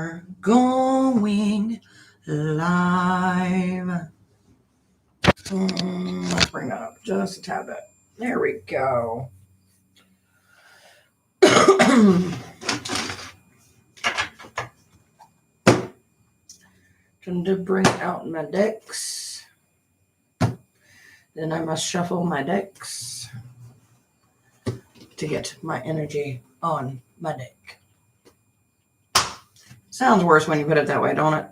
are going live. Let's bring that up just a tad bit. There we go. Time to bring out my decks. Then I must shuffle my decks to get my energy on my deck. Sounds worse when you put it that way, don't it?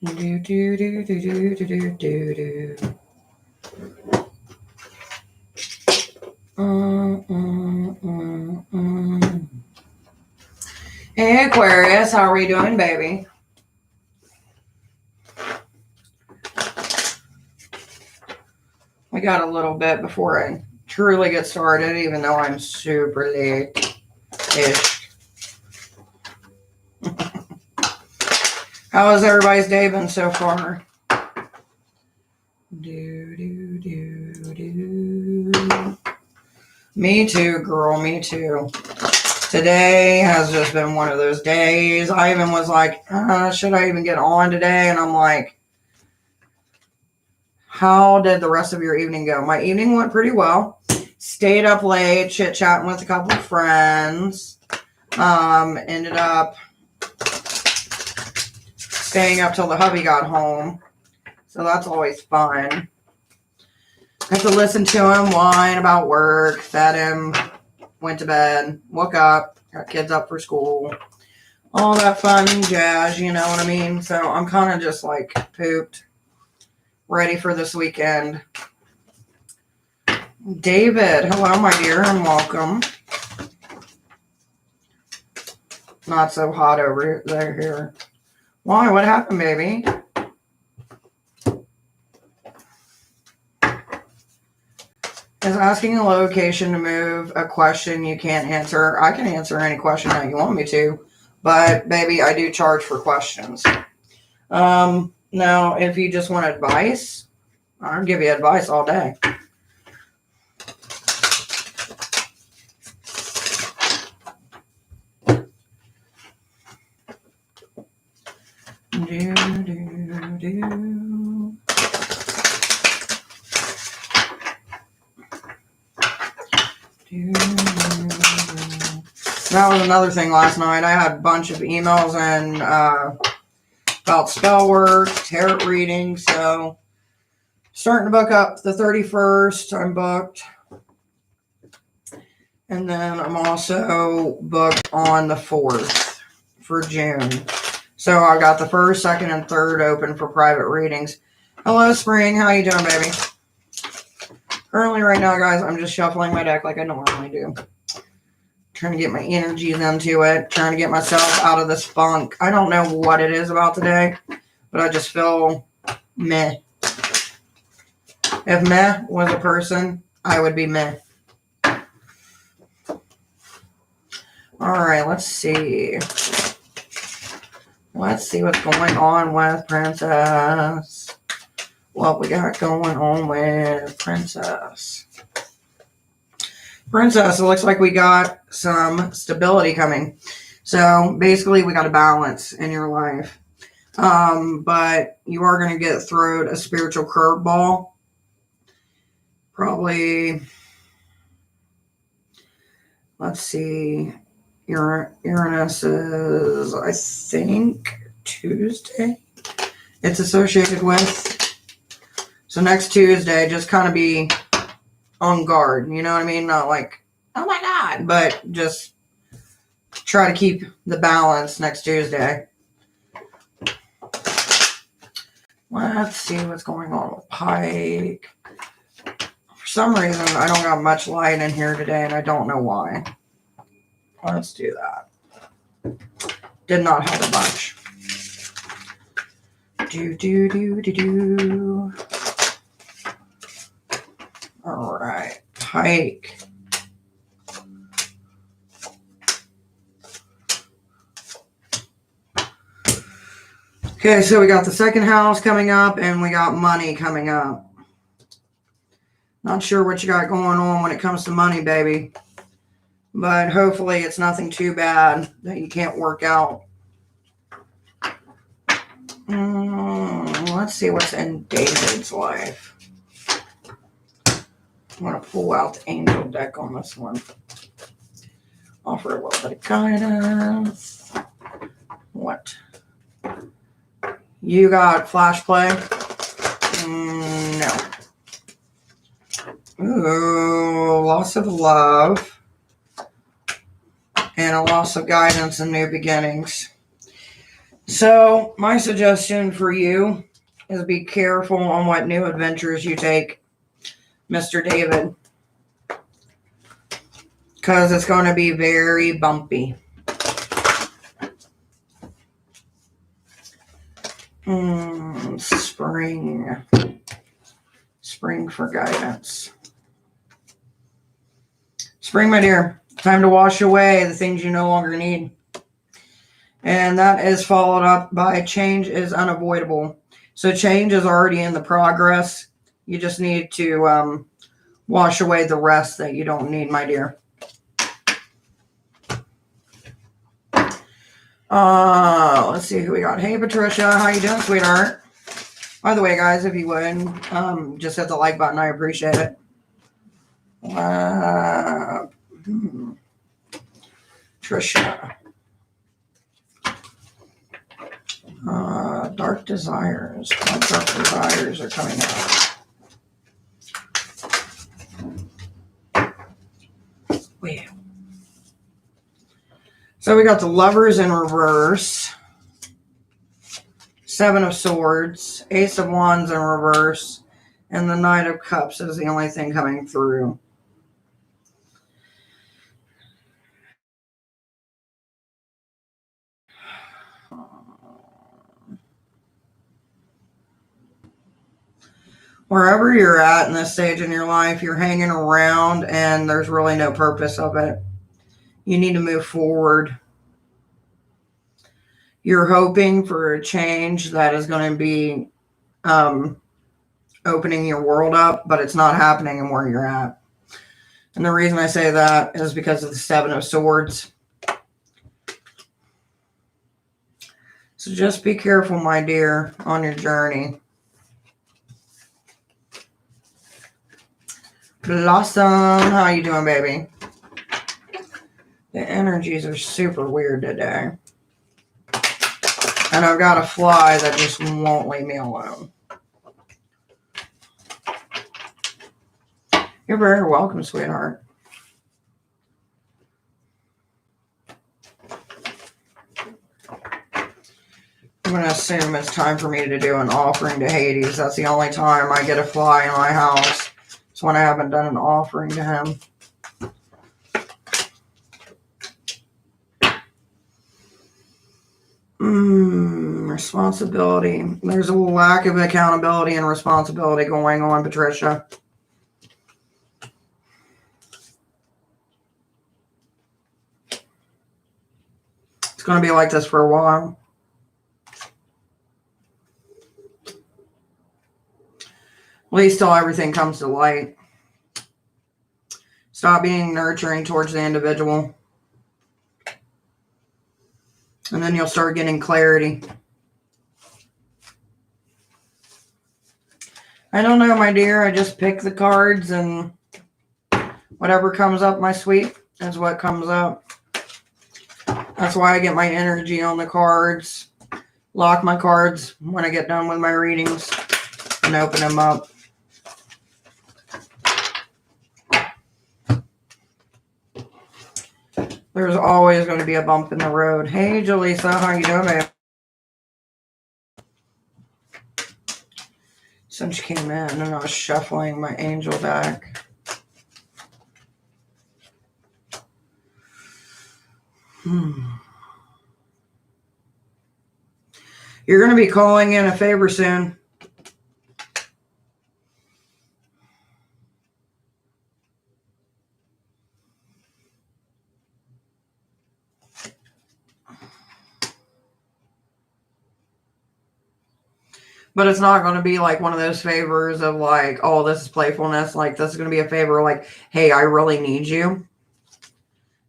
Do do do do do do do do. Hey Aquarius, how are you doing, baby? We got a little bit before I truly get started, even though I'm super late-ish. How has everybody's day been so far? Do, do, do, do. Me too, girl, me too. Today has just been one of those days. I even was like, should I even get on today? And I'm like, how did the rest of your evening go? My evening went pretty well. Stayed up late, chit-chatting with a couple of friends. Ended up staying up till the hubby got home. So that's always fun. I have to listen to him whine about work, fed him, went to bed, woke up, got kids up for school. All that fun jazz, you know what I mean? So I'm kind of just like pooped. Ready for this weekend. David, hello, my dear, and welcome. Not so hot over there here. Why? What happened, baby? Is asking a location to move a question you can't answer? I can answer any question that you want me to, but baby, I do charge for questions. Now, if you just want advice, I'll give you advice all day. Do, do, do. That was another thing last night. I had a bunch of emails and about spell work, tarot reading, so starting to book up the 31st. I'm booked. And then I'm also booked on the 4th for June. So I got the 1st, 2nd, and 3rd open for private readings. Hello, Spring. How you doing, baby? Currently, right now, guys, I'm just shuffling my deck like I normally do. Trying to get my energies into it. Trying to get myself out of this funk. I don't know what it is about today, but I just feel meh. If meh was a person, I would be meh. All right, let's see. Let's see what's going on with Princess. What we got going on with Princess. Princess, it looks like we got some stability coming. So basically we got a balance in your life. But you are going to get thrown a spiritual curveball. Probably, let's see, Uranus is, I think, Tuesday. It's associated with. So next Tuesday, just kind of be on guard. You know what I mean? Not like, oh my God, but just try to keep the balance next Tuesday. Let's see what's going on with Pike. For some reason, I don't got much light in here today, and I don't know why. Let's do that. Did not help a bunch. Do. All right, Pike. Okay, so we got the second house coming up, and we got money coming up. Not sure what you got going on when it comes to money, baby. But hopefully it's nothing too bad that you can't work out. Let's see what's in David's life. I'm going to pull out the angel deck on this one. Offer a little bit of guidance. What? You got flash play? No. Ooh, loss of love. And a loss of guidance and new beginnings. So, my suggestion for you is be careful on what new adventures you take, Mr. David. Because it's going to be very bumpy. Spring. Spring for guidance. Spring, my dear. Time to wash away the things you no longer need. And that is followed up by change is unavoidable. So change is already in the progress. You just need to wash away the rest that you don't need, my dear. Let's see who we got. Hey, Patricia. How you doing, sweetheart? By the way, guys, if you would, just hit the like button. I appreciate it. Trisha. Dark desires. What dark desires are coming out? Wait. So we got the Lovers in reverse. Seven of Swords. Ace of Wands in reverse. And the Knight of Cups is the only thing coming through. Wherever you're at in this stage in your life, you're hanging around and there's really no purpose of it. You need to move forward. You're hoping for a change that is going to be opening your world up, but it's not happening in where you're at. And the reason I say that is because of the Seven of Swords. So just be careful, my dear, on your journey. Blossom, how you doing, baby? The energies are super weird today. And I've got a fly that just won't leave me alone. You're very welcome, sweetheart. I'm going to assume it's time for me to do an offering to Hades. That's the only time I get a fly in my house. It's when I haven't done an offering to him. Responsibility. There's a lack of accountability and responsibility going on, Patricia. It's going to be like this for a while. At least till everything comes to light. Stop being nurturing towards the individual. And then you'll start getting clarity. I don't know, my dear. I just pick the cards and whatever comes up my sweet is what comes up. That's why I get my energy on the cards. Lock my cards when I get done with my readings and open them up. There's always going to be a bump in the road. Hey, Jaleesa, how you doing, babe? Since you came in and I was shuffling my angel deck. You're going to be calling in a favor soon. But it's not going to be like one of those favors of like, oh, this is playfulness. Like, this is going to be a favor like, hey, I really need you.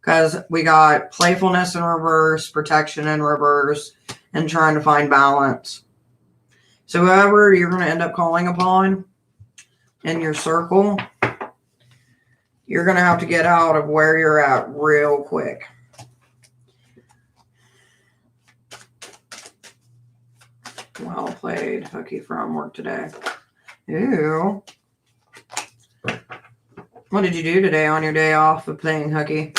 Because we got playfulness in reverse, protection in reverse, and trying to find balance. So whoever you're going to end up calling upon in your circle, you're going to have to get out of where you're at real quick. Well played, Hooky from work today. Ew. What did you do today on your day off of playing hooky?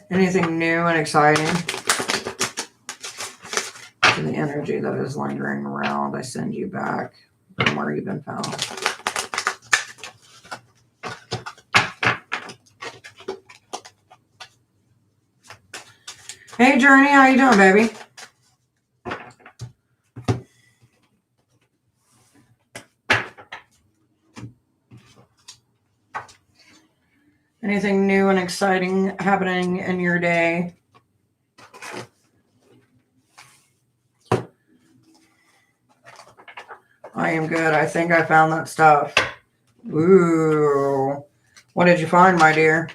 Anything new and exciting? To the energy that is lingering around, I send you back from where you've been found. Hey, Journey, how you doing, baby? Anything new and exciting happening in your day? I am good. I think I found that stuff. Ooh. What did you find, my dear?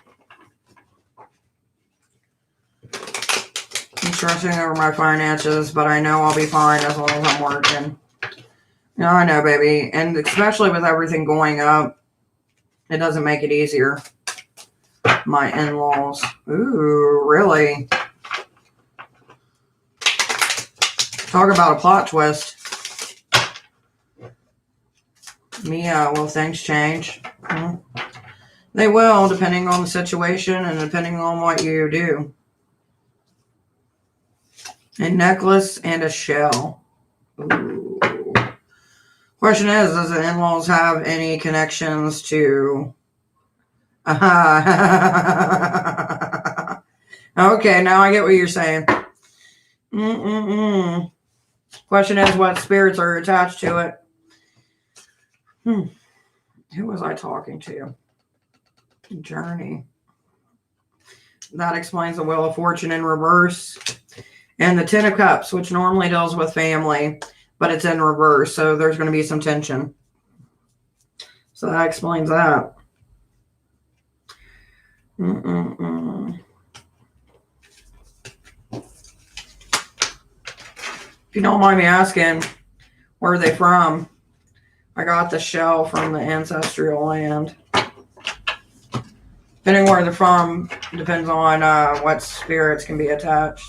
I'm stressing over my finances, but I know I'll be fine as long as I'm working. No, I know, baby. And especially with everything going up, it doesn't make it easier. My in-laws. Ooh, really? Talk about a plot twist. Mia, will things change? They will, depending on the situation and depending on what you do. A necklace and a shell. Ooh. Question is, does the in-laws have any connections to... Okay, now I get what you're saying. Question is, what spirits are attached to it? Who was I talking to? Journey. That explains the Wheel of Fortune in reverse. And the Ten of Cups, which normally deals with family, but it's in reverse, so there's going to be some tension. So that explains that. If you don't mind me asking, where are they from? I got the shell from the ancestral land. Depending where they're from, depends on what spirits can be attached.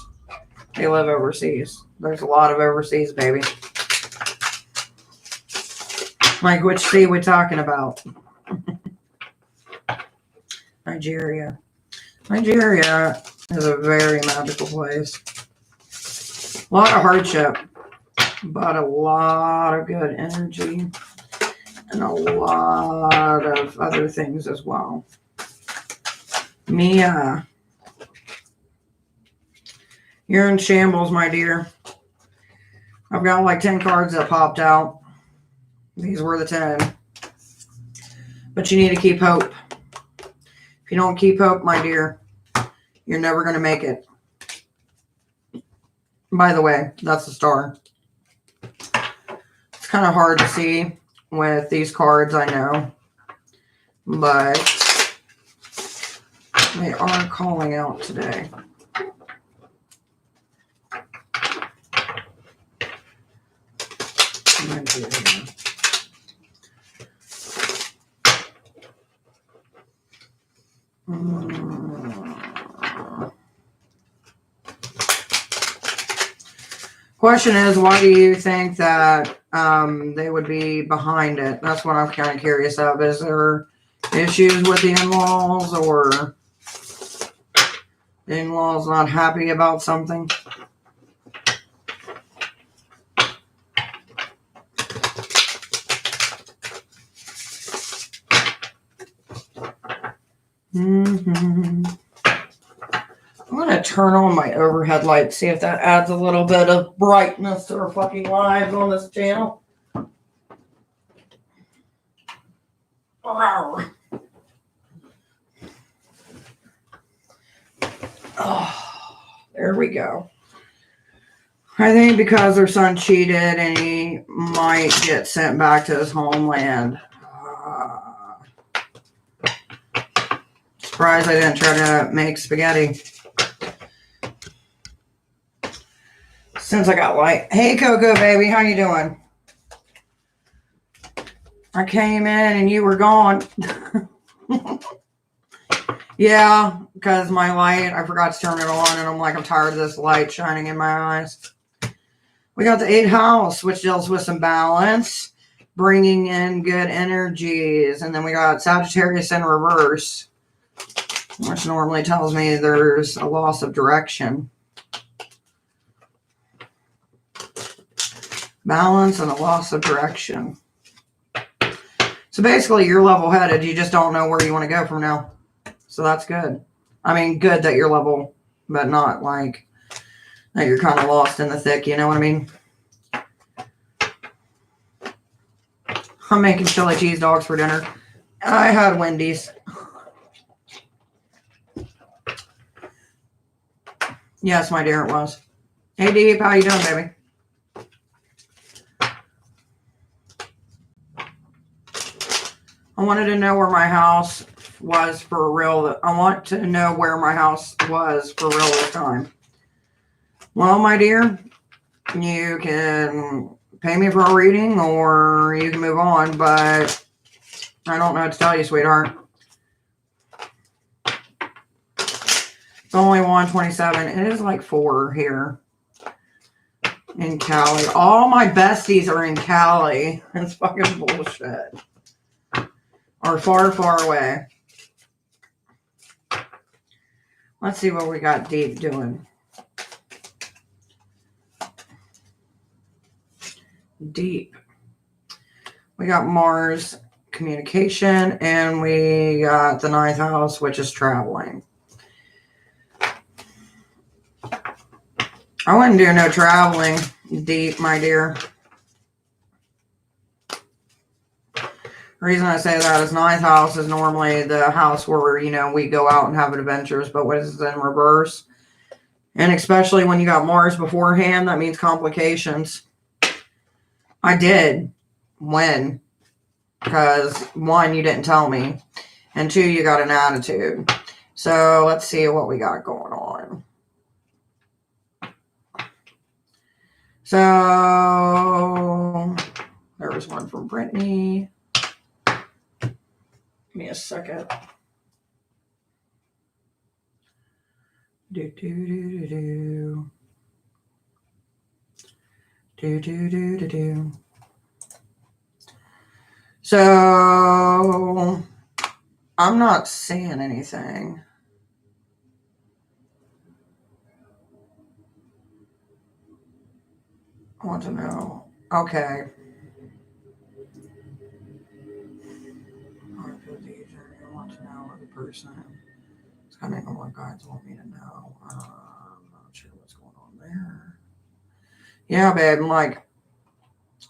They live overseas. There's a lot of overseas, baby. Like, which sea we talking about? Nigeria. Nigeria is a very magical place. A lot of hardship, but a lot of good energy and a lot of other things as well. Mia, you're in shambles, my dear. I've got like 10 cards that popped out. These were the 10. But you need to keep hope. If you don't keep hope, my dear, you're never going to make it. By the way, that's the star. It's kind of hard to see with these cards, I know. But they are calling out today. Question is, why do you think that they would be behind it? That's what I'm kind of curious of. Is there issues with the in-laws, or the in-laws not happy about something? I'm going to turn on my overhead light, see if that adds a little bit of brightness to our fucking lives on this channel. Oh, there we go. I think because her son cheated and he might get sent back to his homeland. Surprised I didn't try to make spaghetti. Since I got light. Hey, Coco, baby. How you doing? I came in and you were gone. Yeah, because my light, I forgot to turn it on, and I'm like, I'm tired of this light shining in my eyes. We got the 8th house, which deals with some balance, bringing in good energies. And then we got Sagittarius in reverse, which normally tells me there's a loss of direction. Balance and a loss of direction. So basically, you're level-headed. You just don't know where you want to go from now. So that's good. I mean, good that you're level, but not like that you're kind of lost in the thick. You know what I mean? I'm making chili cheese dogs for dinner. I had Wendy's. Yes, my dear, it was. Hey, Deep, how you doing, baby? I wanted to know where my house was for real. I want to know where my house was for real this time. Well, my dear, you can pay me for a reading or you can move on, but I don't know what to tell you, sweetheart. It's only 127. It is like 4 here in Cali. All my besties are in Cali. It's fucking bullshit. Or far, far away. Let's see what we got Deep doing. Deep. We got Mars communication, and we got the 9th house, which is traveling. I wouldn't do no traveling, Deep, my dear. The reason I say that is 9th house is normally the house where, you know, we go out and have adventures, but what is in reverse? And especially when you got Mars beforehand, that means complications. I did. When? Because 1, you didn't tell me. And 2, you got an attitude. So let's see what we got going on. So there was one from Brittany. Give me a second. Do do do do do. Do do do do do. So I'm not seeing anything. I want to know. Okay. I want to know what the person is coming and what guides want me to know. I'm not sure what's going on there. Yeah, babe. I'm like,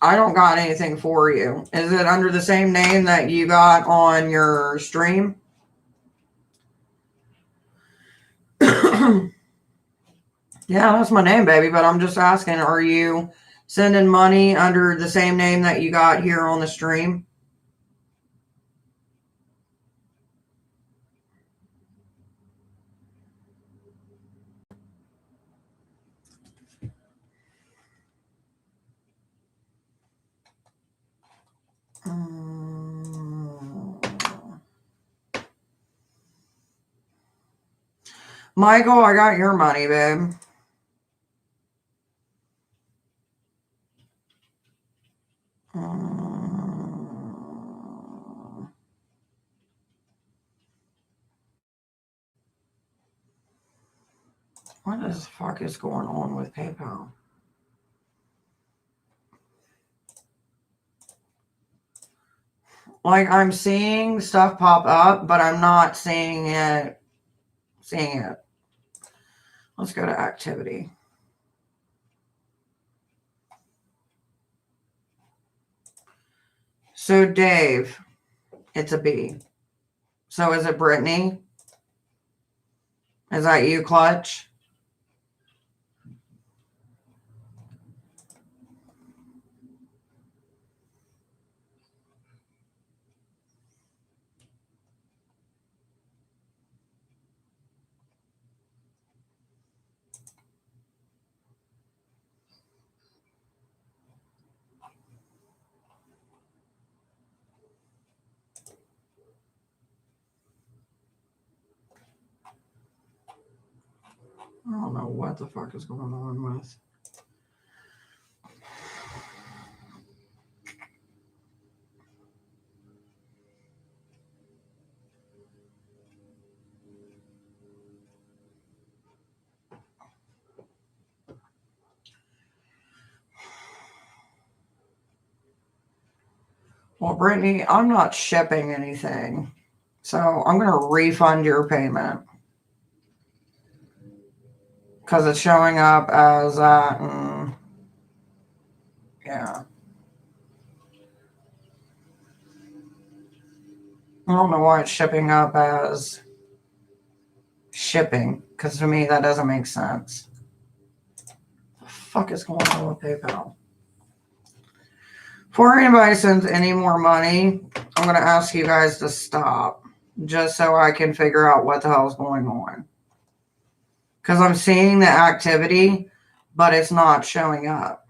I don't got anything for you. Is it under the same name that you got on your stream? Yeah, that's my name, baby. But I'm just asking, are you sending money under the same name that you got here on the stream? Michael, I got your money, babe. What the fuck is going on with PayPal? Like, I'm seeing stuff pop up, but I'm not seeing it. Let's go to activity. So, Dave, it's a B. So, is it Brittany? Is that you, Clutch? don't know what the fuck is going on with. Well, Brittany, I'm not shipping anything. So I'm going to refund your payment. Because it's showing up as that. Yeah. I don't know why it's shipping up as shipping. Because to me, that doesn't make sense. What the fuck is going on with PayPal? Before anybody sends any more money, I'm going to ask you guys to stop. Just so I can figure out what the hell is going on. Because I'm seeing the activity, but it's not showing up.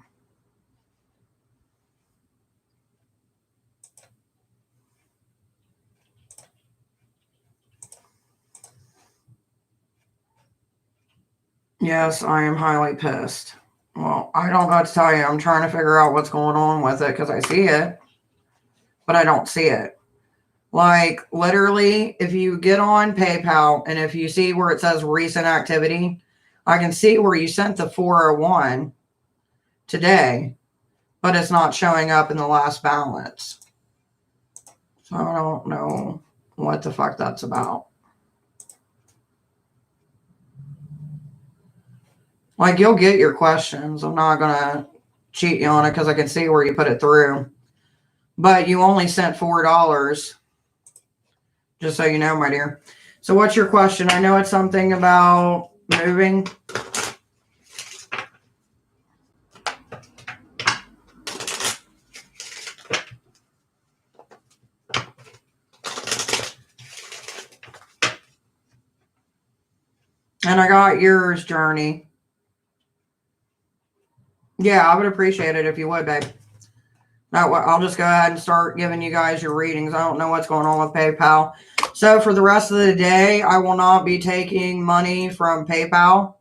Yes, I am highly pissed. Well, I don't know what to tell you. I'm trying to figure out what's going on with it because I see it, but I don't see it. Like, literally, if you get on PayPal and if you see where it says recent activity, I can see where you sent the 401 today, but it's not showing up in the last balance. So I don't know what the fuck that's about. Like, you'll get your questions. I'm not going to cheat you on it because I can see where you put it through. But you only sent $4, just so you know, my dear. So what's your question? I know it's something about moving. And I got yours, Journey. Yeah, I would appreciate it if you would, babe. Now, I'll just go ahead and start giving you guys your readings. I don't know what's going on with PayPal. So for the rest of the day, I will not be taking money from PayPal.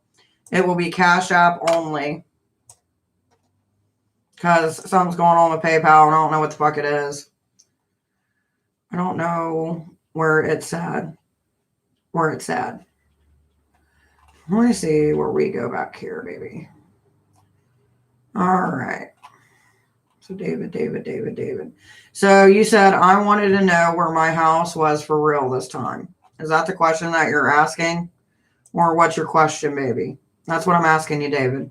It will be Cash App only. Because something's going on with PayPal and I don't know what the fuck it is. I don't know where it's at. Let me see where we go back here, baby. All right. So David. So you said I wanted to know where my house was for real this time. Is that the question that you're asking? Or what's your question, baby? That's what I'm asking you, David.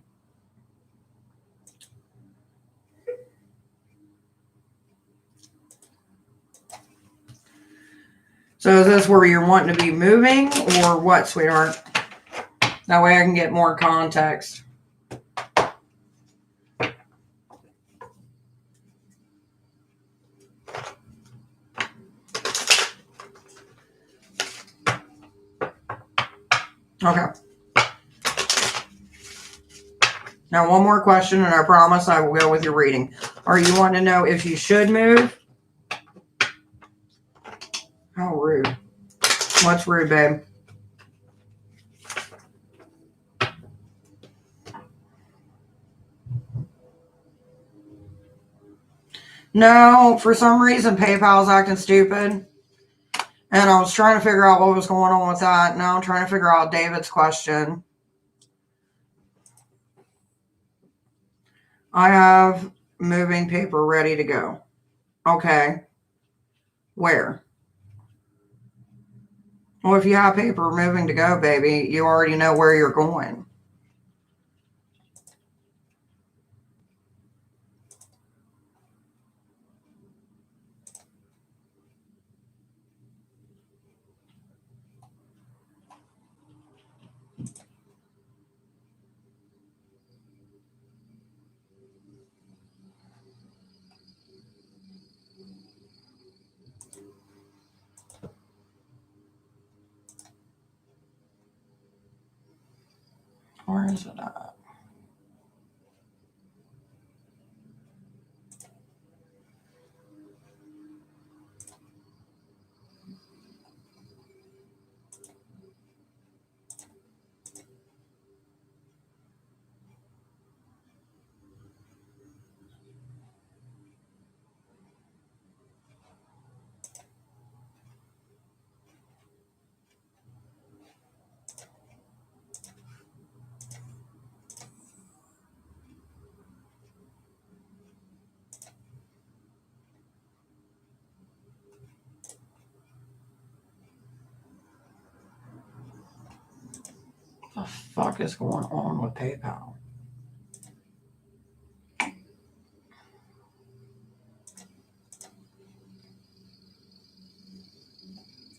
So is this where you're wanting to be moving or what, sweetheart? That way I can get more context. Okay. Now one more question and I promise I will go with your reading. Are you wanting to know if you should move? How rude. What's rude, babe? No, for some reason PayPal's acting stupid. And I was trying to figure out what was going on with that. Now I'm trying to figure out David's question. I have moving paper ready to go. Okay. Where? Well, if you have paper moving to go, baby, you already know where you're going. Where is it at? The fuck is going on with PayPal?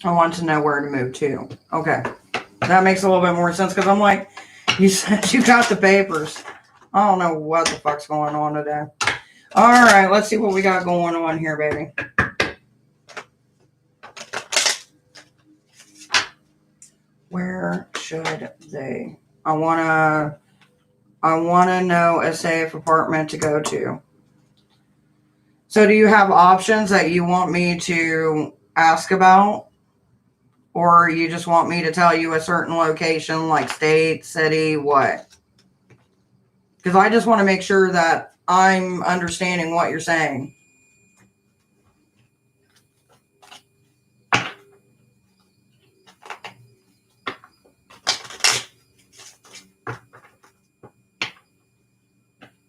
I want to know where to move to. Okay. That makes a little bit more sense because I'm like, you said you got the papers. I don't know what the fuck's going on today. All right, let's see what we got going on here, baby. Where should they? I wanna know a safe apartment to go to. So do you have options that you want me to ask about? Or you just want me to tell you a certain location, like state, city, what? Because I just want to make sure that I'm understanding what you're saying.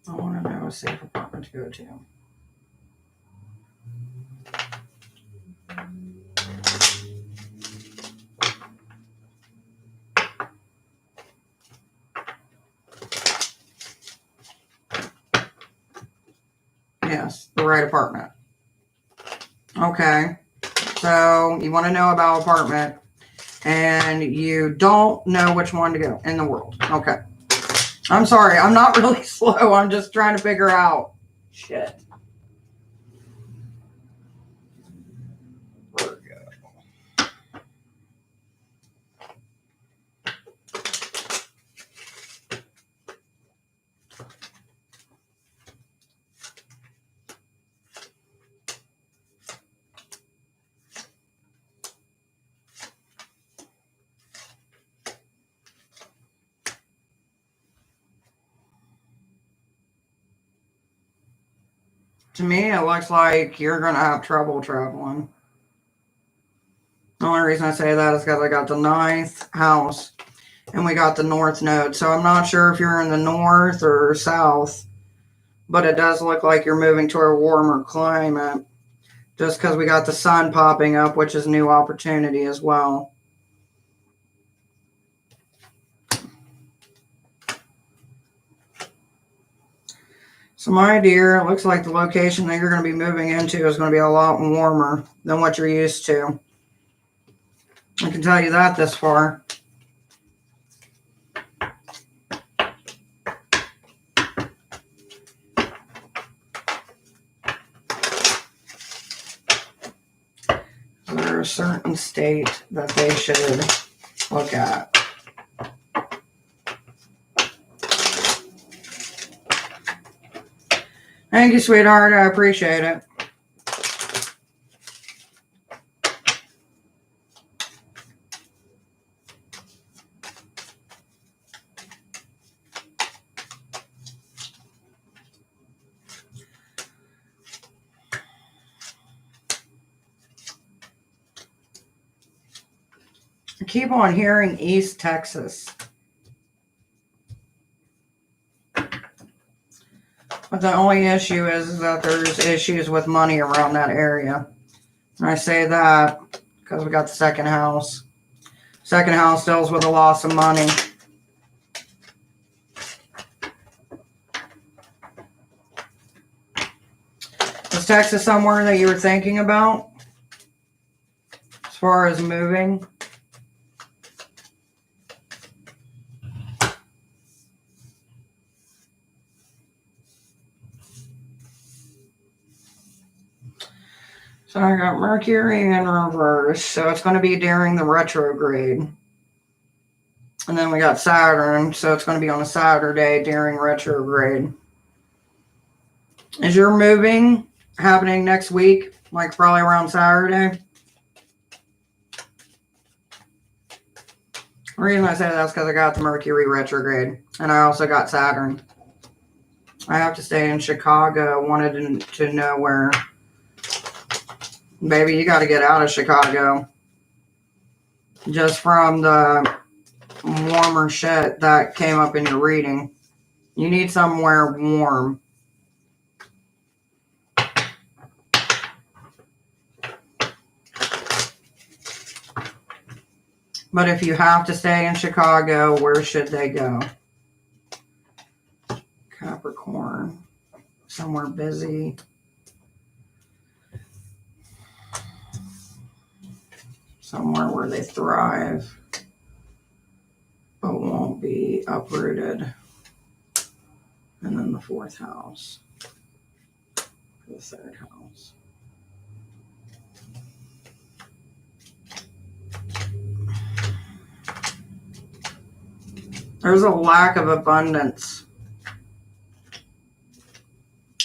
I want to know a safe apartment to go to. Yes, the right apartment. Okay. So you want to know about apartment and you don't know which one to go in the world. Okay. I'm sorry. I'm not really slow. I'm just trying to figure out shit. To me, it looks like you're going to have trouble traveling. The only reason I say that is because I got the 9th house and we got the north node. So I'm not sure if you're in the north or south, but it does look like you're moving to a warmer climate just because we got the sun popping up, which is new opportunity as well. So my dear, it looks like the location that you're going to be moving into is going to be a lot warmer than what you're used to. I can tell you that this far. Is there a certain state that they should look at? Thank you, sweetheart. I appreciate it. I keep on hearing East Texas. But the only issue is that there's issues with money around that area. And I say that because we got the second house. Second house deals with a loss of money. Is Texas somewhere that you were thinking about as far as moving? So I got Mercury in reverse, so it's going to be during the retrograde. And then we got Saturn, so it's going to be on a Saturday during retrograde. Is your moving happening next week, like probably around Saturday? The reason I say that is because I got the Mercury retrograde, and I also got Saturn. I have to stay in Chicago. I wanted to know where. Baby, you got to get out of Chicago. Just from the warmer shit that came up in your reading. You need somewhere warm. But if you have to stay in Chicago, where should they go? Capricorn. Somewhere busy. Somewhere where they thrive, but won't be uprooted. And then the 4th house. The 3rd house. There's a lack of abundance.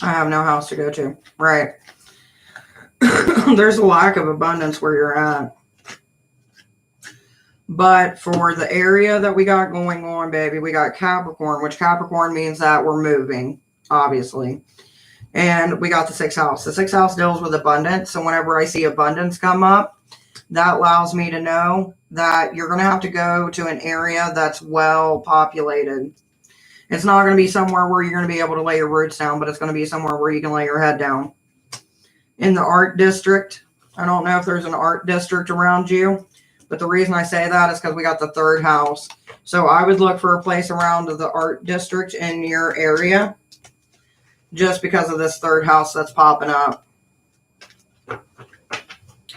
I have no house to go to. Right. There's a lack of abundance where you're at. But for the area that we got going on, baby, we got Capricorn, which Capricorn means that we're moving, obviously. And we got the 6th house. The 6th house deals with abundance. So whenever I see abundance come up, that allows me to know that you're going to have to go to an area that's well populated. It's not going to be somewhere where you're going to be able to lay your roots down, but it's going to be somewhere where you can lay your head down. In the art district, I don't know if there's an art district around you, but the reason I say that is because we got the 3rd house. So I would look for a place around the art district in your area just because of this 3rd house that's popping up.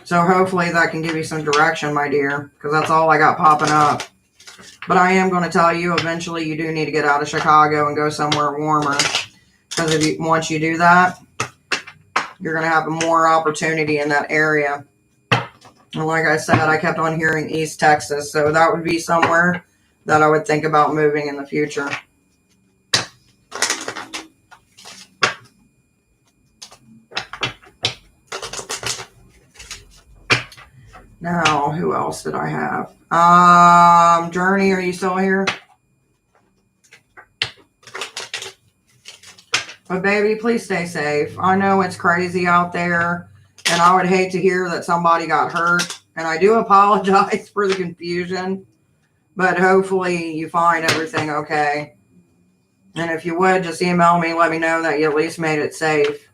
So hopefully that can give you some direction, my dear, because that's all I got popping up. But I am going to tell you, eventually you do need to get out of Chicago and go somewhere warmer. Because once you do that, you're going to have more opportunity in that area. And like I said, I kept on hearing East Texas. So that would be somewhere that I would think about moving in the future. Now, who else did I have? Journey, are you still here? But baby, please stay safe. I know it's crazy out there, and I would hate to hear that somebody got hurt. And I do apologize for the confusion, but hopefully you find everything okay. And if you would, just email me, let me know that you at least made it safe.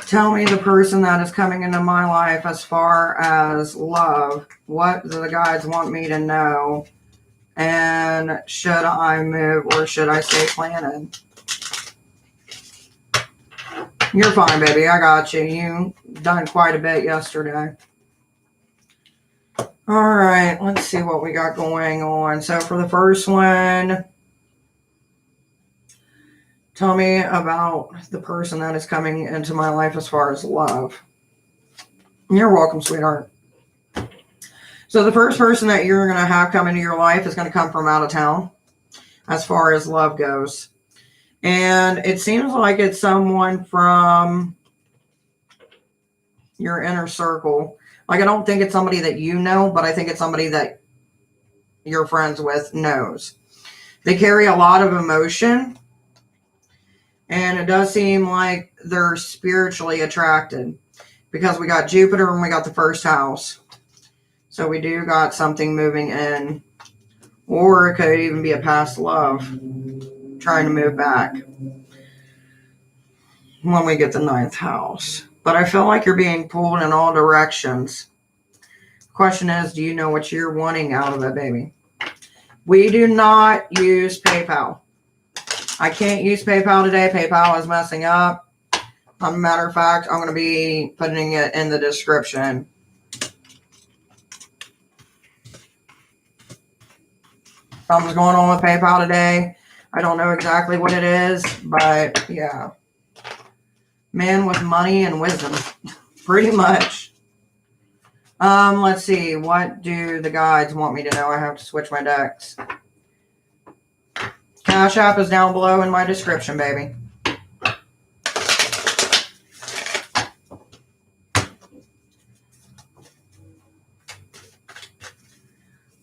Tell me the person that is coming into my life as far as love. What do the guides want me to know? And should I move or should I stay planted? You're fine, baby. I got you. You done quite a bit yesterday. All right. Let's see what we got going on. So for the first one, tell me about the person that is coming into my life as far as love. You're welcome, sweetheart. So the first person that you're going to have come into your life is going to come from out of town as far as love goes. And it seems like it's someone from your inner circle. Like, I don't think it's somebody that you know, but I think it's somebody that you're friends with knows. They carry a lot of emotion. And it does seem like they're spiritually attracted because we got Jupiter and we got the 1st house. So we do got something moving in. Or it could even be a past love trying to move back when we get the 9th house. But I feel like you're being pulled in all directions. The question is, do you know what you're wanting out of it, baby? We do not use PayPal. I can't use PayPal today. PayPal is messing up. As a matter of fact, I'm going to be putting it in the description. Something's going on with PayPal today. I don't know exactly what it is, but yeah. Man with money and wisdom. Pretty much. Let's see. What do the guides want me to know? I have to switch my decks. Cash App is down below in my description, baby.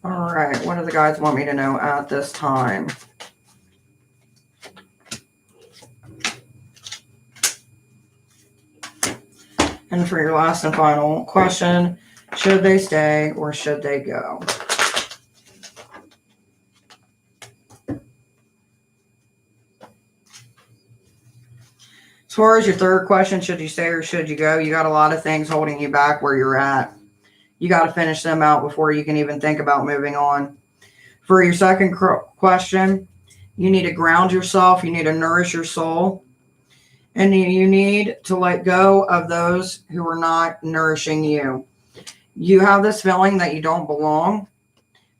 All right, what do the guides want me to know at this time? And for your last and final question, should they stay or should they go? As far as your third question, should you stay or should you go? You got a lot of things holding you back where you're at. You got to finish them out before you can even think about moving on. For your second question, you need to ground yourself. You need to nourish your soul. And you need to let go of those who are not nourishing you. You have this feeling that you don't belong.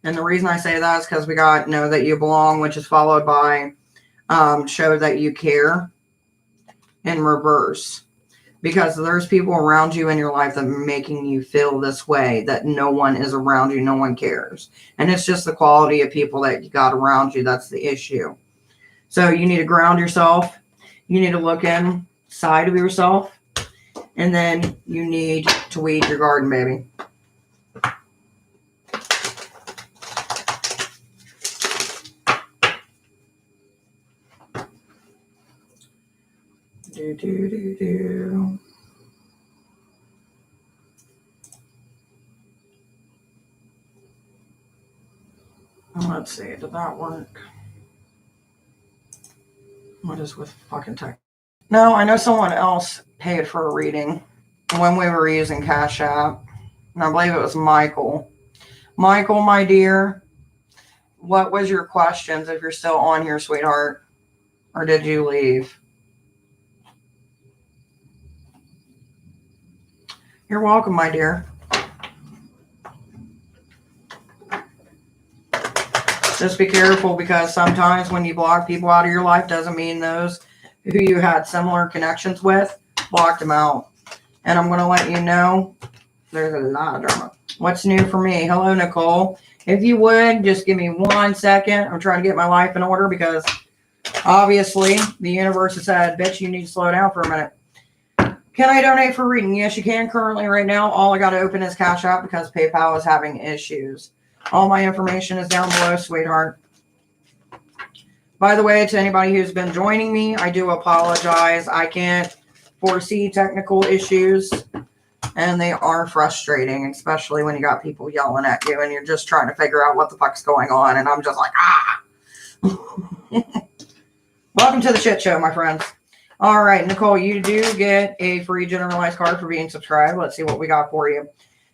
And the reason I say that is because we got know that you belong, which is followed by show that you care in reverse. Because there's people around you in your life that are making you feel this way, that no one is around you, no one cares. And it's just the quality of people that you got around you that's the issue. So you need to ground yourself. You need to look inside of yourself. And then you need to weed your garden, baby. Do. Let's see, did that work? What is with fucking tech? No, I know someone else paid for a reading when we were using Cash App. And I believe it was Michael. Michael, my dear, what was your questions if you're still on here, sweetheart? Or did you leave? You're welcome, my dear. Just be careful, because sometimes when you block people out of your life doesn't mean those who you had similar connections with blocked them out. And I'm going to let you know there's a lot of drama. What's new for me? Hello, Nicole. If you would, just give me 1 second. I'm trying to get my life in order, because obviously the universe has said, bitch, you need to slow down for a minute. Can I donate for reading? Yes, you can currently right now. All I got to open is Cash App because PayPal is having issues. All my information is down below, sweetheart. By the way, to anybody who's been joining me, I do apologize. I can't foresee technical issues, and they are frustrating, especially when you got people yelling at you and you're just trying to figure out what the fuck's going on, and I'm just like, Welcome to the shit show, my friends. All right, Nicole, you do get a free generalized card for being subscribed. Let's see what we got for you.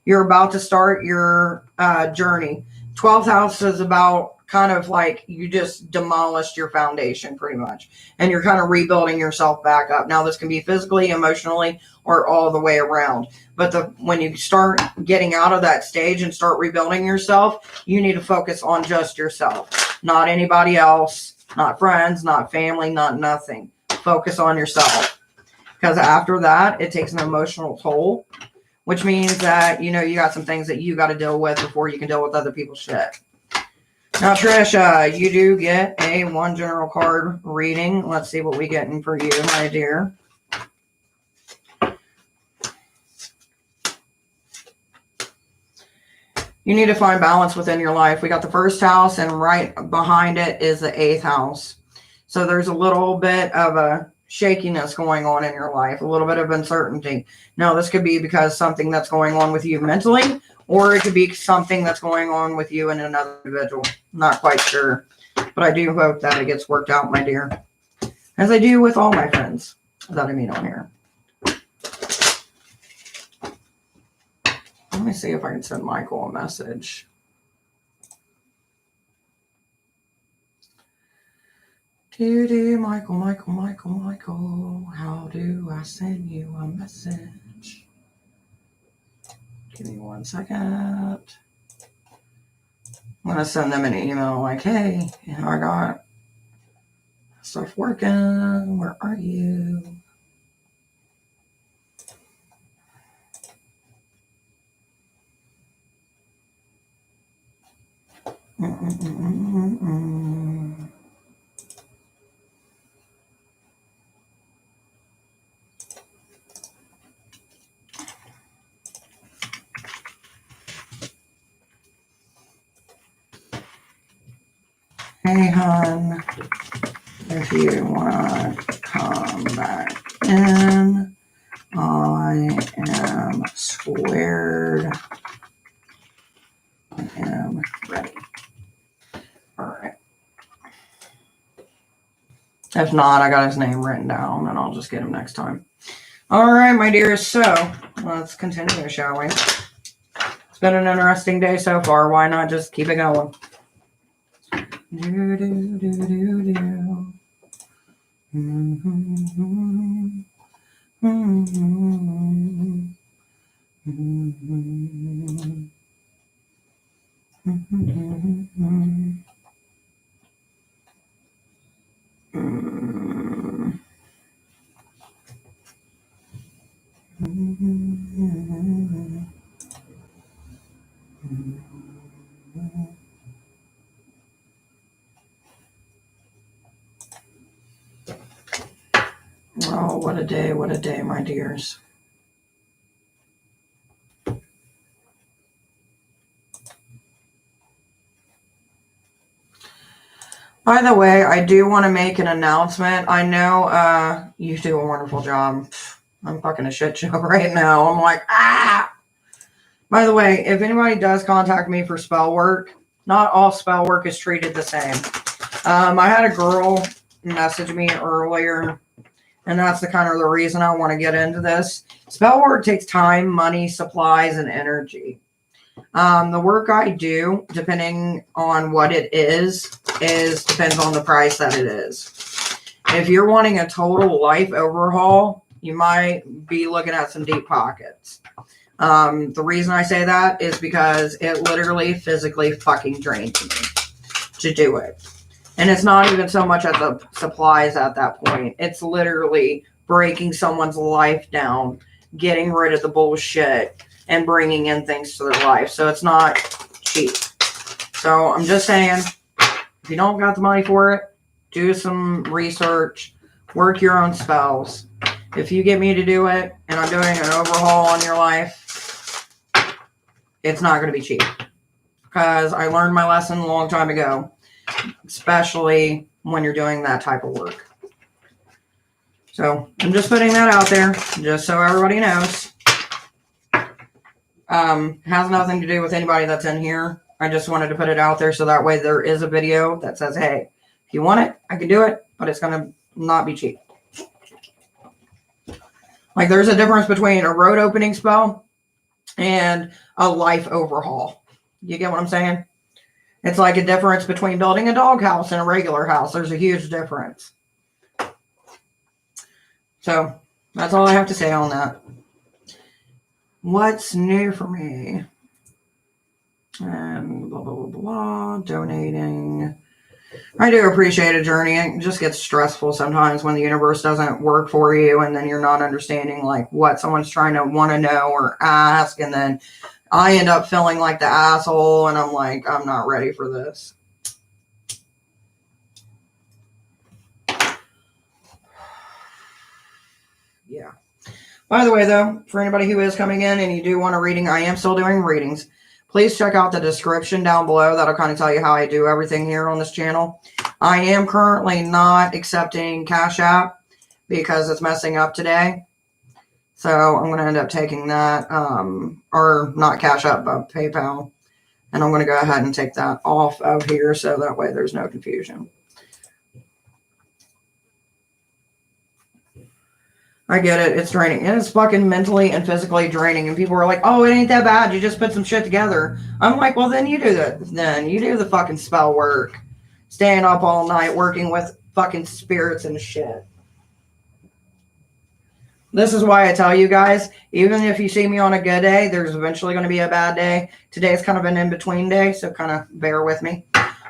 You're about to start your journey. 12th house is about kind of like you just demolished your foundation pretty much. And you're kind of rebuilding yourself back up. Now, this can be physically, emotionally, or all the way around. But when you start getting out of that stage and start rebuilding yourself, you need to focus on just yourself. Not anybody else, not friends, not family, not nothing. Focus on yourself. Because after that, it takes an emotional toll. Which means that, you got some things that you got to deal with before you can deal with other people's shit. Now, Trisha, you do get a 1 general card reading. Let's see what we getting for you, my dear. You need to find balance within your life. We got the 1st house, and right behind it is the 8th house. So there's a little bit of a shakiness going on in your life, a little bit of uncertainty. Now, this could be because something that's going on with you mentally, or it could be something that's going on with you and another individual. Not quite sure, but I do hope that it gets worked out, my dear, as I do with all my friends that I meet on here. Let me see if I can send Michael a message. Michael, how do I send you a message? Give me 1 second. I'm going to send them an email like, hey, I got stuff working. Where are you? Hey, hon, if you want to come back in, I am squared. I am ready. All right. If not, I got his name written down, and I'll just get him next time. All right, my dears. So let's continue, shall we? been an interesting day so far. Why not just keep it going? Do, do, do, do, do. Mm-hmm. Mm-hmm. Mm-hmm. Mm-hmm. Oh, what a day, my dears. By the way, I do want to make an announcement. I know you do a wonderful job. I'm fucking a shit show right now. I'm like, ah! By the way, if anybody does contact me for spell work, not all spell work is treated the same. I had a girl message me earlier, and that's the kind of the reason I want to get into this. Spell work takes time, money, supplies, and energy. The work I do, depending on what it is depends on the price that it is. If you're wanting a total life overhaul, you might be looking at some deep pockets. The reason I say that is because it literally physically fucking drains me to do it. And it's not even so much at the supplies at that point. It's literally breaking someone's life down, getting rid of the bullshit, and bringing in things to their life. So it's not cheap. So I'm just saying, if you don't got the money for it, do some research, work your own spells. If you get me to do it and I'm doing an overhaul on your life, it's not going to be cheap. Because I learned my lesson a long time ago, especially when you're doing that type of work. So I'm just putting that out there, just so everybody knows. Has nothing to do with anybody that's in here. I just wanted to put it out there so that way there is a video that says, hey, if you want it, I can do it, but it's going to not be cheap. Like there's a difference between a road opening spell and a life overhaul. You get what I'm saying? It's like a difference between building a doghouse and a regular house. There's a huge difference. So that's all I have to say on that. What's new for me? And blah, blah, blah, blah, donating. I do appreciate a journey. It just gets stressful sometimes when the universe doesn't work for you and then you're not understanding like what someone's trying to want to know or ask. And then I end up feeling like the asshole and I'm like, I'm not ready for this. Yeah. By the way, though, for anybody who is coming in and you do want a reading, I am still doing readings. Please check out the description down below. That'll kind of tell you how I do everything here on this channel. I am currently not accepting Cash App because it's messing up today. So I'm going to end up taking that, or not Cash App, but PayPal. And I'm going to go ahead and take that off of here so that way there's no confusion. I get it. It's draining. And it's fucking mentally and physically draining. And people are like, oh, it ain't that bad. You just put some shit together. I'm like, well, then you do that. Then you do the fucking spell work. Staying up all night working with fucking spirits and shit. This is why I tell you guys, even if you see me on a good day, there's eventually going to be a bad day. Today's kind of an in-between day, so kind of bear with me.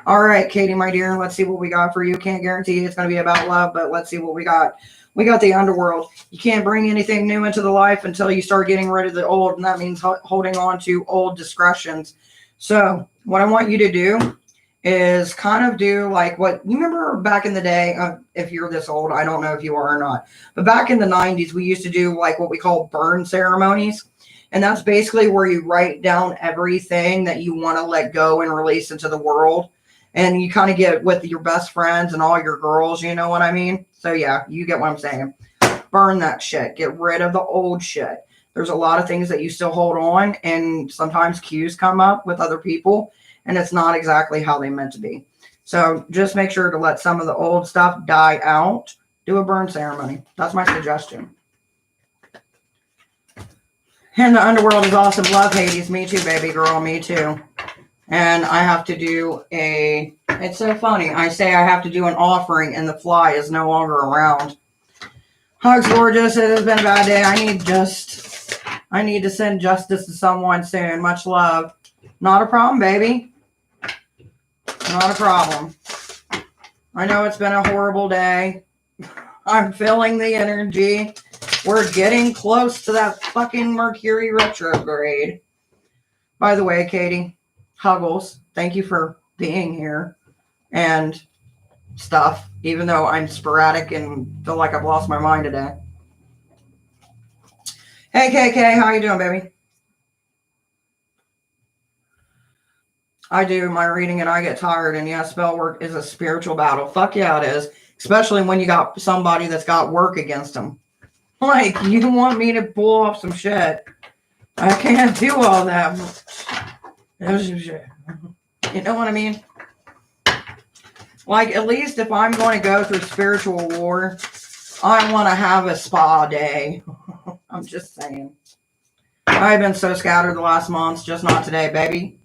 All right, Katie, my dear, let's see what we got for you. Can't guarantee it's going to be about love, but let's see what we got. We got the underworld. You can't bring anything new into the life until you start getting rid of the old, and that means holding on to old discretions. So what I want you to do is kind of do like what you remember back in the day. If you're this old, I don't know if you are or not, but back in the 90s, we used to do like what we call burn ceremonies. And that's basically where you write down everything that you want to let go and release into the world. And you kind of get with your best friends and all your girls, you know what I mean? So yeah, you get what I'm saying. Burn that shit. Get rid of the old shit. There's a lot of things that you still hold on, and sometimes cues come up with other people, and it's not exactly how they meant to be. So just make sure to let some of the old stuff die out. Do a burn ceremony. That's my suggestion. And the underworld is awesome. Love Hades. Me too, baby girl. Me too. And I have to do it's so funny. I say I have to do an offering and the fly is no longer around. Hugs, gorgeous. It has been a bad day. I need to send justice to someone soon. Much love. Not a problem, baby. Not a problem. I know it's been a horrible day. I'm feeling the energy. We're getting close to that fucking Mercury retrograde. By the way, Katie, Huggles, thank you for being here and stuff, even though I'm sporadic and feel like I've lost my mind today. Hey, KK, how you doing, baby? I do my reading and I get tired, and yeah, spell work is a spiritual battle. Fuck yeah, it is. Especially when you got somebody that's got work against them. Like, you want me to pull off some shit. I can't do all that. You know what I mean? Like, at least if I'm going to go through spiritual war, I want to have a spa day. I'm just saying. I've been so scattered the last months, just not today, baby.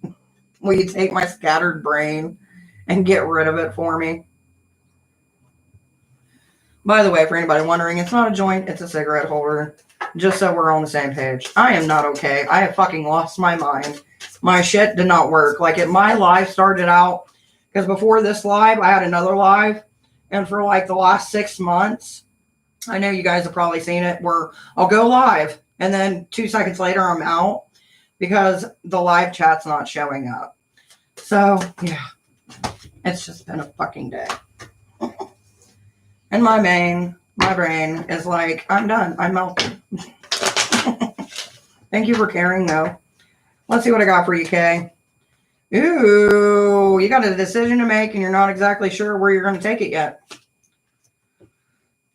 Will you take my scattered brain and get rid of it for me? By the way, for anybody wondering, it's not a joint, it's a cigarette holder. Just so we're on the same page. I am not okay. I have fucking lost my mind. My shit did not work. Like, my live started out, because before this live, I had another live. And for like the last 6 months, I know you guys have probably seen it, where I'll go live. And then 2 seconds later, I'm out. Because the live chat's not showing up. So, yeah. It's just been a fucking day. And my brain is like, I'm done. I'm melting. Thank you for caring, though. Let's see what I got for you, Kay. Ooh, you got a decision to make and you're not exactly sure where you're going to take it yet.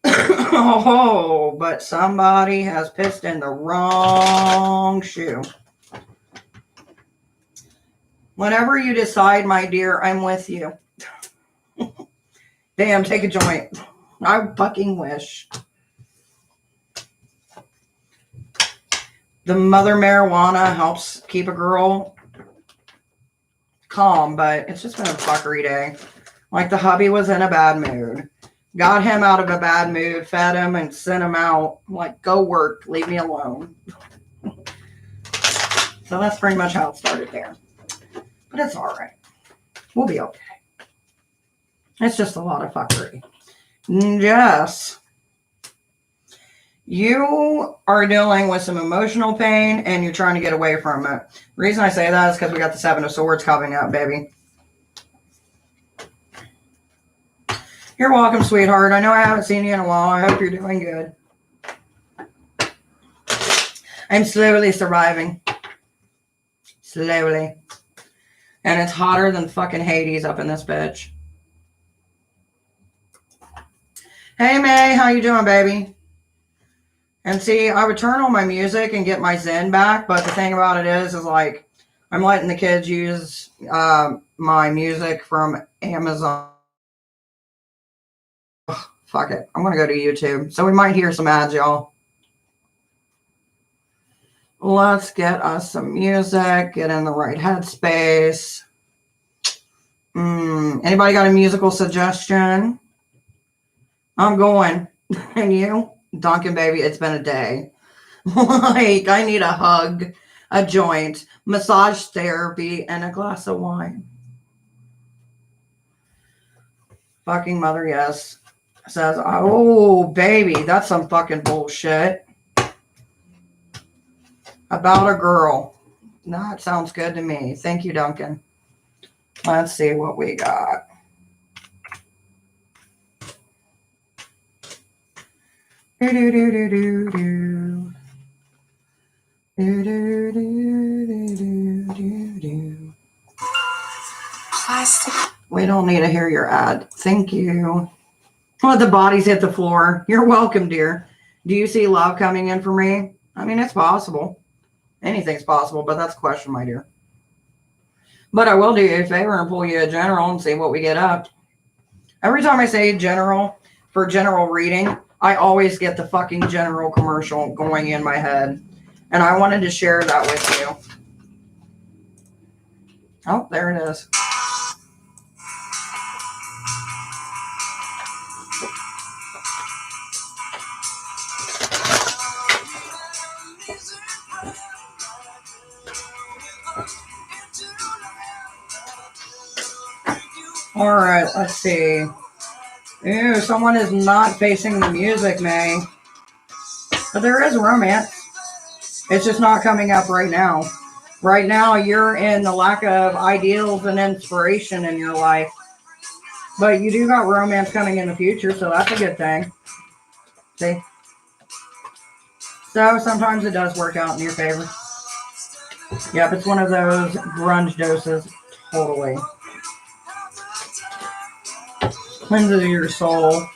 Oh, but somebody has pissed in the wrong shoe. Whenever you decide, my dear, I'm with you. Damn, take a joint. I fucking wish. The mother marijuana helps keep a girl calm, but it's just been a fuckery day. Like, the hubby was in a bad mood. Got him out of a bad mood, fed him, and sent him out. Like, go work, leave me alone. So that's pretty much how it started there. But it's all right. We'll be okay. It's just a lot of fuckery. Yes. You are dealing with some emotional pain and you're trying to get away from it. The reason I say that is because we got the 7 of Swords coming up, baby. You're welcome, sweetheart. I know I haven't seen you in a while. I hope you're doing good. I'm slowly surviving. Slowly. And it's hotter than fucking Hades up in this bitch. Hey, May. How you doing, baby? And see, I would turn on my music and get my zen back. But the thing about it is like, I'm letting the kids use my music from Amazon. Ugh, fuck it. I'm going to go to YouTube. So we might hear some ads, y'all. Let's get us some music. Get in the right headspace. Anybody got a musical suggestion? I'm going. And you? Duncan, baby, it's been a day. Like, I need a hug, a joint, massage therapy, and a glass of wine. Fucking mother, yes. Says, oh, baby, that's some fucking bullshit. About a girl. That sounds good to me. Thank you, Duncan. Let's see what we got. Plastic. We don't need to hear your ad. Thank you. Let the bodies hit the floor. You're welcome, dear. Do you see love coming in for me? I mean, it's possible. Anything's possible, but that's a question, my dear. But I will do you a favor and pull you a general and see what we get up. Every time I say general, for general reading, I always get the fucking general commercial going in my head. And I wanted to share that with you. Oh, there it is. All right, let's see. Ew, someone is not facing the music, May. But there is romance. It's just not coming up right now. Right now, you're in the lack of ideals and inspiration in your life. But you do got romance coming in the future, so that's a good thing. See? So sometimes it does work out in your favor. Yep, it's one of those grunge doses. Totally. Cleanses your soul.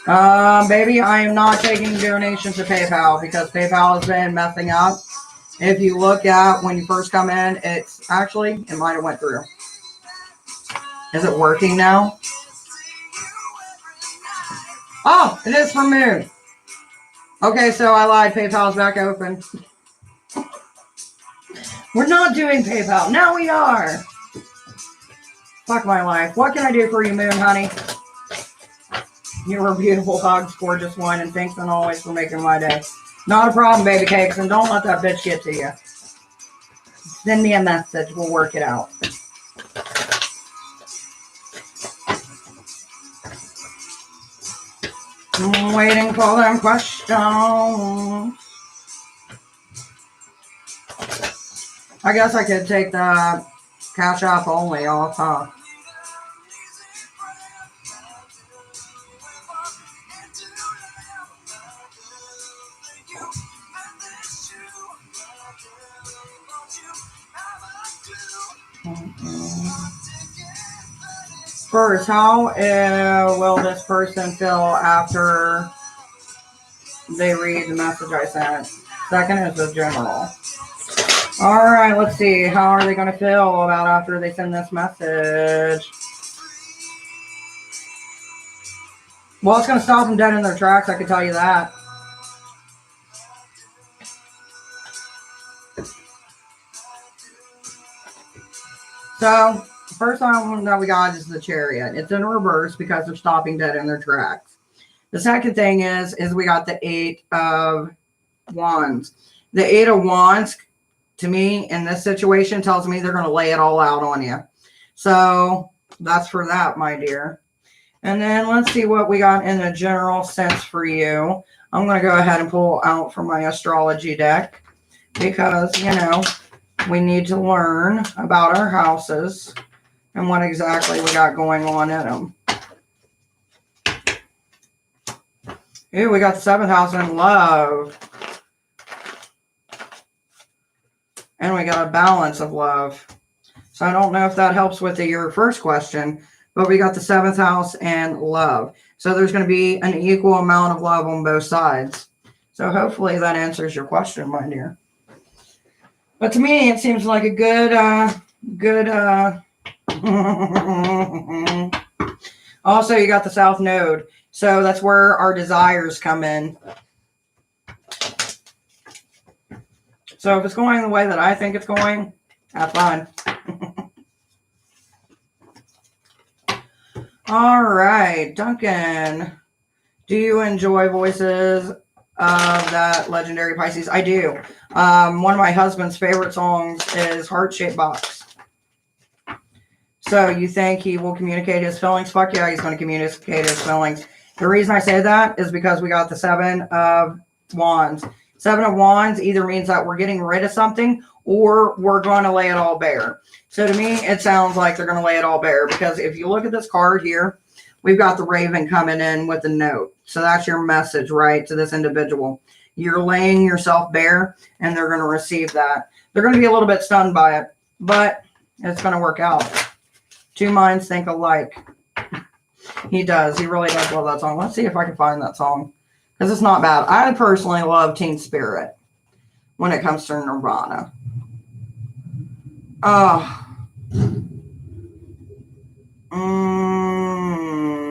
Baby, I am not taking donations to PayPal because PayPal has been messing up. If you look at when you first come in, it's actually, it might have went through. Is it working now? Oh, it is for Moon. Okay, so I lied. PayPal's back open. We're not doing PayPal. Now we are. Fuck my life. What can I do for you, Moon, honey? You're a beautiful, hugs, gorgeous one, and thanks and always for making my day. Not a problem, baby cakes, and don't let that bitch get to you. Send me a message. We'll work it out. I'm waiting for them questions. I guess I could take the Cash App only off, huh? First, how will this person feel after they read the message I sent? Second is the general. All right, let's see. How are they going to feel about after they send this message? Well, it's going to stop them dead in their tracks, I can tell you that. So, the first one that we got is the Chariot. It's in reverse because they're stopping dead in their tracks. The second thing is we got the Eight of Wands. The Eight of Wands, to me, in this situation, tells me they're going to lay it all out on you. So, that's for that, my dear. And then let's see what we got in the general sense for you. I'm going to go ahead and pull out from my astrology deck because, you know, we need to learn about our houses and what exactly we got going on in them. Ooh, we got the 7th house in love. And we got a balance of love. So I don't know if that helps with your first question, but we got the 7th house and love. So there's going to be an equal amount of love on both sides. So hopefully that answers your question, my dear. But to me, it seems like a good. Also, you got the South Node. So that's where our desires come in. So if it's going the way that I think it's going, have fun. All right, Duncan. Do you enjoy voices of that legendary Pisces? I do. One of my husband's favorite songs is Heart-Shaped Box. So you think he will communicate his feelings? Fuck yeah, he's going to communicate his feelings. The reason I say that is because we got the 7 of Wands. 7 of Wands either means that we're getting rid of something or we're going to lay it all bare. So to me, it sounds like they're going to lay it all bare because if you look at this card here, we've got the Raven coming in with a note. So that's your message, right, to this individual. You're laying yourself bare and they're going to receive that. They're going to be a little bit stunned by it, but it's going to work out. Two minds think alike. He does. He really does love that song. Let's see if I can find that song. Because it's not bad. I personally love Teen Spirit when it comes to Nirvana.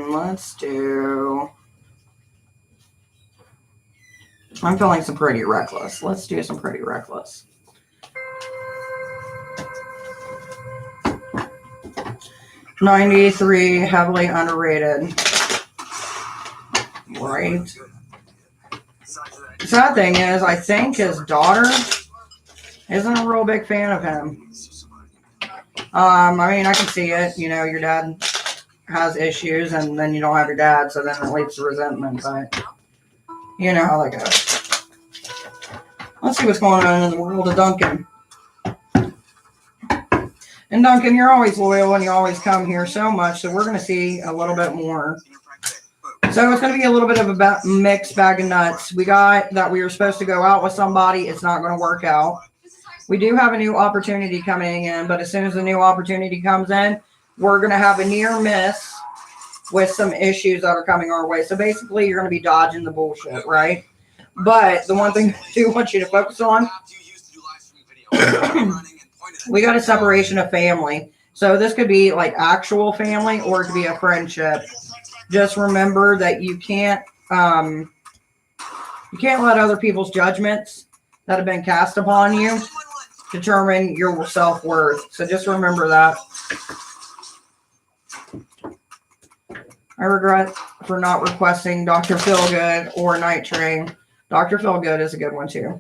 Let's do... I'm feeling some pretty reckless. Let's do some pretty reckless. $93, heavily underrated. Right. The sad thing is, I think his daughter isn't a real big fan of him. I mean, I can see it. You know, your dad has issues, and then you don't have your dad, so then it leads to resentment. But you know how that goes. Let's see what's going on in the world of Duncan. And Duncan, you're always loyal, and you always come here so much, so we're going to see a little bit more. So it's going to be a little bit of a mixed bag of nuts. We got that we were supposed to go out with somebody. It's not going to work out. We do have a new opportunity coming in, but as soon as the new opportunity comes in, we're going to have a near miss with some issues that are coming our way. So basically, you're going to be dodging the bullshit, right? But the one thing I do want you to focus on, we got a separation of family. So this could be like actual family, or it could be a friendship. Just remember that you can't let other people's judgments that have been cast upon you determine your self-worth. So just remember that. I regret for not requesting Dr. Feelgood or Night Train. Dr. Feelgood is a good one too.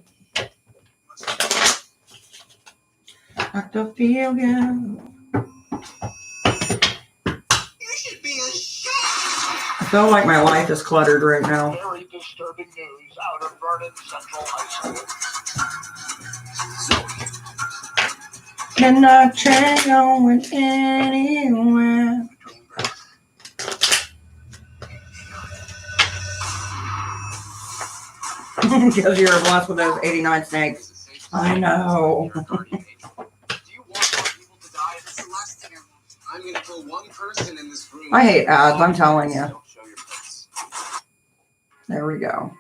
Dr. Feelgood. I feel like my life is cluttered right now. Very disturbing news out of Vernon Central High School. Cannot change going anywhere. Because you're blessed with those 89 snakes. I know. Do you want more people to die? It's the last thing I want. I'm going to kill one person in this room. I hate ads, I'm telling you. There we go.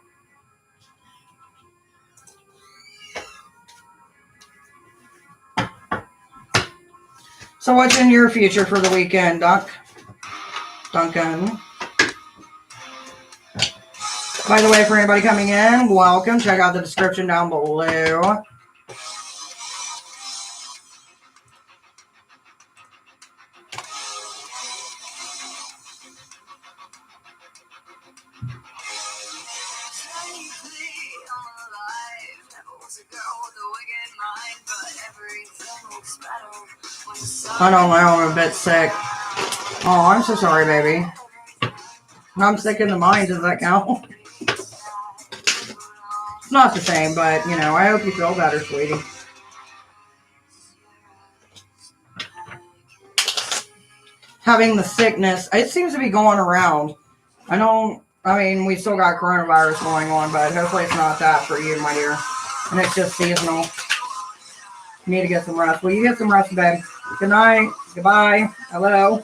So what's in your future for the weekend, Duncan? By the way, for anybody coming in, welcome. Check out the description down below. I don't know, I'm a bit sick. Oh, I'm so sorry, baby. I'm sick in the mind, does that count? It's not the same, but, you know, I hope you feel better, sweetie. Having the sickness, it seems to be going around. I mean, we still got coronavirus going on, but hopefully it's not that for you, my dear. And it's just seasonal. You need to get some rest. Will you get some rest, babe? Good night. Goodbye. Hello.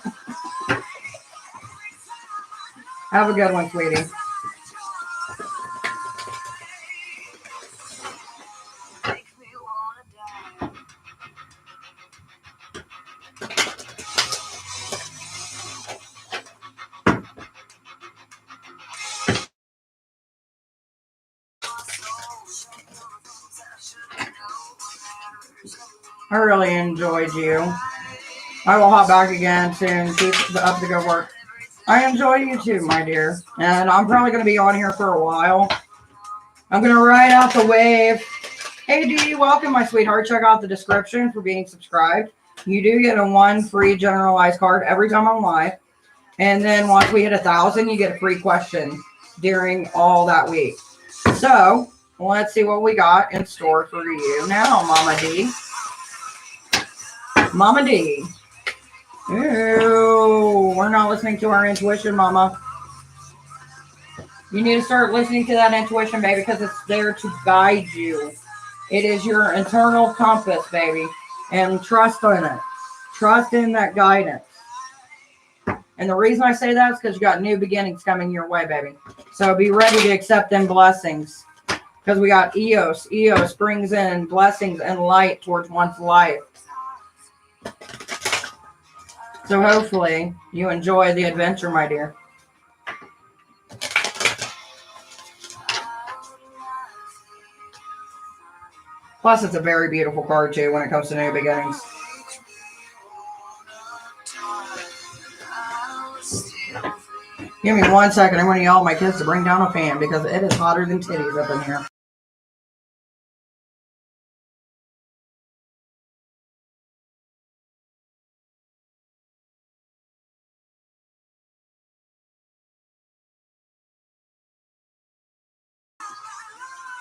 Have a good one, sweetie. I really enjoyed you. I will hop back again soon. Keep up the good work. I enjoy you too, my dear. And I'm probably going to be on here for a while. I'm going to ride out the wave. Hey, Dee, welcome, my sweetheart. Check out the description for being subscribed. You do get a 1 free generalized card every time I'm live. And then once we hit 1,000, you get a free question during all that week. So let's see what we got in store for you now, Mama D. Mama D. Ew, we're not listening to our intuition, Mama. You need to start listening to that intuition, baby, because it's there to guide you. It is your internal compass, baby. And trust in it. Trust in that guidance. And the reason I say that is because you got new beginnings coming your way, baby. So be ready to accept them blessings. Because we got Eos. Eos brings in blessings and light towards one's life. So hopefully you enjoy the adventure, my dear. Plus, it's a very beautiful card, too, when it comes to new beginnings. Give me 1 second. I'm going to yell at my kids to bring down a fan because it is hotter than titties up in here.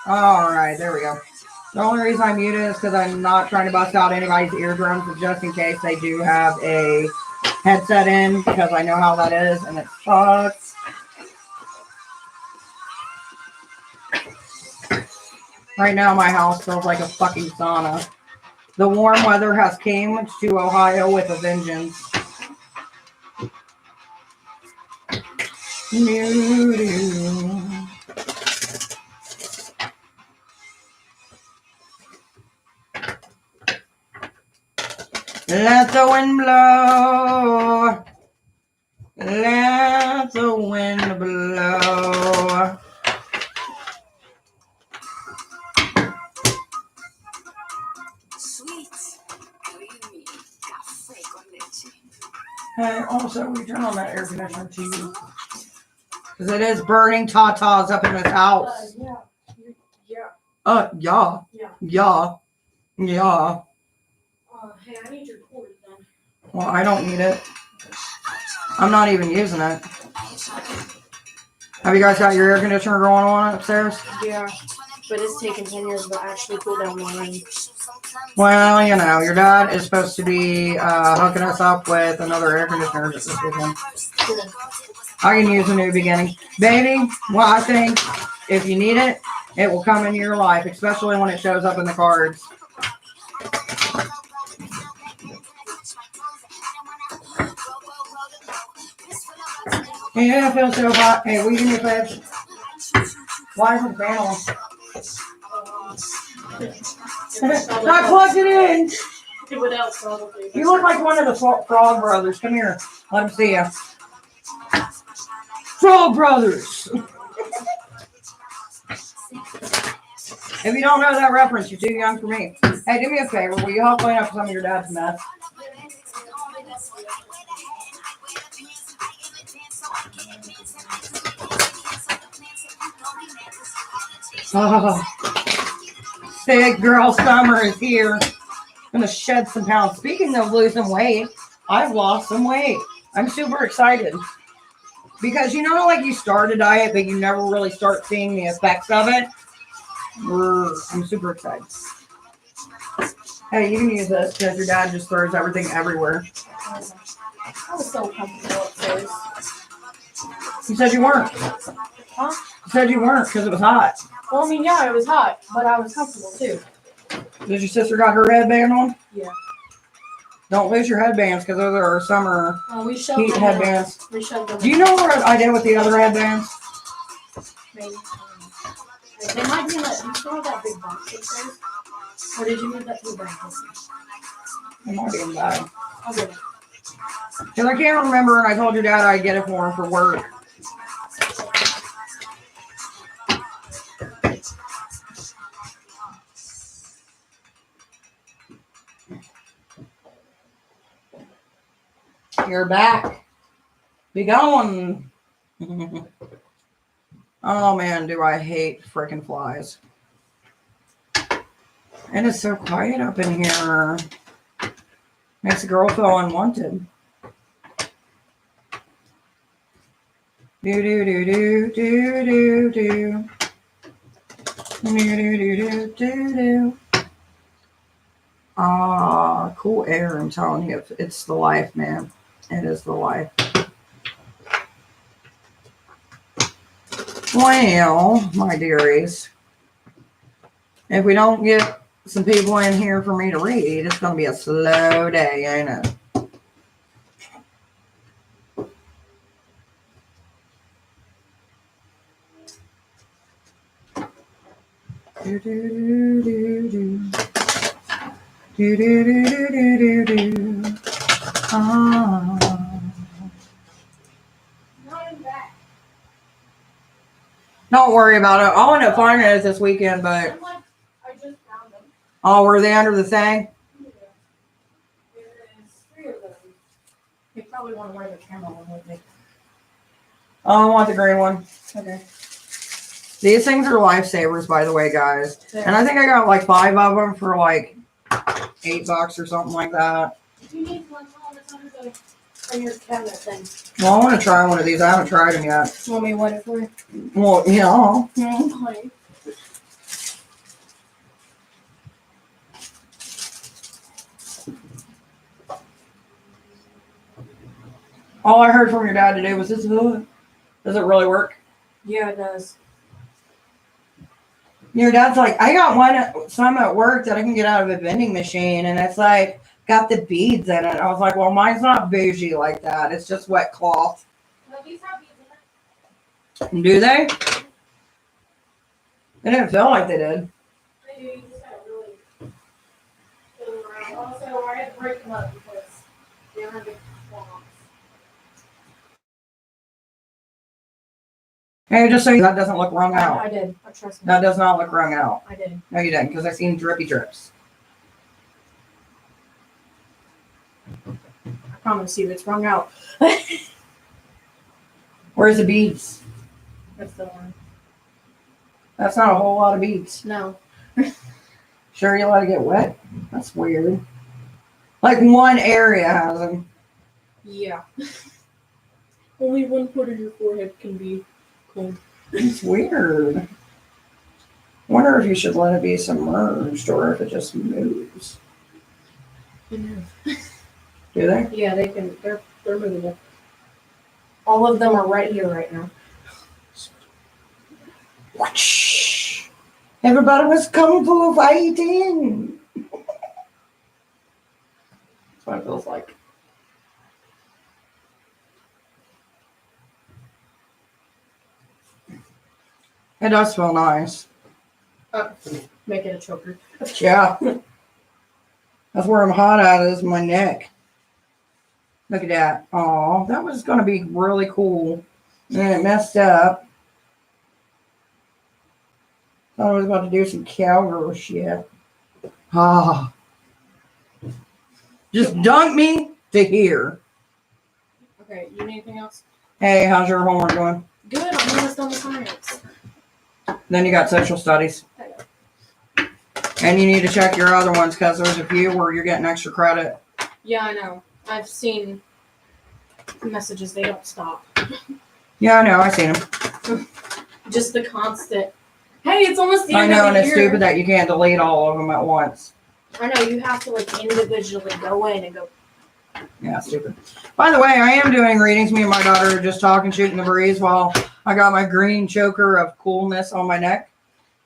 Alright, there we go. The only reason I muted is because I'm not trying to bust out anybody's eardrums, but just in case they do have a headset in, because I know how that is, and it sucks. Right now, my house feels like a fucking sauna. The warm weather has came to Ohio with a vengeance. Let the wind blow. Let the wind blow. Sweet, creamy cafe con leche. Hey, also, we turn on that air conditioner too. Because it is burning tatas up in this house. Yeah. Yeah. Hey, I need your cord then. Well, I don't need it. I'm not even using it. Have you guys got your air conditioner going on upstairs? Yeah, but it's taking 10 years to actually cool down mine. Well, you know, your dad is supposed to be hooking us up with another air conditioner this weekend. I can use a new beginning. Baby, well, I think if you need it, it will come into your life, especially when it shows up in the cards. Yeah, it feels so hot. Hey, will you give me a flash? Why is the fan on? I plugged it in. What else, probably? You look like one of the Frog Brothers. Come here. Let them see you. Frog Brothers. If you don't know that reference, you're too young for me. Hey, do me a favor. Will you help clean up some of your dad's mess? Oh, big girl summer is here. I'm going to shed some pounds. Speaking of losing weight, I've lost some weight. I'm super excited. Because you know, like you start a diet, but you never really start seeing the effects of it. I'm super excited. Hey, you can use this because your dad just throws everything everywhere. I was so comfortable upstairs. You said you weren't. Huh? You said you weren't because it was hot. Well, I mean, yeah, it was hot, but I was comfortable too. Did your sister got her headband on? Yeah. Don't lose your headbands because those are our summer We shoved heat them headbands. We shoved them Do you know what I did with the other headbands? Maybe. They might be in that. Do you still have that big box upstairs? Or did you move that to the bank? It might be in the bag. I'll get it. Because I can't remember, and I told your dad I'd get it for him for work. You're back. Be going. Oh man, do I hate frickin' flies. And it's so quiet up in here. Makes a girl feel unwanted. Do do do do do do do. Do do do do do. Ah, cool air, I'm telling you. It's the life, man. It is the life. Well, my dearies, if we don't get some people in here for me to read, it's going to be a slow day, ain't it? Do do do do do do do do do do. Ah. Don't worry about it. I'll end up finding it this weekend, but I just found them. Oh, were they under the thing? There's 3 of them. You probably want to wear the camera one with me. Oh, I want the green one. Okay. These things are lifesavers, by the way, guys. There. And I think I got like 5 of them for like $8 or something like that. If you need one, tell them it's under your cabinet thing. Well, I want to try one of these. I haven't tried them yet. Want me to wet it for you? Well, yeah. Okay. All I heard from your dad today was this. Does it really work? Yeah, it does. Your dad's like, I got some at work that I can get out of a vending machine, and it's like got the beads in it. I was like, well, mine's not bougie like that. It's just wet cloth. No, these have beads in it. Do they? They didn't feel like they did. They do. You just gotta really spin them around. Also, I had to break them up because they were big swamps. Hey, just so you, that doesn't look wrung out. I did. I trust me. That does not look wrung out. I did. No, you didn't, because I seen drippy drips. I promise you, it's wrung out. Where's the beads? That's the one. That's not a whole lot of beads. No. Sure, you let it get wet? That's weird. Like one area has them. Yeah. Only one part of your forehead can be cold. It's weird. Wonder if you should let it be submerged or if it just moves. I know. Do they? Yeah, they can. They're movable. All of them are right here right now. Watch. Everybody was kung fu fighting. That's what it feels like. It does smell nice. Make it a choker. Yeah. That's where I'm hot at is my neck. Look at that. Oh, that was going to be really cool. And it messed up. Thought I was about to do some cowgirl shit. Ah. Just dunk me to here. Okay, you need anything else? Hey, how's your homework going? Good, I'm almost done with science. Then you got social studies. I know. And you need to check your other ones because there's a few where you're getting extra credit. Yeah, I know. I've seen messages, they don't stop. Yeah, I know. I seen them. Just the constant. Hey, it's almost the I end know, of and the it's year. stupid that you can't delete all of them at once. I know, you have to like individually go in and go. Yeah, stupid. By the way, I am doing readings. Me and my daughter are just talking, shooting the breeze while I got my green choker of coolness on my neck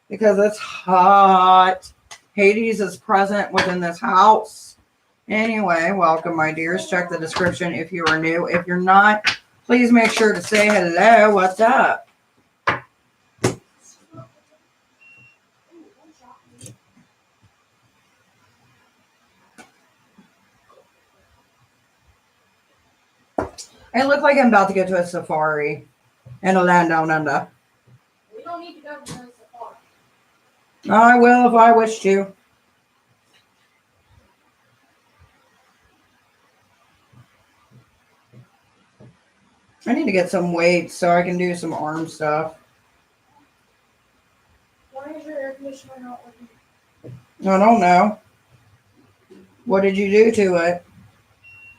because it's hot. Hades is present within this house. Anyway, welcome, my dears. Check the description if you are new. If you're not, please make sure to say hello. What's up? I look like I'm about to go to a safari in a land down under. We don't need to go to the safari. I will if I wish to. I need to get some weights so I can do some arm stuff. Why is your air conditioner not working? I don't know. What did you do to it?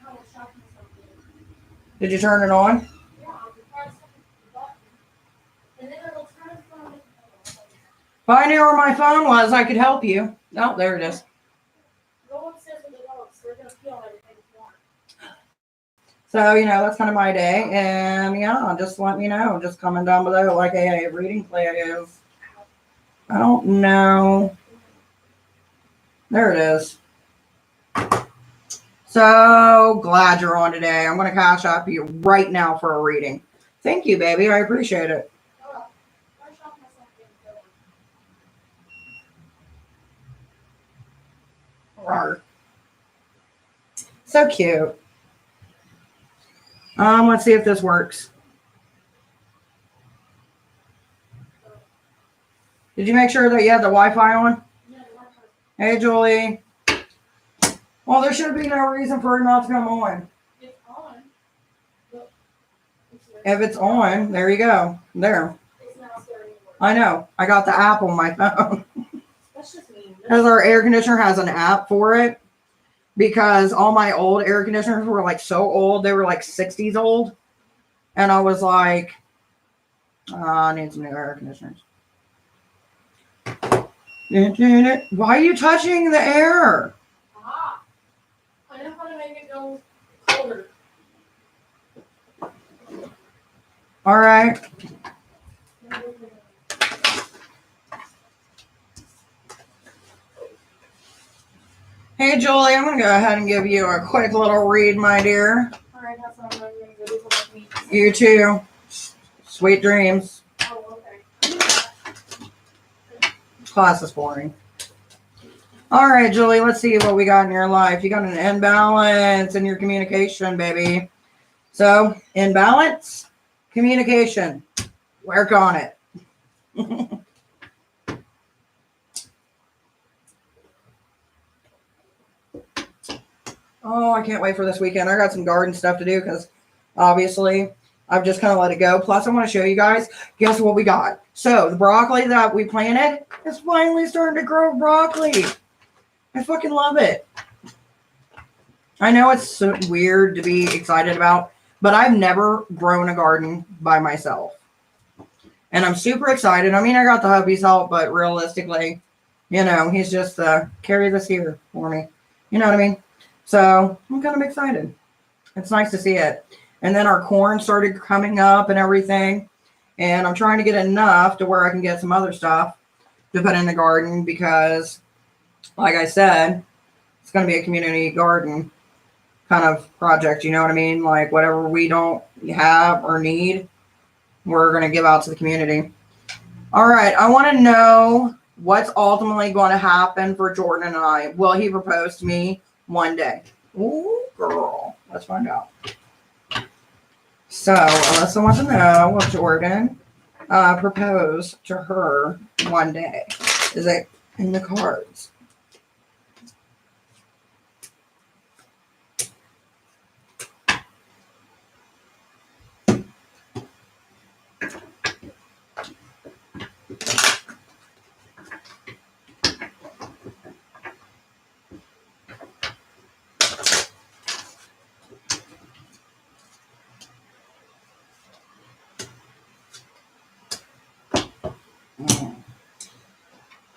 I was shopping something. Did you turn it on? Yeah, I'll press the button. And then it'll turn from. If I knew where my phone was, I could help you. Oh, there it is. Go upstairs with the dogs. They're going to feel everything you want. So, that's kind of my day. And yeah, just let me know. Just comment down below like a reading play is. I don't know. There it is. So glad you're on today. I'm going to cash app you right now for a reading. Thank you, baby. I appreciate it. Oh, I shop myself in the Rawr. So cute. Let's see if this works. Did you make sure that you had the Wi-Fi on? Yeah, the Wi-Fi. Hey, Julie. Well, there should be no reason for it not to come on. It's on. Look, If it's on, there you go. There. it's now starting to work. I know. I got the app on my phone. That's just me. Because our air conditioner has an app for it. Because all my old air conditioners were like so old. They were like 60s old. And I was like, I need some new air conditioners. Why are you touching the air? Ah, I know how to make it go colder. All right. Hey, Julie, I'm going to go ahead and give you a quick little read, my dear. Alright, that's what I'm going to go do for me. You too. Sweet dreams. Oh, okay. Class is boring. All right, Julie, let's see what we got in your life. You got an imbalance in your communication, baby. So, imbalance, communication. Work on it. Oh, I can't wait for this weekend. I got some garden stuff to do because obviously I've just kind of let it go. Plus, I want to show you guys, guess what we got? So, the broccoli that we planted is finally starting to grow broccoli. I fucking love it. I know it's so weird to be excited about, but I've never grown a garden by myself. And I'm super excited. I mean, I got the hubby's help, but realistically, you know, he's just carry this here for me. You know what I mean? So I'm kind of excited. It's nice to see it. And then our corn started coming up and everything. And I'm trying to get enough to where I can get some other stuff to put in the garden because, like I said, it's going to be a community garden kind of project. You know what I mean? Like whatever we don't have or need, we're going to give out to the community. All right. I want to know what's ultimately going to happen for Jordan and I. Will he propose to me one day? Ooh, girl. Let's find out. So, Alyssa wants to know, will Jordan propose to her one day? Is it in the cards?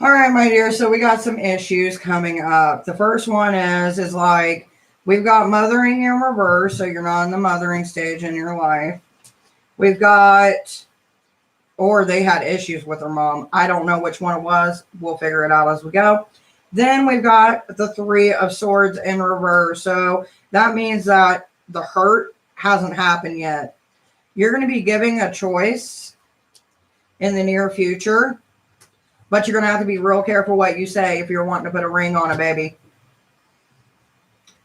All right, my dear. So we got some issues coming up. The first one is like we've got mothering in reverse, so you're not in the mothering stage in your life. We've got, or they had issues with their mom. I don't know which one it was. We'll figure it out as we go. Then we've got the Three of Swords in reverse. So that means that the hurt hasn't happened yet. You're going to be giving a choice in the near future. But you're going to have to be real careful what you say if you're wanting to put a ring on a baby.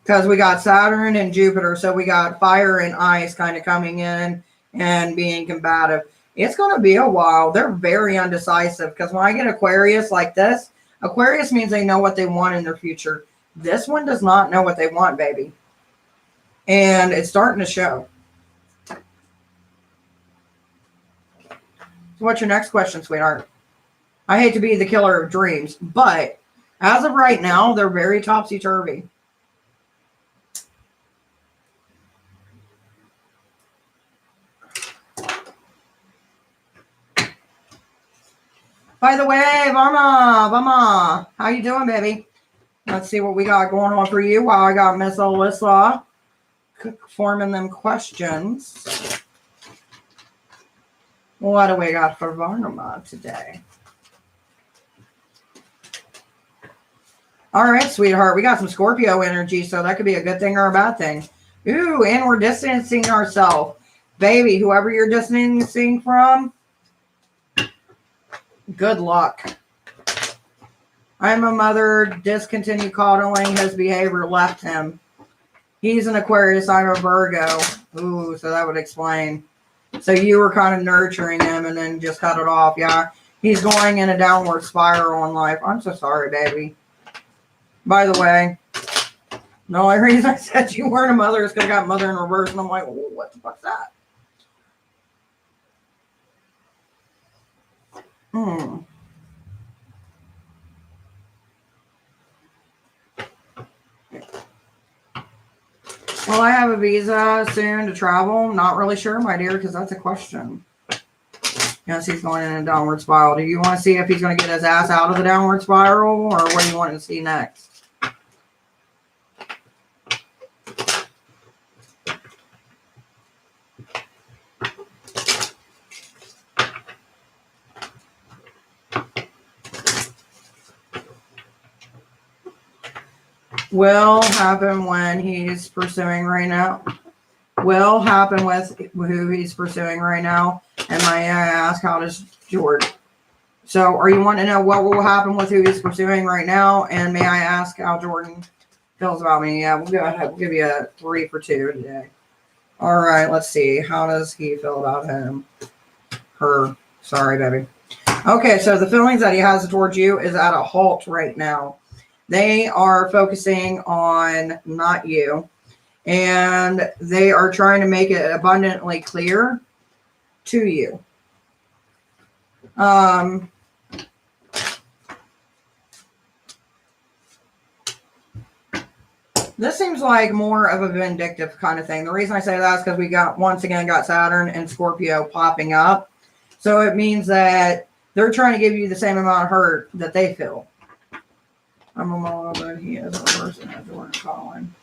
Because we got Saturn and Jupiter. So we got fire and ice kind of coming in and being combative. It's going to be a while. They're very undecisive. Because when I get Aquarius like this, Aquarius means they know what they want in their future. This one does not know what they want, baby. And it's starting to show. So what's your next question, sweetheart? I hate to be the killer of dreams, but as of right now, they're very topsy-turvy. By the way, Vama, how you doing, baby? Let's see what we got going on for you while I got Miss Alyssa forming them questions. What do we got for Varnama today? All right, sweetheart. We got some Scorpio energy, so that could be a good thing or a bad thing. Ooh, and we're distancing ourselves. Baby, whoever you're distancing from, good luck. I'm a mother. Discontinue coddling. His behavior left him. He's an Aquarius. I'm a Virgo. Ooh, so that would explain. So you were kind of nurturing him and then just cut it off. Yeah, he's going in a downward spiral in life. I'm so sorry, baby. By the way, the only reason I said you weren't a mother is because I got mother in reverse, and I'm like, oh, what the fuck's that? Will I have a visa soon to travel? Not really sure, my dear, because that's a question. Yes, he's going in a downward spiral. Do you want to see if he's going to get his ass out of the downward spiral, or what do you want to see next? Will happen when he's pursuing right now. Will happen with who he's pursuing right now. And may I ask, how does Jordan? So are you wanting to know what will happen with who he's pursuing right now? And may I ask how Jordan feels about me? Yeah, we'll go ahead. We'll give you a 3 for 2 today. All right, let's see. How does he feel about him? Her. Sorry, baby. Okay, so the feelings that he has towards you is at a halt right now. They are focusing on not you. And they are trying to make it abundantly clear to you. This seems like more of a vindictive kind of thing. The reason I say that is because we once again got Saturn and Scorpio popping up. So it means that they're trying to give you the same amount of hurt that they feel. I'm a mom, but he is a person at Jordan Collin.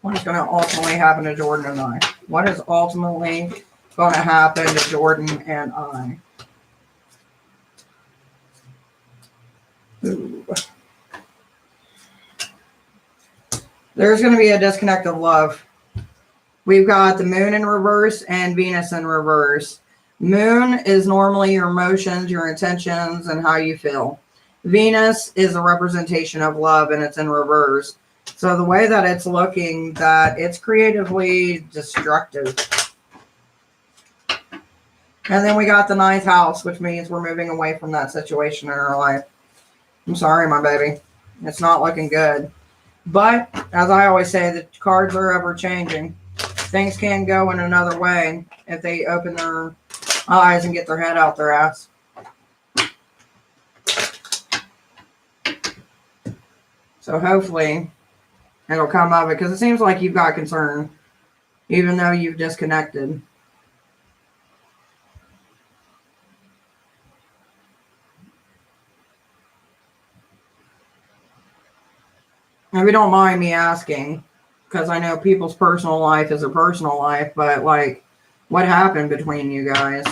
What is going to ultimately happen to Jordan and I? What is ultimately going to happen to Jordan and I? Ooh. There's going to be a disconnect of love. We've got the moon in reverse and Venus in reverse. Moon is normally your emotions, your intentions, and how you feel. Venus is a representation of love, and it's in reverse. So the way that it's looking, that it's creatively destructive. And then we got the 9th house, which means we're moving away from that situation in our life. I'm sorry, my baby. It's not looking good. But, as I always say, the cards are ever changing. Things can go in another way if they open their eyes and get their head out their ass. So hopefully it'll come of it, because it seems like you've got concern, even though you've disconnected. If you don't mind me asking, because I know people's personal life is a personal life, but like, what happened between you guys?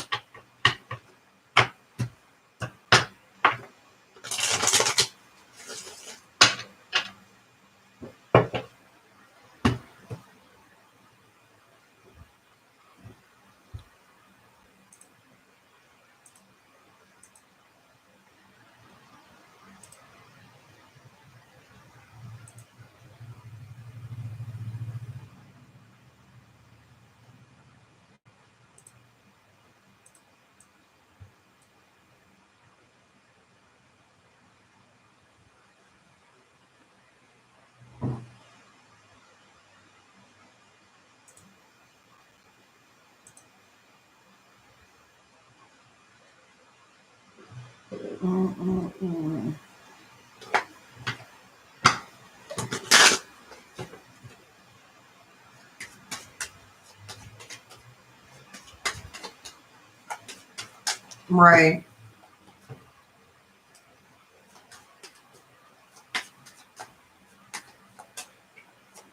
Right.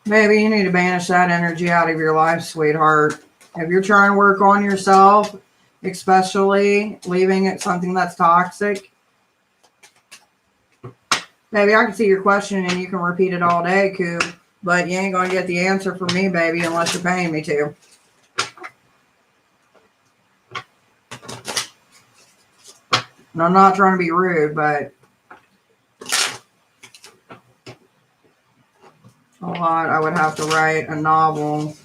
Maybe you need to banish that energy out of your life, sweetheart. If you're trying to work on yourself, especially leaving it something that's toxic, baby, I can see your question and you can repeat it all day, Coop, but you ain't going to get the answer from me, baby, unless you're paying me to. And I'm not trying to be rude, but a lot. I would have to write a novel.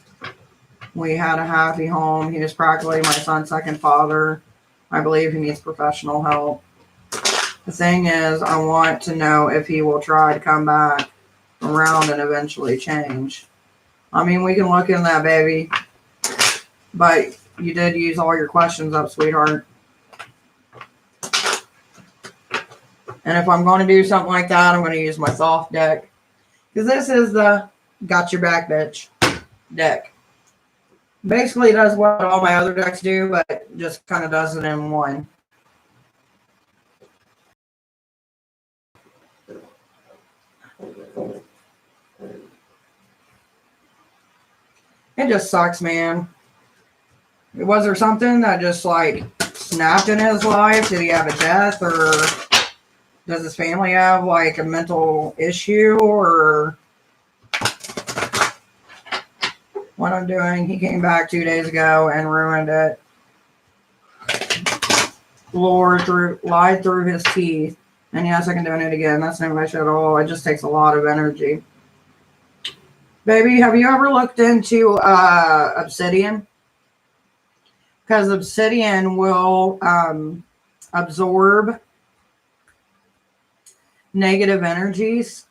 We had a happy home. He is practically my son's second father. I believe he needs professional help. The thing is, I want to know if he will try to come back around and eventually change. I mean, we can look in that, baby. But you did use all your questions up, sweetheart. And if I'm going to do something like that, I'm going to use my soft deck. Because this is the got your back, bitch deck. Basically, it does what all my other decks do, but just kind of does it in one. It just sucks, man. Was there something that just like snapped in his life? Did he have a death, or does his family have like a mental issue, or what I'm doing? He came back 2 days ago and ruined it. Lied through his teeth. And yes, I can do it again. That's no wish at all. It just takes a lot of energy. Baby, have you ever looked into obsidian? Because obsidian will absorb negative energies.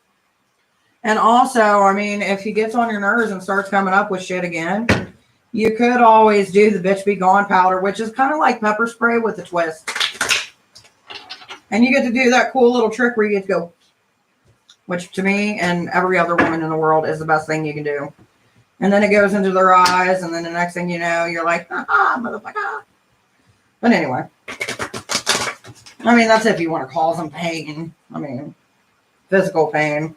And also, I mean, if he gets on your nerves and starts coming up with shit again, you could always do the bitch be gone powder, which is kind of like pepper spray with a twist. And you get to do that cool little trick where you get to go, which to me and every other woman in the world is the best thing you can do. And then it goes into their eyes, and then the next thing you know, you're like, ah, motherfucker. But anyway, I mean, that's if you want to cause them pain. I mean, physical pain.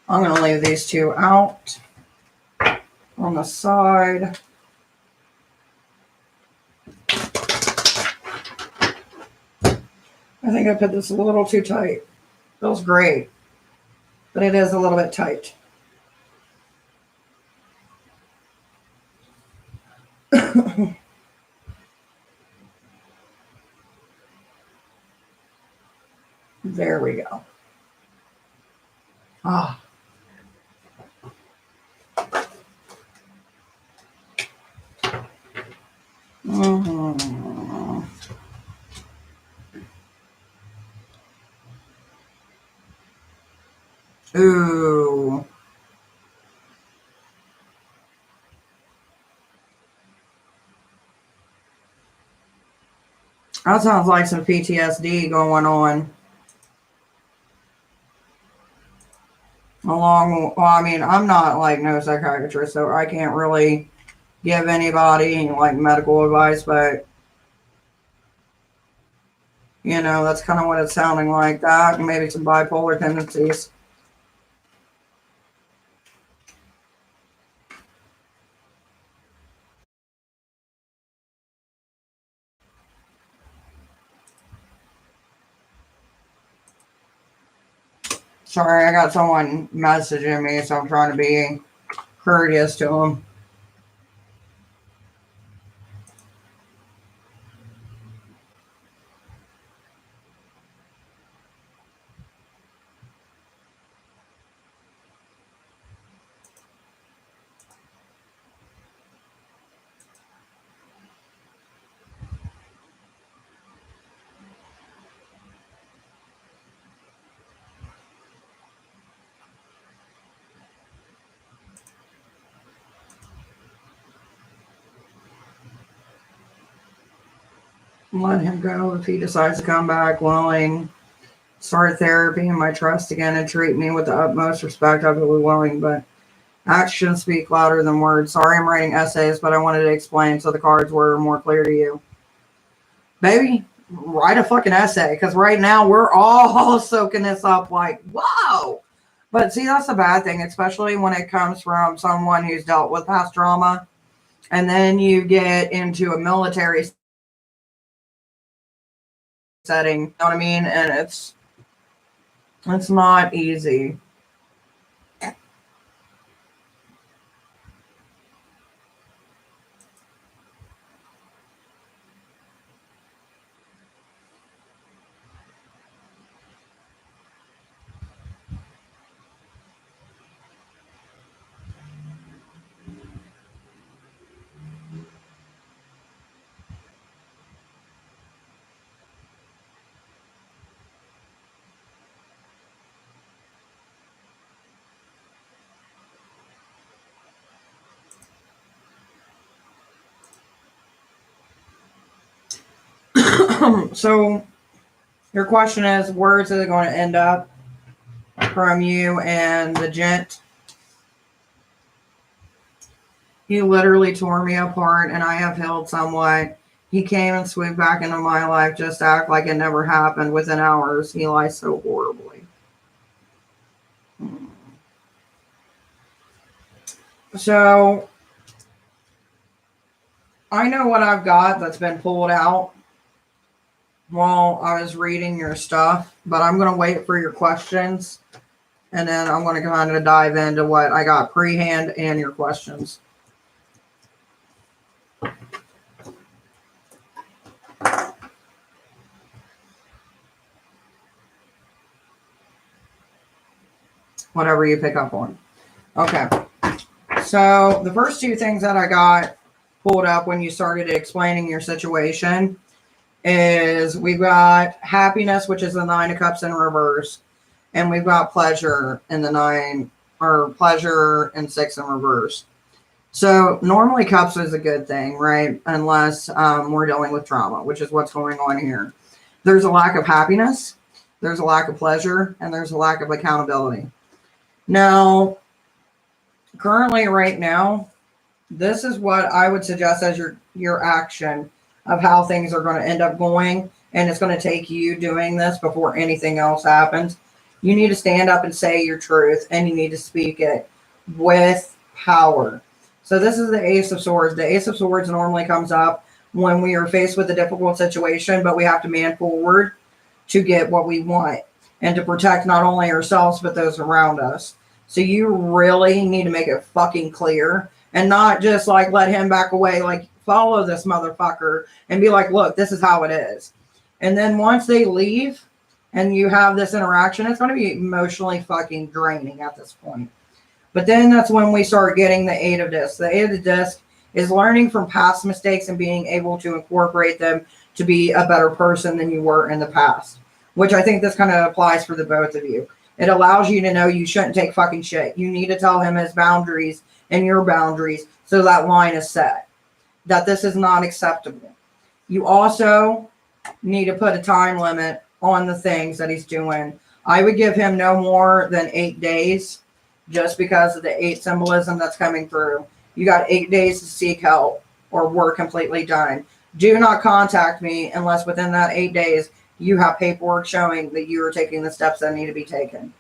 I'm going to leave these two out on the side. I think I put this a little too tight. Feels great, but it is a little bit tight. There we go. Ah. Mm-hmm. Ooh. That sounds like some PTSD going on. Well, I mean, I'm not like no psychiatrist, so I can't really give anybody like medical advice, but you know, that's kind of what it's sounding like. That and maybe some bipolar tendencies. Sorry, I got someone messaging me, so I'm trying to be courteous to them. Let him go if he decides to come back willing. Start therapy and my trust again and treat me with the utmost respect. I will be willing, but actions speak louder than words. Sorry, I'm writing essays, but I wanted to explain so the cards were more clear to you. Baby, write a fucking essay, because right now we're all soaking this up like, whoa. But see, that's the bad thing, especially when it comes from someone who's dealt with past trauma. And then you get into a military setting, you know what I mean? And it's not easy. So your question is, where's it going to end up from you and the gent? He literally tore me apart, and I have healed somewhat. He came and swooped back into my life just to act like it never happened. Within hours, he lies so horribly. So I know what I've got that's been pulled out while I was reading your stuff, but I'm going to wait for your questions, and then I'm going to kind of dive into what I got pre-hand and your questions. Whatever you pick up on. Okay. So the first two things that I got pulled up when you started explaining your situation is we've got happiness, which is the 9 of cups in reverse, and we've got pleasure in the 9, or pleasure and 6 in reverse. So normally cups is a good thing, right? Unless we're dealing with trauma, which is what's going on here. There's a lack of happiness, there's a lack of pleasure, and there's a lack of accountability. Now, currently right now, this is what I would suggest as your action of how things are going to end up going. And it's going to take you doing this before anything else happens. You need to stand up and say your truth, and you need to speak it with power. So this is the Ace of Swords. The Ace of Swords normally comes up when we are faced with a difficult situation, but we have to man forward to get what we want and to protect not only ourselves, but those around us. So you really need to make it fucking clear and not just like let him back away, like follow this motherfucker and be like, look, this is how it is. And then once they leave and you have this interaction, it's going to be emotionally fucking draining at this point. But then that's when we start getting the 8 of discs. The 8 of the disc is learning from past mistakes and being able to incorporate them to be a better person than you were in the past, which I think this kind of applies for the both of you. It allows you to know you shouldn't take fucking shit. You need to tell him his boundaries and your boundaries so that line is set, that this is not acceptable. You also need to put a time limit on the things that he's doing. I would give him no more than 8 days just because of the 8 symbolism that's coming through. You got 8 days to seek help or we're completely done. Do not contact me unless within that 8 days you have paperwork showing that you are taking the steps that need to be taken.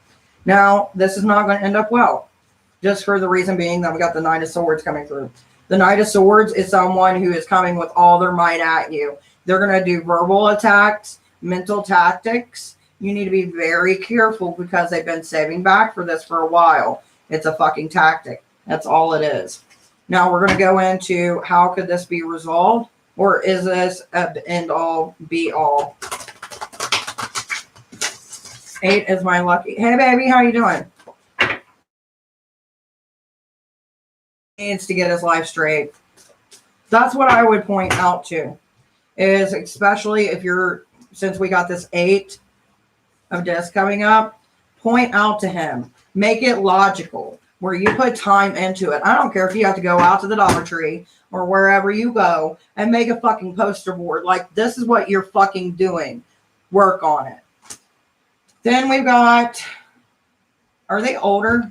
Now, this is not going to end up well, just for the reason being that we got the Knight of Swords coming through. The Knight of Swords is someone who is coming with all their might at you. They're going to do verbal attacks, mental tactics. You need to be very careful because they've been saving back for this for a while. It's a fucking tactic. That's all it is. Now we're going to go into how could this be resolved, or is this an end all be all? 8 is my lucky. Hey baby, how you doing? He needs to get his life straight. That's what I would point out to, is especially if you're, since we got this 8 of discs coming up, point out to him, make it logical where you put time into it. I don't care if you have to go out to the Dollar Tree or wherever you go and make a fucking poster board. Like, this is what you're fucking doing. Work on it. Then we've got, are they older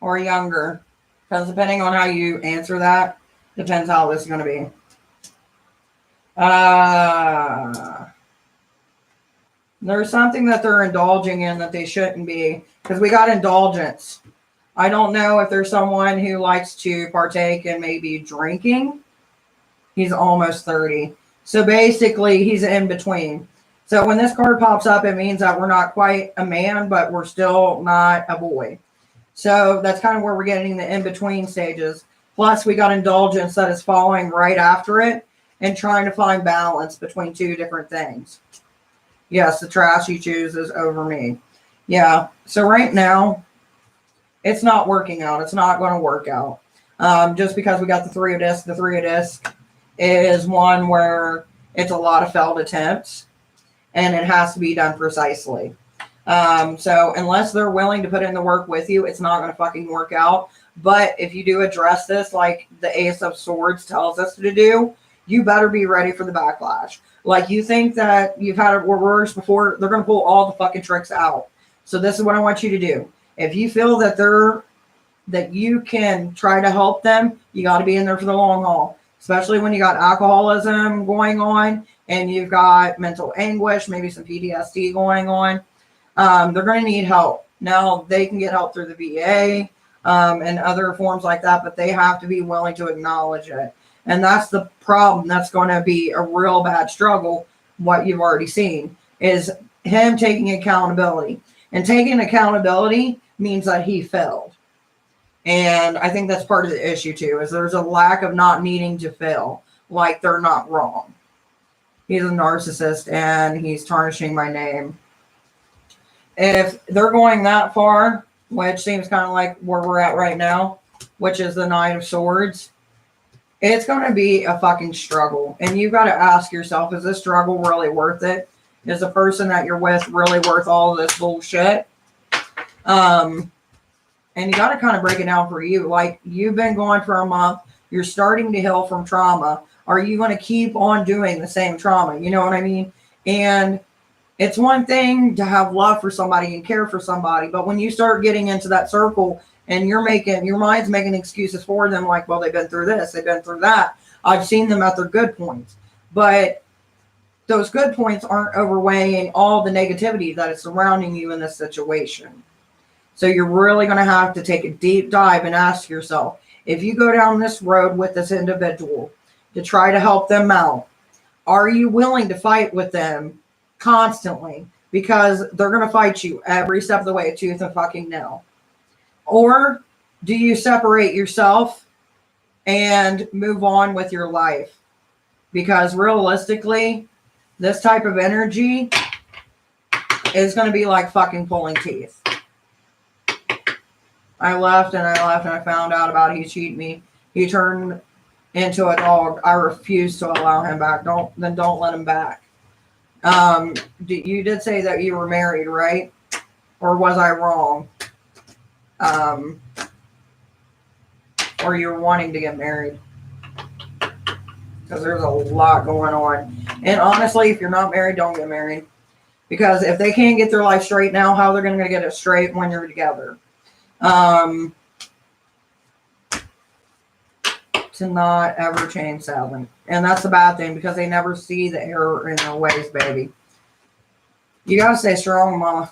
or younger? Because depending on how you answer that, depends how this is going to be. There's something that they're indulging in that they shouldn't be, because we got indulgence. I don't know if there's someone who likes to partake in maybe drinking. He's almost 30. So basically, he's in between. So when this card pops up, it means that we're not quite a man, but we're still not a boy. So that's kind of where we're getting the in-between stages. Plus, we got indulgence that is following right after it and trying to find balance between two different things. Yes, the trash he chooses over me. Yeah, so right now, it's not working out. It's not going to work out. Just because we got the 3 of discs. The 3 of discs is one where it's a lot of failed attempts, and it has to be done precisely. So unless they're willing to put in the work with you, it's not going to fucking work out. But if you do address this like the Ace of Swords tells us to do, you better be ready for the backlash. Like, you think that you've had it worse before, they're going to pull all the fucking tricks out. So this is what I want you to do. If you feel that that you can try to help them, you got to be in there for the long haul, especially when you got alcoholism going on and you've got mental anguish, maybe some PTSD going on. They're going to need help. Now, they can get help through the VA and other forms like that, but they have to be willing to acknowledge it. And that's the problem. That's going to be a real bad struggle. What you've already seen is him taking accountability. And taking accountability means that he failed. And I think that's part of the issue too, is there's a lack of not needing to fail. Like, they're not wrong. He's a narcissist and he's tarnishing my name. If they're going that far, which seems kind of like where we're at right now, which is the Nine of Swords, it's going to be a fucking struggle. And you've got to ask yourself, is this struggle really worth it? Is the person that you're with really worth all of this bullshit? And you got to kind of break it down for you. Like, you've been going for a month. You're starting to heal from trauma. Are you going to keep on doing the same trauma? You know what I mean? And it's one thing to have love for somebody and care for somebody. But when you start getting into that circle and your mind's making excuses for them, like, well, they've been through this, they've been through that. I've seen them at their good points. But those good points aren't overweighing all the negativity that is surrounding you in this situation. So you're really going to have to take a deep dive and ask yourself, if you go down this road with this individual to try to help them out, are you willing to fight with them constantly? Because they're going to fight you every step of the way, tooth and fucking nail. Or do you separate yourself and move on with your life? Because realistically, this type of energy is going to be like fucking pulling teeth. I left and I found out about it. He cheated me. He turned into a dog. I refuse to allow him back. Don't let him back. You did say that you were married, right? Or was I wrong? Or you're wanting to get married? Because there's a lot going on. And honestly, if you're not married, don't get married. Because if they can't get their life straight now, how they're going to get it straight when you're together? To not ever change, sadly. And that's a bad thing, because they never see the error in their ways, baby. You got to stay strong, mama.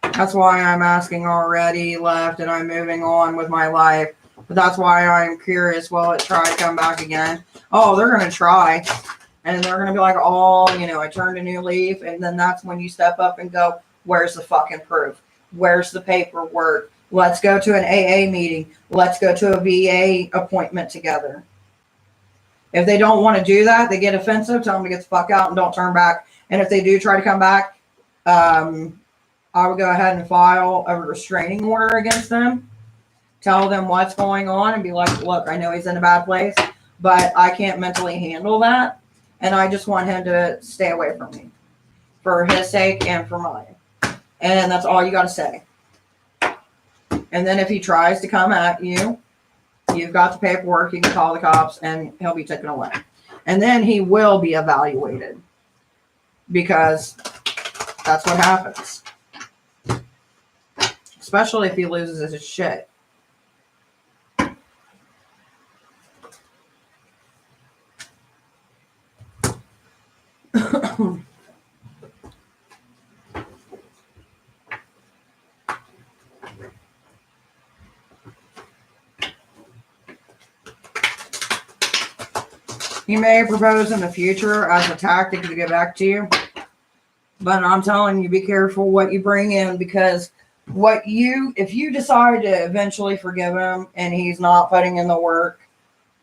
That's why I'm asking already left and I'm moving on with my life. But that's why I'm curious, will it try to come back again? Oh, they're going to try. And they're going to be like, oh, I turned a new leaf. And then that's when you step up and go, where's the fucking proof? Where's the paperwork? Let's go to an AA meeting. Let's go to a VA appointment together. If they don't want to do that, they get offensive, tell them to get the fuck out and don't turn back. And if they do try to come back, I would go ahead and file a restraining order against them. Tell them what's going on and be like, look, I know he's in a bad place, but I can't mentally handle that. And I just want him to stay away from me for his sake and for mine. And that's all you got to say. And then if he tries to come at you, you've got the paperwork, you can call the cops and he'll be taken away. And then he will be evaluated, because that's what happens. Especially if he loses his shit. He may propose in the future as a tactic to get back to you. But I'm telling you, be careful what you bring in, because if you decide to eventually forgive him and he's not putting in the work,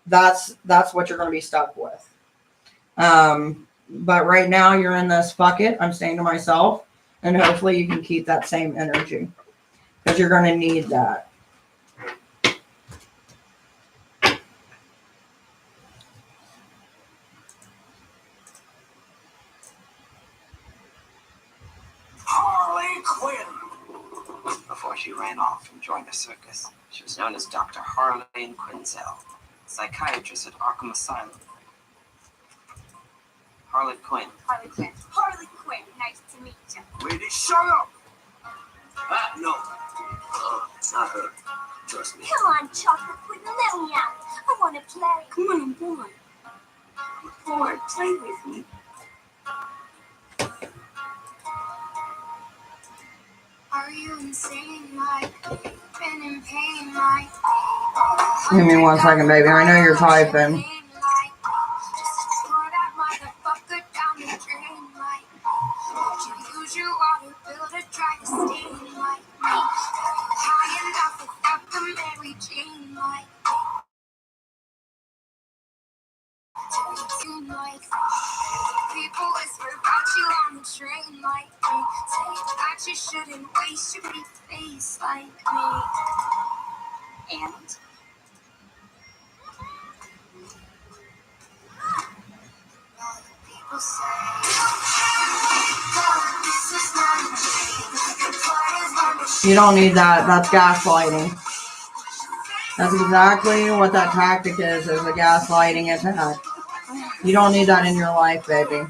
that's what you're going to be stuck with. But right now you're in this, fuck it, I'm staying to myself, and hopefully you can keep that same energy, because you're going to need that. Harley Quinn! Before she ran off and joined the circus, she was known as Dr. Harley Quinzel, psychiatrist at Arkham Asylum. Harley Quinn. Harley Quinn. Harley Quinn. Nice to meet you. Lady, shut up! Ah, no. Not her. Trust me. Come on, Chocolate Quinn, let me out. I want to play. Come on, boy. Boy, play with me. Are you insane like me? Been in pain like me? Give me 1 second, baby. I know you're typing. People whisper about you on the train like me. Say that you shouldn't waste your pretty face like me. And people say this is not a You don't need that. That's gaslighting. That's exactly what that tactic is a gaslighting attack. You don't need that in your life, baby.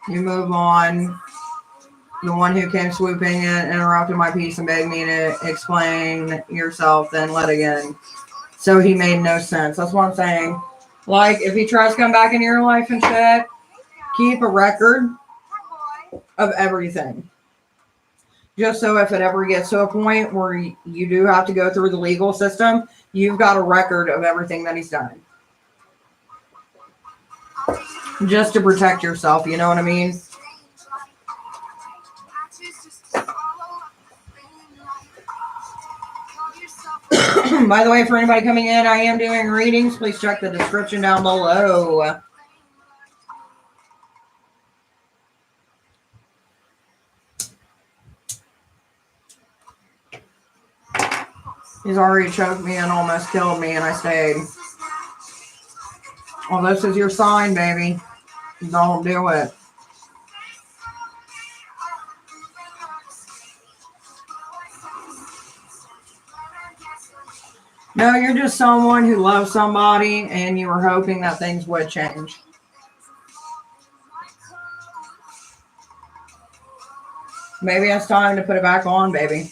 You move on. The one who came swooping in, interrupted my piece and begged me to explain yourself, then let again. So he made no sense. That's what I'm saying. Like, if he tries to come back into your life and shit, keep a record of everything. Just so if it ever gets to a point where you do have to go through the legal system, you've got a record of everything that he's done. Just to protect yourself, you know what I mean? By the way, for anybody coming in, I am doing readings. Please check the description down below. He's already choked me and almost killed me, and I stayed. Well, this is your sign, baby. Don't do it. No, you're just someone who loves somebody, and you were hoping that things would change. Maybe it's time to put it back on, baby.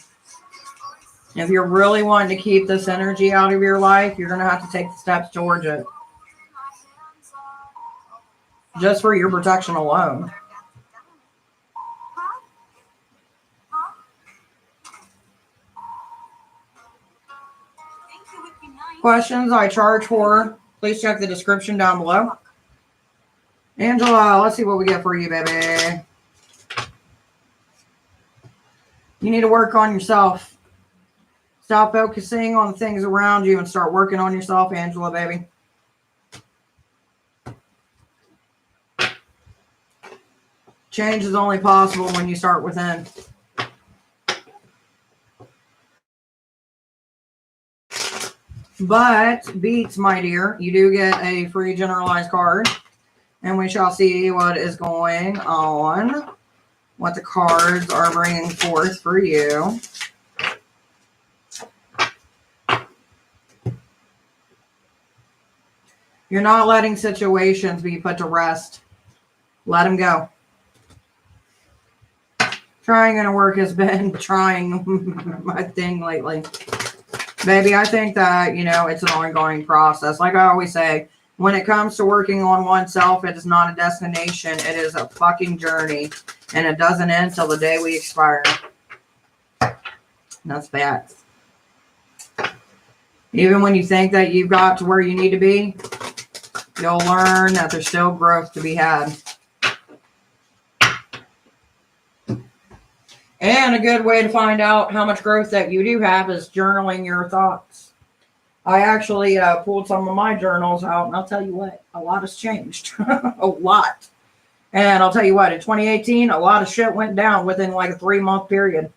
If you're really wanting to keep this energy out of your life, you're going to have to take the steps towards it. Just for your protection alone. Questions I charge for, please check the description down below. Angela, let's see what we get for you, baby. You need to work on yourself. Stop focusing on the things around you and start working on yourself, Angela, baby. Change is only possible when you start within. But, Beats, my dear, you do get a free generalized card. And we shall see what is going on. What the cards are bringing forth for you. You're not letting situations be put to rest. Let them go. Trying gonna work has been trying my thing lately. Baby, I think that, it's an ongoing process. Like I always say, when it comes to working on oneself, it is not a destination. It is a fucking journey. And it doesn't end till the day we expire. That's bad. Even when you think that you've got to where you need to be, you'll learn that there's still growth to be had. And a good way to find out how much growth that you do have is journaling your thoughts. I actually pulled some of my journals out, and I'll tell you what, a lot has changed. A lot. And I'll tell you what, in 2018, a lot of shit went down within like a 3-month period.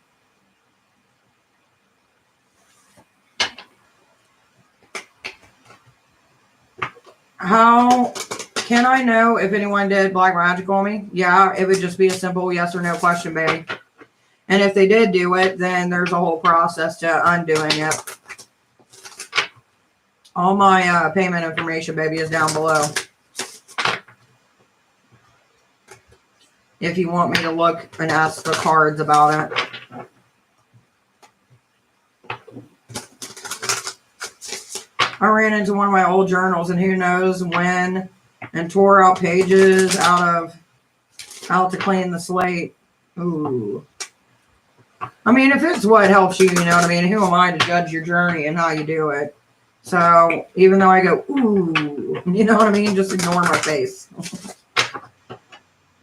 How can I know if anyone did black magic on me? Yeah, it would just be a simple yes or no question, baby. And if they did do it, then there's a whole process to undoing it. All my payment information, baby, is down below. If you want me to look and ask the cards about it. I ran into one of my old journals, and who knows when, and tore out pages out to clean the slate. Ooh. I mean, if it's what helps you, you know what I mean? Who am I to judge your journey and how you do it? So even though I go, ooh, you know what I mean? Just ignore my face.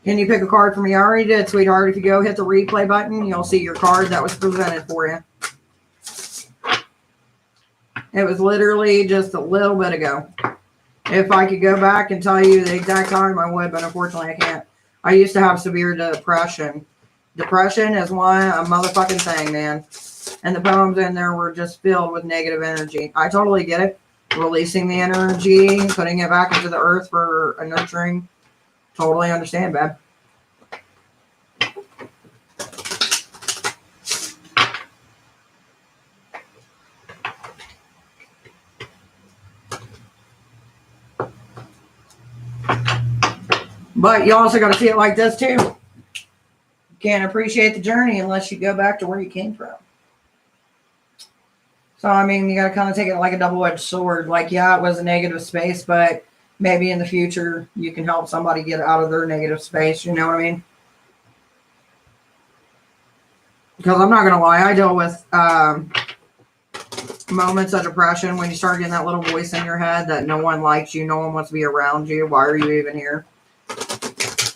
Can you pick a card for me? I already did, sweetheart. If you go hit the replay button, you'll see your card that was presented for you. It was literally just a little bit ago. If I could go back and tell you the exact time, I would, but unfortunately I can't. I used to have severe depression. Depression is a motherfucking thing, man. And the poems in there were just filled with negative energy. I totally get it. Releasing the energy, putting it back into the earth for a nurturing. Totally understand, babe. But you also got to see it like this, too. You can't appreciate the journey unless you go back to where you came from. So, I mean, you got to kind of take it like a double-edged sword. Like, yeah, it was a negative space, but maybe in the future you can help somebody get out of their negative space. You know what I mean? Because I'm not going to lie, I deal with moments of depression when you start getting that little voice in your head that no one likes you, no one wants to be around you. Why are you even here?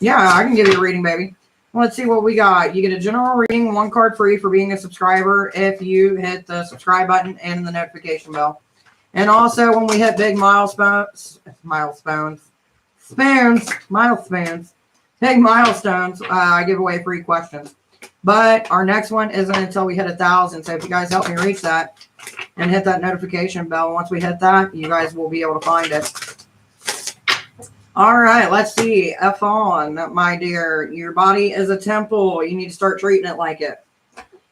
Yeah, I can give you a reading, baby. Let's see what we got. You get a general reading, 1 card free for being a subscriber if you hit the subscribe button and the notification bell. And also, when we hit big milestones, big milestones, I give away free questions. But our next one isn't until we hit 1,000. So if you guys help me reach that and hit that notification bell, once we hit that, you guys will be able to find it. All right, let's see. F on, my dear. Your body is a temple. You need to start treating it like it.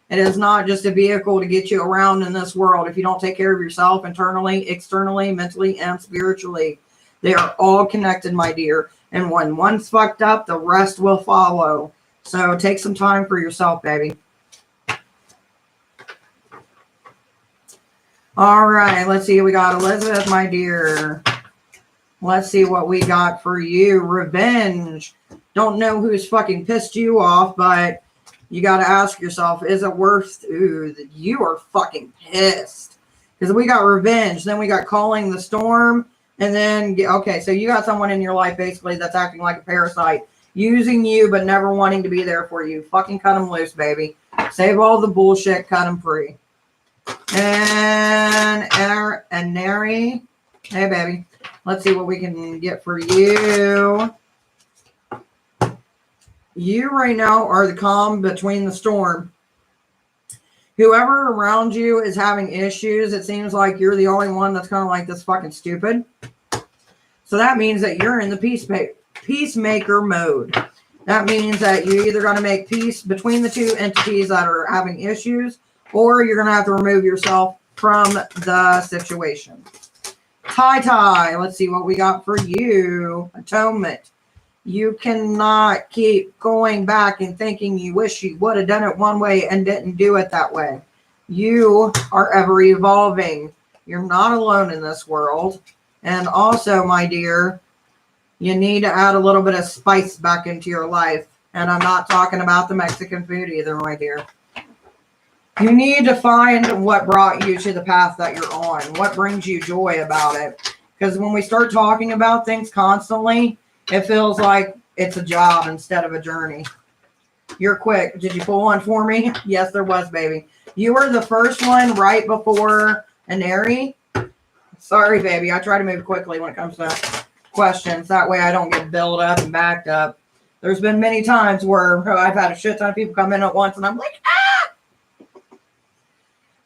It is not just a vehicle to get you around in this world. If you don't take care of yourself internally, externally, mentally, and spiritually, they are all connected, my dear. And when one's fucked up, the rest will follow. So take some time for yourself, baby. All right, let's see. We got Elizabeth, my dear. Let's see what we got for you. Revenge. Don't know who's fucking pissed you off, but you got to ask yourself, is it worth that you are fucking pissed? Because we got revenge. Then we got calling the storm. And then, okay, so you got someone in your life basically that's acting like a parasite. Using you, but never wanting to be there for you. Fucking cut them loose, baby. Save all the bullshit. Cut them free. And Neri. Hey, baby. Let's see what we can get for you. You right now are the calm between the storm. Whoever around you is having issues, it seems like you're the only one that's kind of like this fucking stupid. So that means that you're in the peacemaker mode. That means that you either got to make peace between the two entities that are having issues, or you're going to have to remove yourself from the situation. Tie. Let's see what we got for you. Atonement. You cannot keep going back and thinking you wish you would have done it one way and didn't do it that way. You are ever evolving. You're not alone in this world. And also, my dear, you need to add a little bit of spice back into your life. And I'm not talking about the Mexican food either, my dear. You need to find what brought you to the path that you're on. What brings you joy about it. Because when we start talking about things constantly, it feels like it's a job instead of a journey. You're quick. Did you pull one for me? Yes, there was, baby. You were the first one right before Aneri. Sorry, baby. I try to move quickly when it comes to questions. That way I don't get built up and backed up. There's been many times where I've had a shit ton of people come in at once and I'm like, ah!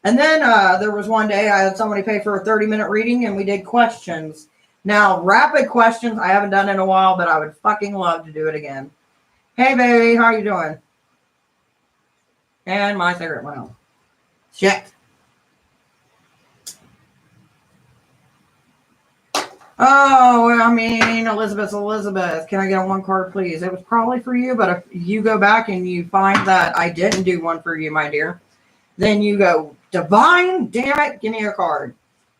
And then there was one day I had somebody pay for a 30-minute reading and we did questions. Now, rapid questions, I haven't done in a while, but I would fucking love to do it again. Hey, baby, how you doing? And my cigarette went out. Shit. Oh, I mean, Elizabeth, can I get a 1 card, please? It was probably for you, but if you go back and you find that I didn't do one for you, my dear, then you go, Divine, damn it, give me a card.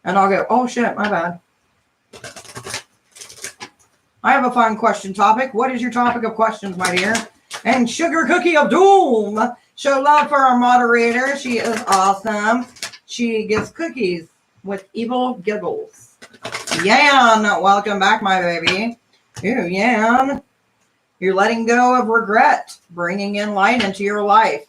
And I'll go, oh shit, my bad. I have a fun question topic. What is your topic of questions, my dear? And Sugar Cookie of Doom. Show love for our moderator. She is awesome. She gives cookies with evil giggles. Yan, welcome back, my baby. Ooh, Yan. You're letting go of regret, bringing in light into your life.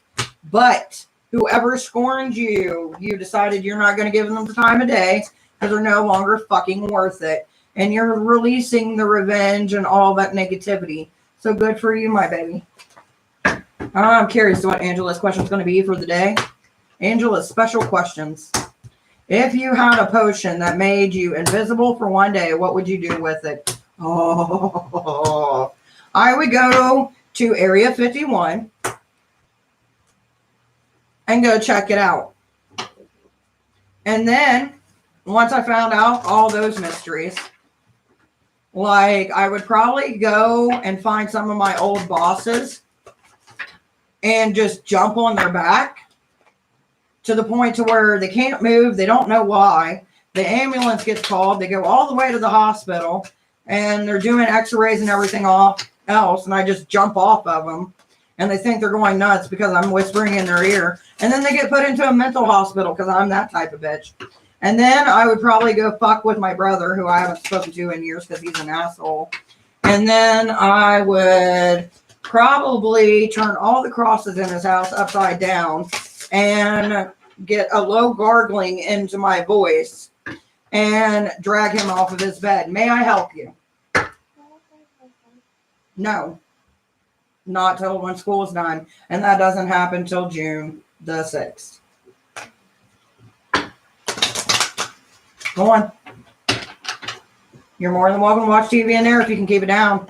But whoever scorned you, you decided you're not going to give them the time of day because they're no longer fucking worth it. And you're releasing the revenge and all that negativity. So good for you, my baby. I'm curious what Angela's question is going to be for the day. Angela's special questions. If you had a potion that made you invisible for 1 day, what would you do with it? Oh, I would go to Area 51 and go check it out. And then, once I found out all those mysteries, like, I would probably go and find some of my old bosses and just jump on their back to the point to where they can't move. They don't know why. The ambulance gets called. They go all the way to the hospital and they're doing x-rays and everything else. And I just jump off of them and they think they're going nuts because I'm whispering in their ear. And then they get put into a mental hospital because I'm that type of bitch. And then I would probably go fuck with my brother, who I haven't spoken to in years because he's an asshole. And then I would probably turn all the crosses in his house upside down and get a low gargling into my voice and drag him off of his bed. May I help you? No. Not till when school's done. And that doesn't happen till June the 6th. Go on. You're more than welcome to watch TV in there if you can keep it down.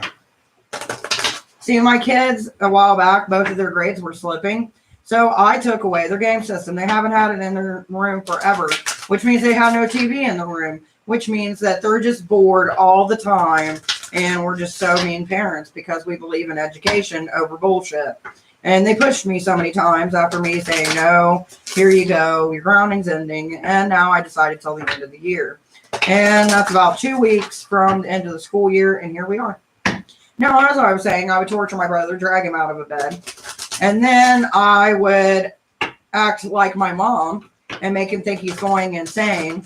See, my kids, a while back, both of their grades were slipping. So I took away their game system. They haven't had it in their room forever, which means they have no TV in the room, which means that they're just bored all the time. And we're just so mean parents because we believe in education over bullshit. And they pushed me so many times after me saying, no, here you go, your grounding's ending. And now I decided till the end of the year. And that's about 2 weeks from the end of the school year, and here we are. Now, as I was saying, I would torture my brother, drag him out of a bed. And then I would act like my mom and make him think he's going insane.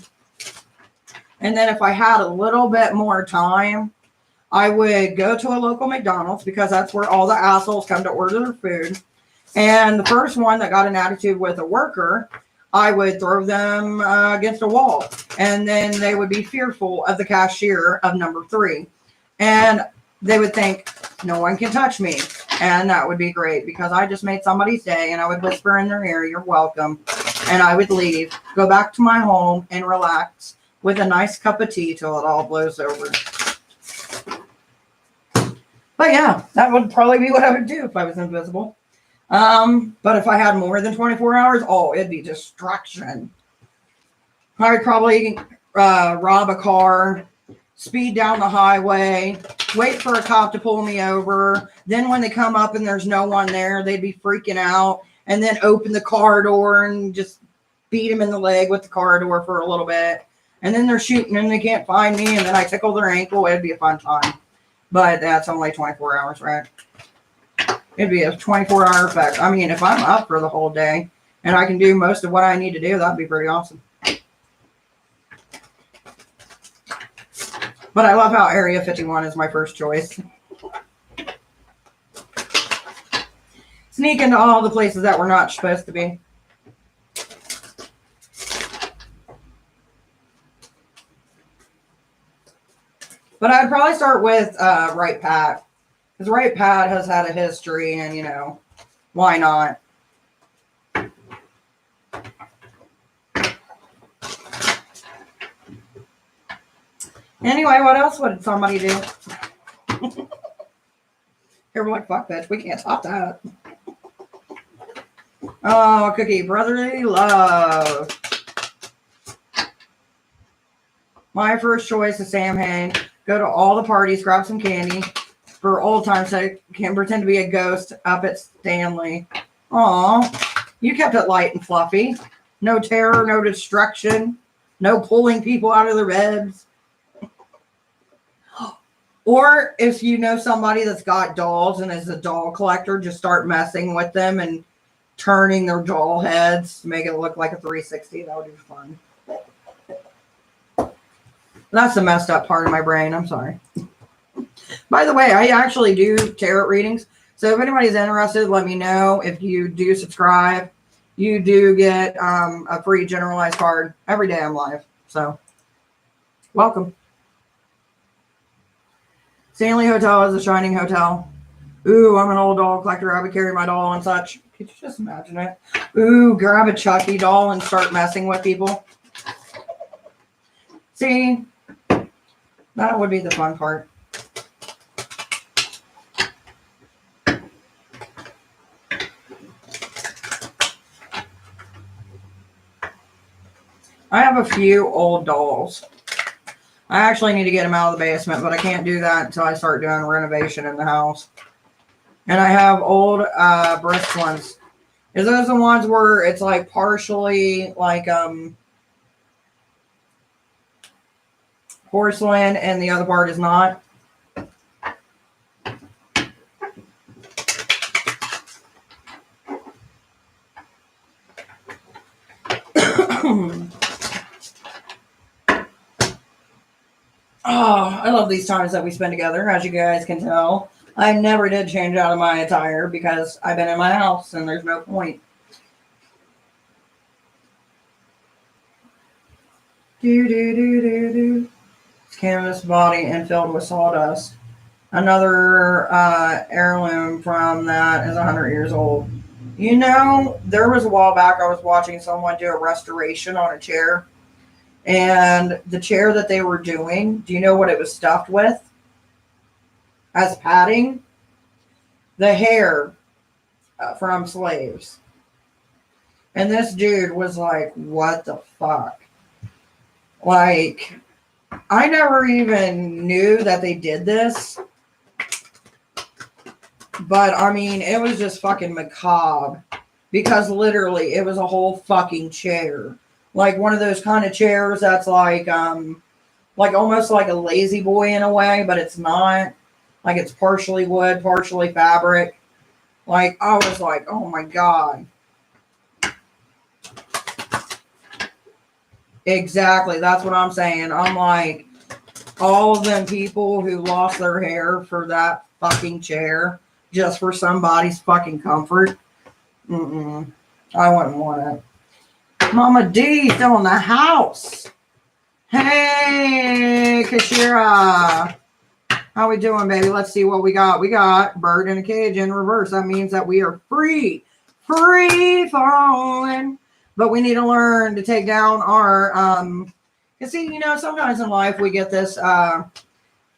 And then if I had a little bit more time, I would go to a local McDonald's because that's where all the assholes come to order their food. And the first one that got an attitude with a worker, I would throw them against a wall. And then they would be fearful of the cashier of number 3. And they would think, no one can touch me. And that would be great because I just made somebody's day. And I would whisper in their ear, you're welcome. And I would leave, go back to my home and relax with a nice cup of tea till it all blows over. But yeah, that would probably be what I would do if I was invisible. But if I had more than 24 hours, oh, it'd be destruction. I would probably rob a car, speed down the highway, wait for a cop to pull me over. Then when they come up and there's no one there, they'd be freaking out. And then open the car door and just beat them in the leg with the car door for a little bit. And then they're shooting and they can't find me. And then I tickle their ankle. It'd be a fun time. But that's only 24 hours, right? It'd be a 24-hour effect. I mean, if I'm up for the whole day and I can do most of what I need to do, that'd be pretty awesome. But I love how Area 51 is my first choice. Sneak into all the places that we're not supposed to be. But I'd probably start with Right Pat. Because Right Pat has had a history and, you know, why not? Anyway, what else would somebody do? Here, we're like, fuck bitch, we can't top that. Oh, Cookie, brotherly love. My first choice is Sam Hain. Go to all the parties, grab some candy. For old time's sake, can pretend to be a ghost up at Stanley. Aw, you kept it light and fluffy. No terror, no destruction, no pulling people out of their beds. Or if you know somebody that's got dolls and is a doll collector, just start messing with them and turning their doll heads to make it look like a 360. That would be fun. That's the messed up part of my brain. I'm sorry. By the way, I actually do tarot readings. So if anybody's interested, let me know. If you do subscribe, you do get a free generalized card every day I'm live. So welcome. Stanley Hotel is a shining hotel. Ooh, I'm an old doll collector. I would carry my doll and such. Could you just imagine it? Ooh, grab a Chucky doll and start messing with people. See, that would be the fun part. I have a few old dolls. I actually need to get them out of the basement, but I can't do that until I start doing renovation in the house. And I have old brisk ones. Is those the ones where it's like partially like porcelain and the other part is not? Oh, I love these times that we spend together, as you guys can tell. I never did change out of my attire because I've been in my house and there's no point. Canvas body and filled with sawdust. Another heirloom from that is 100 years old. You know, there was a while back I was watching someone do a restoration on a chair. And the chair that they were doing, do you know what it was stuffed with? As padding? The hair from slaves. And this dude was like, what the fuck? Like, I never even knew that they did this. But, I mean, it was just fucking macabre. Because literally, it was a whole fucking chair. Like one of those kind of chairs that's like almost like a lazy boy in a way, but it's not. Like it's partially wood, partially fabric. Like I was like, oh my God. Exactly. That's what I'm saying. I'm like, all of them people who lost their hair for that fucking chair just for somebody's fucking comfort. I wouldn't want it. Mama D still in the house. Hey, Kashira. How we doing, baby? Let's see what we got. We got bird in a cage in reverse. That means that we are free falling. But we need to learn to take down our, you see, you know, sometimes in life we get this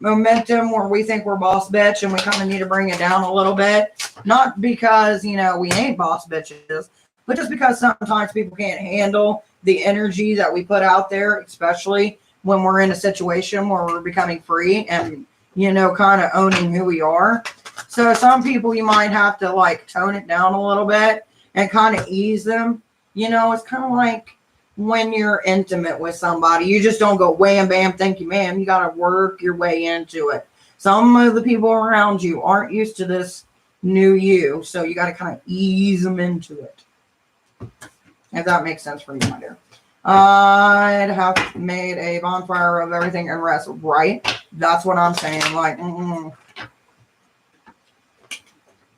momentum where we think we're boss bitch and we kind of need to bring it down a little bit. Not because, you know, we ain't boss bitches, but just because sometimes people can't handle the energy that we put out there, especially when we're in a situation where we're becoming free and, you know, kind of owning who we are. So some people you might have to like tone it down a little bit and kind of ease them. You know, it's kind of like when you're intimate with somebody, you just don't go wham, bam, thank you, ma'am. You got to work your way into it. Some of the people around you aren't used to this new you. So you got to kind of ease them into it. If that makes sense for you, my dear. I'd have made a bonfire of everything and rest. Right? That's what I'm saying. Like, And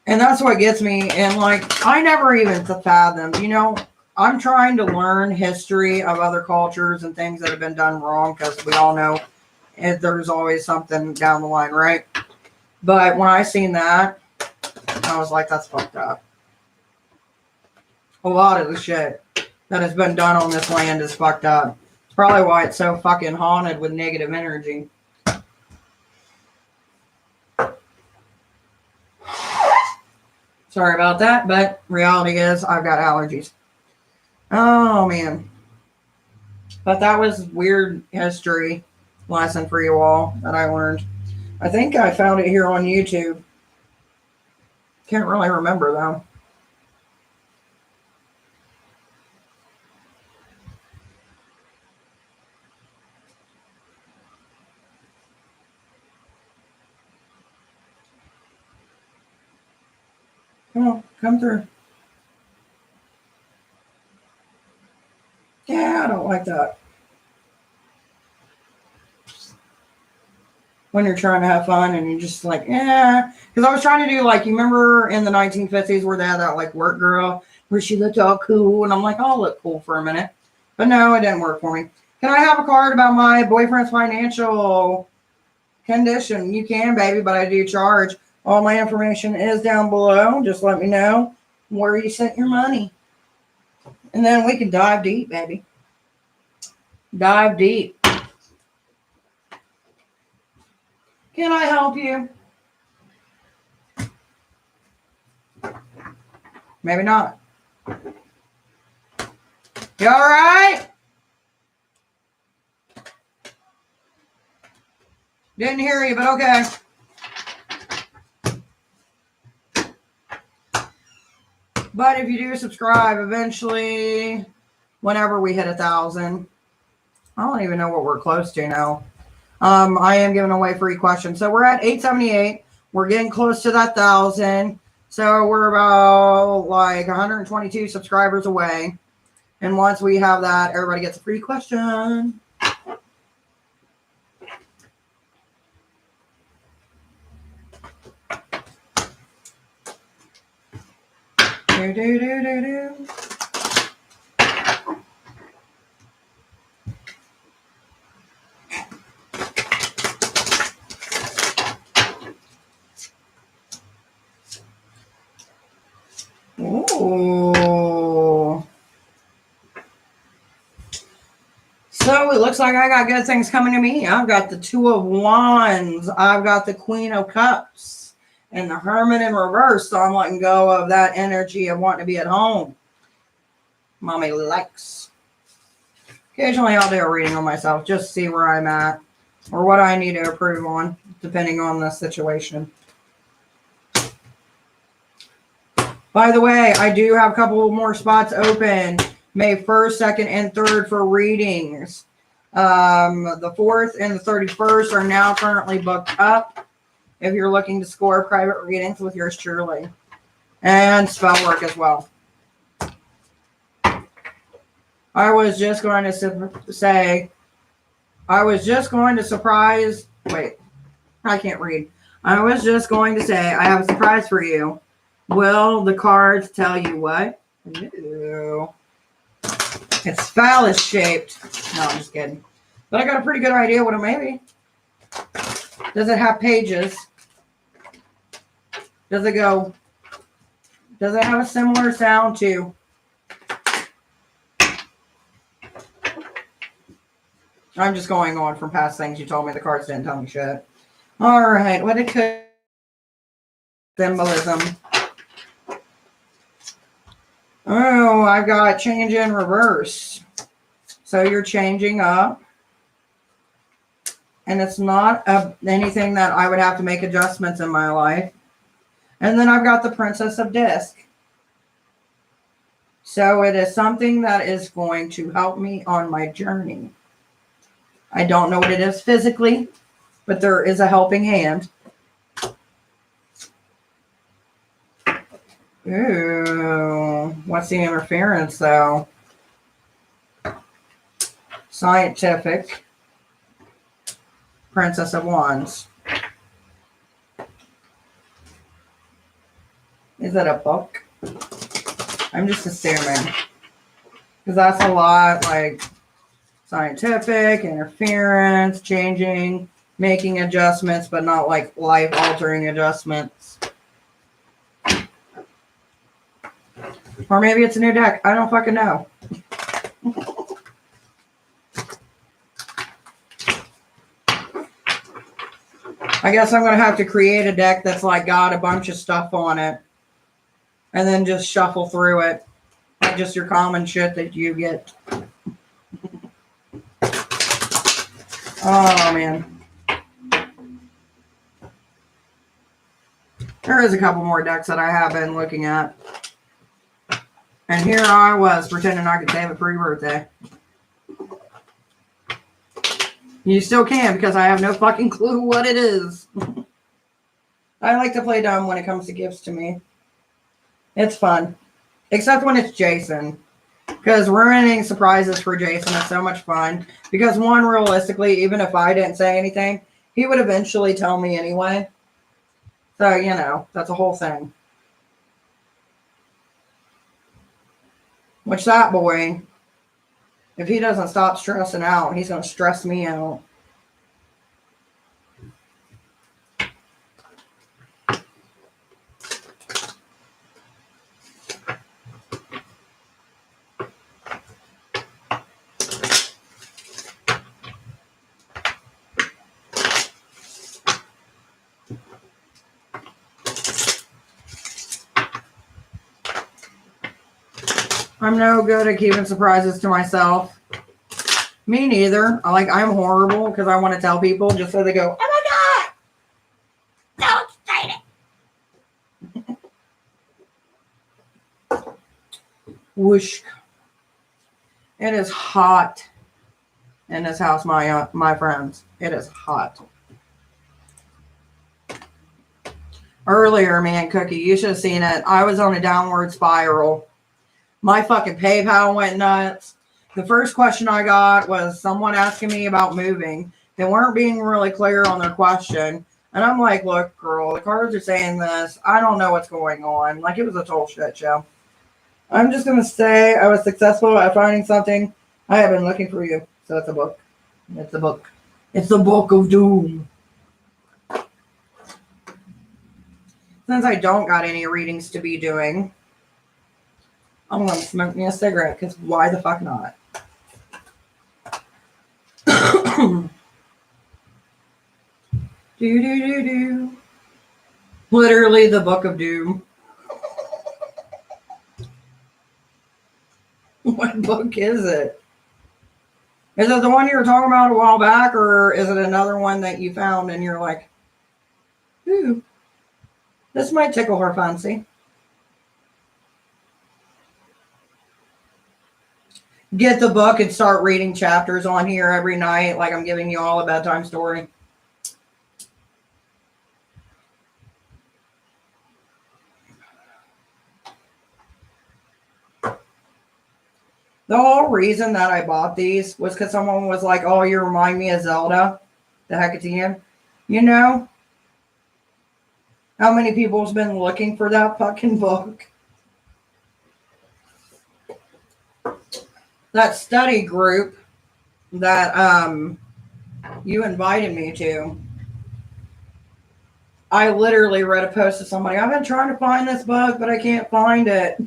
that's what gets me. And like, I never even fathomed, you know, I'm trying to learn history of other cultures and things that have been done wrong because we all know there's always something down the line, right? But when I seen that, I was like, that's fucked up. A lot of the shit that has been done on this land is fucked up. It's probably why it's so fucking haunted with negative energy. Sorry about that, but reality is I've got allergies. Oh, man. But that was weird history. lesson for you all that I learned. I think I found it here on YouTube. Can't really remember though. Come on, come through. Yeah, I don't like that. When you're trying to have fun and you're just like, yeah. Because I was trying to do like, you remember in the 1950s where they had that like work girl where she looked all cool. And I'm like, I'll look cool for a minute. But no, it didn't work for me. Can I have a card about my boyfriend's financial condition? You can, baby, but I do charge. All my information is down below. Just let me know where you sent your money. And then we can dive deep, baby. Dive deep. Can I help you? Maybe not. You all right? Didn't hear you, but okay. But if you do subscribe, eventually, whenever we hit 1,000, I don't even know what we're close to now. I am giving away free questions. So we're at 878. We're getting close to that 1,000. So we're about like 122 subscribers away. And once we have that, everybody gets a free question. Do, do, do, do, do. Ooh. So it looks like I got good things coming to me. I've got the Two of Wands. I've got the Queen of Cups and the Hermit in reverse. So I'm letting go of that energy of wanting to be at home. Mommy likes. Occasionally I'll do a reading on myself just to see where I'm at or what I need to improve on depending on the situation. By the way, I do have a couple more spots open. May 1st, 2nd, and 3rd for readings. The 4th and the 31st are now currently booked up if you're looking to score private readings with yours truly. And spell work as well. I was just going to say, I was just going to surprise, wait, I can't read. I was just going to say, I have a surprise for you. Will the cards tell you what? Ew. It's phallus shaped. No, I'm just kidding. But I got a pretty good idea what it may be. Does it have pages? Does it go? Does it have a similar sound to? I'm just going on from past things you told me. The cards didn't tell me shit. All right. What it could symbolism. Oh, I've got change in reverse. So you're changing up. And it's not anything that I would have to make adjustments in my life. And then I've got the Princess of Disc. So it is something that is going to help me on my journey. I don't know what it is physically, but there is a helping hand. Ooh, what's the interference though? Scientific. Princess of Wands. Is that a book? I'm just assuming. Because that's a lot like scientific, interference, changing, making adjustments, but not like life-altering adjustments. Or maybe it's a new deck. I don't fucking know. I guess I'm going to have to create a deck that's like got a bunch of stuff on it. And then just shuffle through it. Like just your common shit that you get. Oh, man. There is a couple more decks that I have been looking at. And here I was pretending I could save it for your birthday. You still can because I have no fucking clue what it is. I like to play dumb when it comes to gifts to me. It's fun. Except when it's Jason. Because ruining surprises for Jason is so much fun. Because one, realistically, even if I didn't say anything, he would eventually tell me anyway. So, you know, that's a whole thing. Which that boy, if he doesn't stop stressing out, he's going to stress me out. I'm no good at keeping surprises to myself. Me neither. I'm horrible because I want to tell people just so they go, oh my God! So excited! Whoosh. It is hot in this house, my friends. It is hot. Earlier, man, Cookie, you should have seen it. I was on a downward spiral. My fucking PayPal went nuts. The first question I got was someone asking me about moving. They weren't being really clear on their question. And I'm like, look, girl, the cards are saying this. I don't know what's going on. Like, it was a total shit show. I'm just going to say I was successful at finding something. I have been looking for you. So it's a book. It's a book. It's the Book of Doom. Since I don't got any readings to be doing, I'm going to smoke me a cigarette, because why the fuck not? Do. Literally the Book of Doom. What book is it? Is it the one you were talking about a while back, or is it another one that you found and you're like, ooh, this might tickle her fancy? Get the book and start reading chapters on here every night, like I'm giving you all a bedtime story. The whole reason that I bought these was because someone was like, oh, you remind me of Zelda, the Hecatian. You know how many people's been looking for that fucking book? That study group that you invited me to, I literally read a post to somebody, I've been trying to find this book, but I can't find it.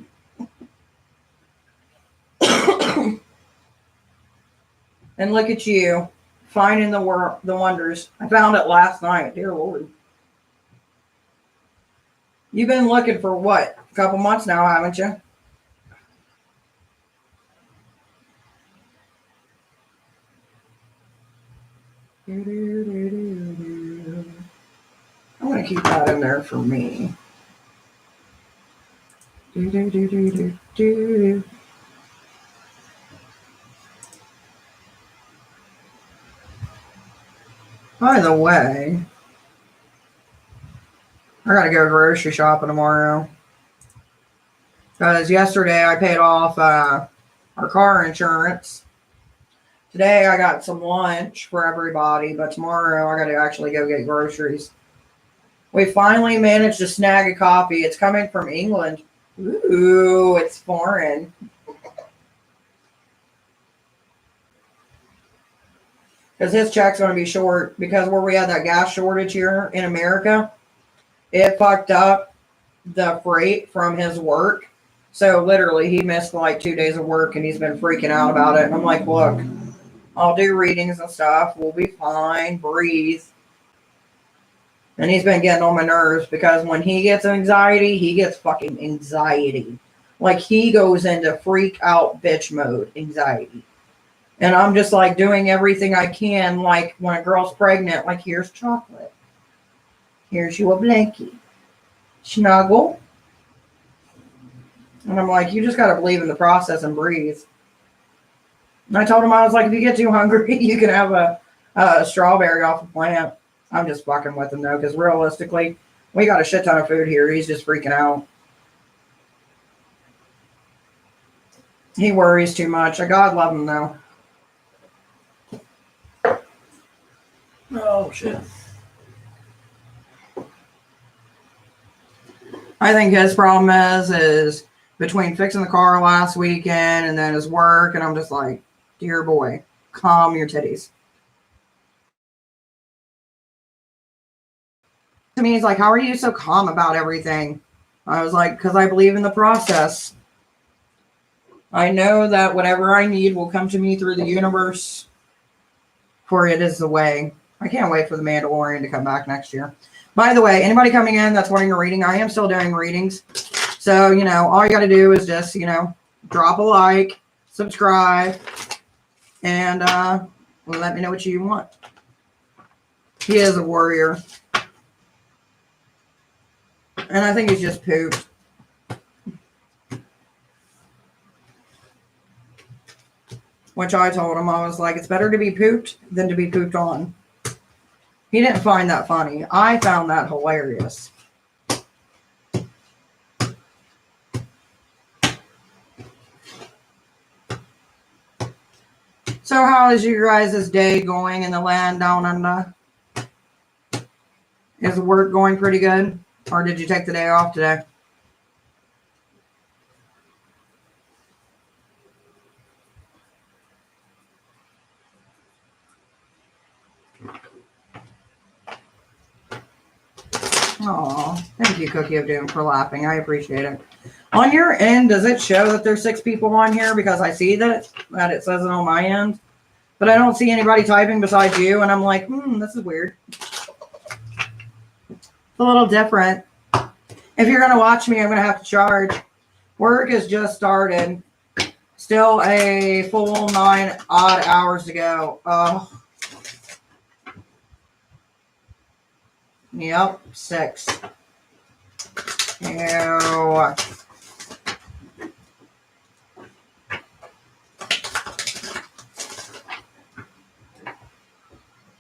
And look at you, finding the wonders. I found it last night, dear Lord. You've been looking for what? A couple months now, haven't you? I'm going to keep that in there for me. By the way, I got to go grocery shopping tomorrow. Because yesterday I paid off our car insurance. Today I got some lunch for everybody, but tomorrow I got to actually go get groceries. We finally managed to snag a copy. It's coming from England. Ooh, it's foreign. Because his check's going to be short. Because where we had that gas shortage here in America, it fucked up the freight from his work. So literally he missed like 2 days of work and he's been freaking out about it. And I'm like, look, I'll do readings and stuff. We'll be fine. Breathe. And he's been getting on my nerves because when he gets anxiety, he gets fucking anxiety. Like he goes into freak out bitch mode anxiety. And I'm just like doing everything I can. Like when a girl's pregnant, like here's chocolate. Here's you a blankie. Snuggle. And I'm like, you just got to believe in the process and breathe. And I told him, I was like, if you get too hungry, you can have a strawberry off the plant. I'm just fucking with him though, because realistically, we got a shit ton of food here. He's just freaking out. He worries too much. God love him though. Oh shit. I think his problem is between fixing the car last weekend and then his work, and I'm just like, dear boy, calm your titties. To me, he's like, how are you so calm about everything? I was like, because I believe in the process. I know that whatever I need will come to me through the universe, for it is the way. I can't wait for the Mandalorian to come back next year. By the way, anybody coming in that's wanting a reading, I am still doing readings. So, you know, all you got to do is just, you know, drop a like, subscribe, and let me know what you want. He is a warrior. And I think he's just pooped. Which I told him, I was like, it's better to be pooped than to be pooped on. He didn't find that funny. I found that hilarious. So how is you guys' day going in the land down under? Is work going pretty good? Or did you take the day off today? Oh, thank you, Cookie of Doom, for laughing. I appreciate it. On your end, does it show that there's 6 people on here? Because I see that it says it on my end. But I don't see anybody typing besides you. And I'm like, this is weird. It's a little different. If you're going to watch me, I'm going to have to charge. Work has just started. Still a full 9 odd hours to go. Oh. Yep, 6. Ew.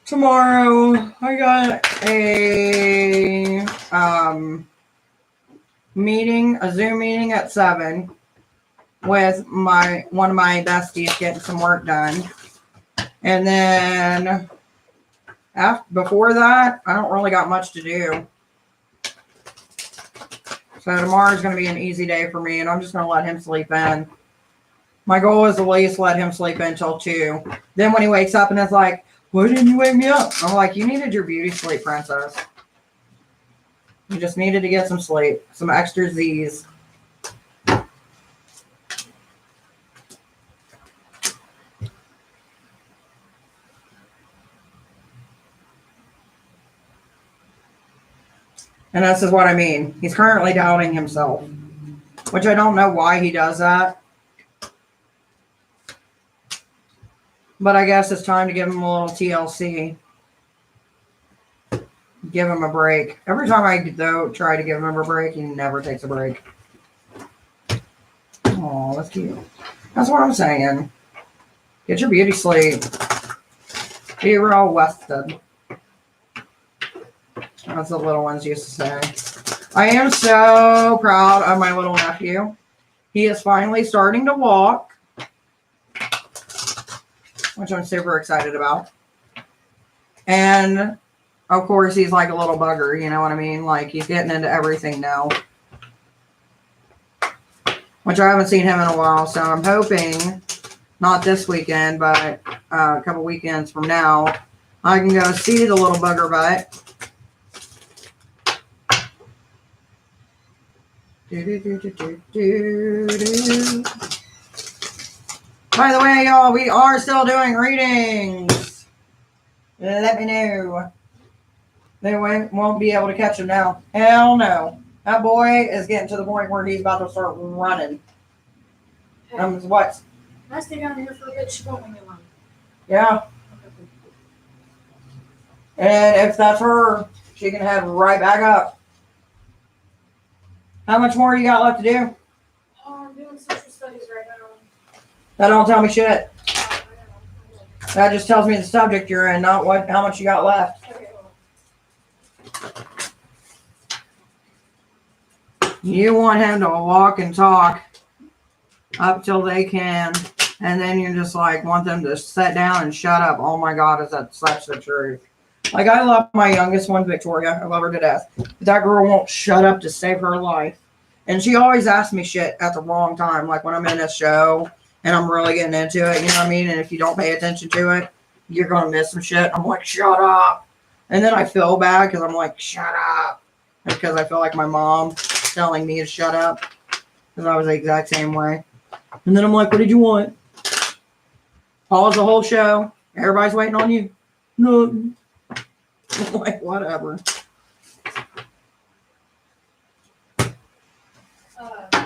Tomorrow, I got a meeting, a Zoom meeting at 7 with one of my besties getting some work done. And then before that, I don't really got much to do. So tomorrow's going to be an easy day for me, and I'm just going to let him sleep in. My goal is at least let him sleep in until 2. Then when he wakes up and it's like, why didn't you wake me up? I'm like, you needed your beauty sleep, princess. You just needed to get some sleep, some extra Z's. And this is what I mean. He's currently doubting himself, which I don't know why he does that. But I guess it's time to give him a little TLC. Give him a break. Every time I try to give him a break, he never takes a break. Oh, that's cute. That's what I'm saying. Get your beauty sleep. Be real wested. That's what the little ones used to say. I am so proud of my little nephew. He is finally starting to walk, which I'm super excited about. And of course, he's like a little bugger, you know what I mean? Like, he's getting into everything now, which I haven't seen him in a while. So I'm hoping, not this weekend, but a couple weekends from now, I can go see the little bugger butt. By the way, y'all, we are still doing readings. Let me know. They won't be able to catch him now. Hell no. That boy is getting to the point where he's about to start running. What? I stay down here for a bit. She won't leave me alone. Yeah. And if that's her, she can head right back up. How much more you got left to do? Oh, I'm doing social studies right now. That don't tell me shit. I know. That just tells me the subject you're in, not how much you got left. Okay, You want him to walk and talk up till they can, and then you just like want them to sit down and shut up. Oh my God, is that such the truth? Like, I love my youngest one, Victoria. I love her to death. But that girl won't shut up to save her life. And she always asks me shit at the wrong time. Like when I'm in a show and I'm really getting into it, you know what I mean? And if you don't pay attention to it, you're going to miss some shit. I'm like, shut up. And then I feel bad because I'm like, shut up. Because I feel like my mom telling me to shut up. Because I was the exact same way. And then I'm like, what did you want? Pause the whole show. Everybody's waiting on you. No. Like, whatever. 5.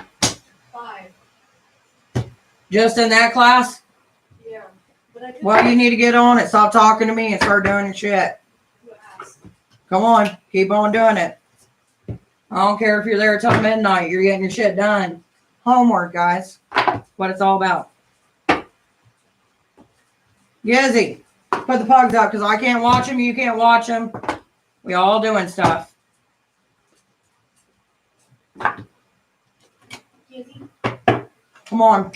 Just in that class? Yeah. But I Well, you need to get on it. Stop talking to me and start doing your shit. Come on. Keep on doing it. I don't care if you're there till midnight. You're getting your shit done. Homework, guys. What it's all about. Yizzy, put the pugs up because I can't watch them. You can't watch them. We all doing stuff. Come on.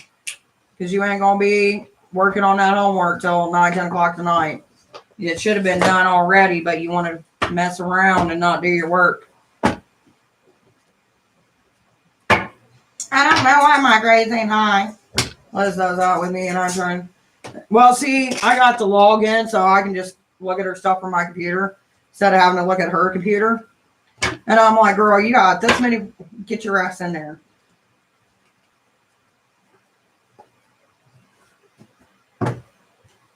Because you ain't going to be working on that homework till 9, 10 o'clock tonight. It should have been done already, but you want to mess around and not do your work. I don't know why my grades ain't high. Liz does that with me and I'm trying. Well, see, I got the login so I can just look at her stuff from my computer instead of having to look at her computer. And I'm like, girl, you got this many. Get your ass in there.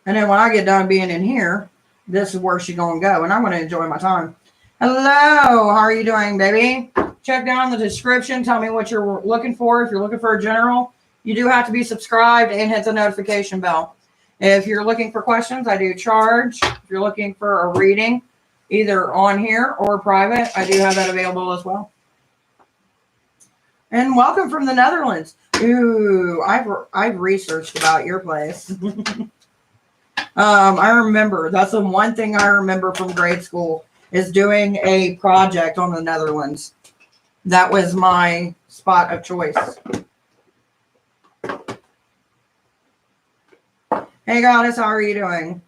And then when I get done being in here, this is where she's going to go. And I'm going to enjoy my time. Hello. How are you doing, baby? Check down the description. Tell me what you're looking for. If you're looking for a general, you do have to be subscribed and hit the notification bell. If you're looking for questions, I do charge. If you're looking for a reading, either on here or private, I do have that available as well. And welcome from the Netherlands. Ooh, I've researched about your place. I remember, that's the one thing I remember from grade school is doing a project on the Netherlands. That was my spot of choice. Hey, Goddess, how are you doing?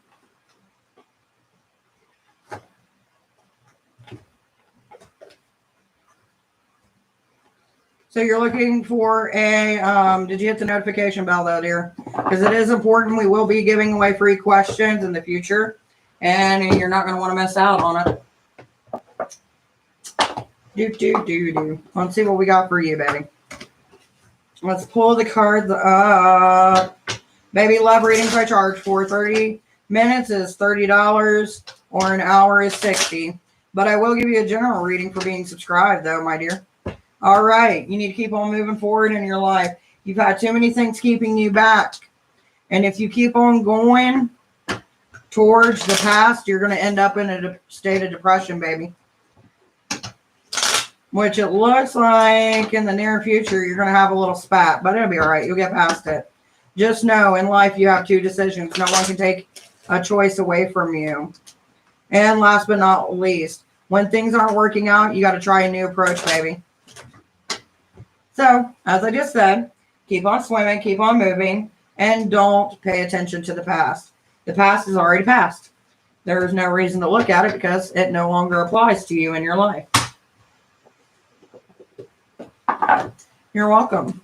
So you're looking for a, did you hit the notification bell though, dear? Because it is important. We will be giving away free questions in the future. And you're not going to want to miss out on it. Let's see what we got for you, baby. Let's pull the cards up. Baby, love readings I charge for. 30 minutes is $30 or an hour is $60. But I will give you a general reading for being subscribed though, my dear. All right. You need to keep on moving forward in your life. You've had too many things keeping you back. And if you keep on going towards the past, you're going to end up in a state of depression, baby. Which it looks like in the near future, you're going to have a little spat. But it'll be all right. You'll get past it. Just know in life you have two decisions. No one can take a choice away from you. And last but not least, when things aren't working out, you got to try a new approach, baby. So, as I just said, keep on swimming, keep on moving, and don't pay attention to the past. The past is already past. There is no reason to look at it because it no longer applies to you in your life. You're welcome.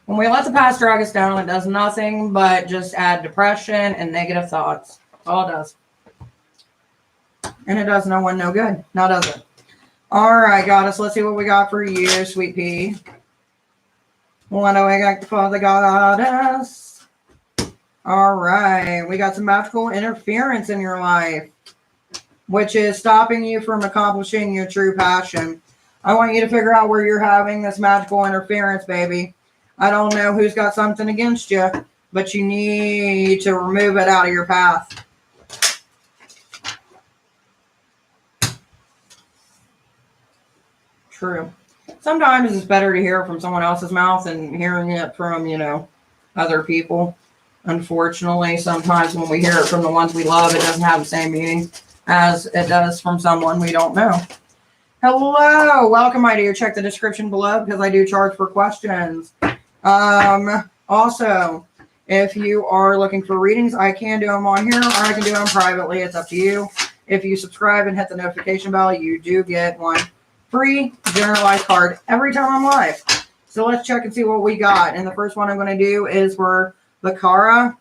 When we let the past drag us down, it does nothing but just add depression and negative thoughts. That's all it does. And it does no one no good. Now does it? All right, Goddess. Let's see what we got for you, sweet pea. What do we got for the Goddess? All right. We got some magical interference in your life, which is stopping you from accomplishing your true passion. I want you to figure out where you're having this magical interference, baby. I don't know who's got something against you, but you need to remove it out of your path. True. Sometimes it's better to hear it from someone else's mouth than hearing it from, other people. Unfortunately, sometimes when we hear it from the ones we love, it doesn't have the same meaning as it does from someone we don't know. Hello, welcome, my dear. Check the description below because I do charge for questions. Also, if you are looking for readings, I can do them on here or I can do them privately. It's up to you. If you subscribe and hit the notification bell, you do get one free generalized card every time I'm live. So let's check and see what we got. And the first one I'm going to do is for Bakara.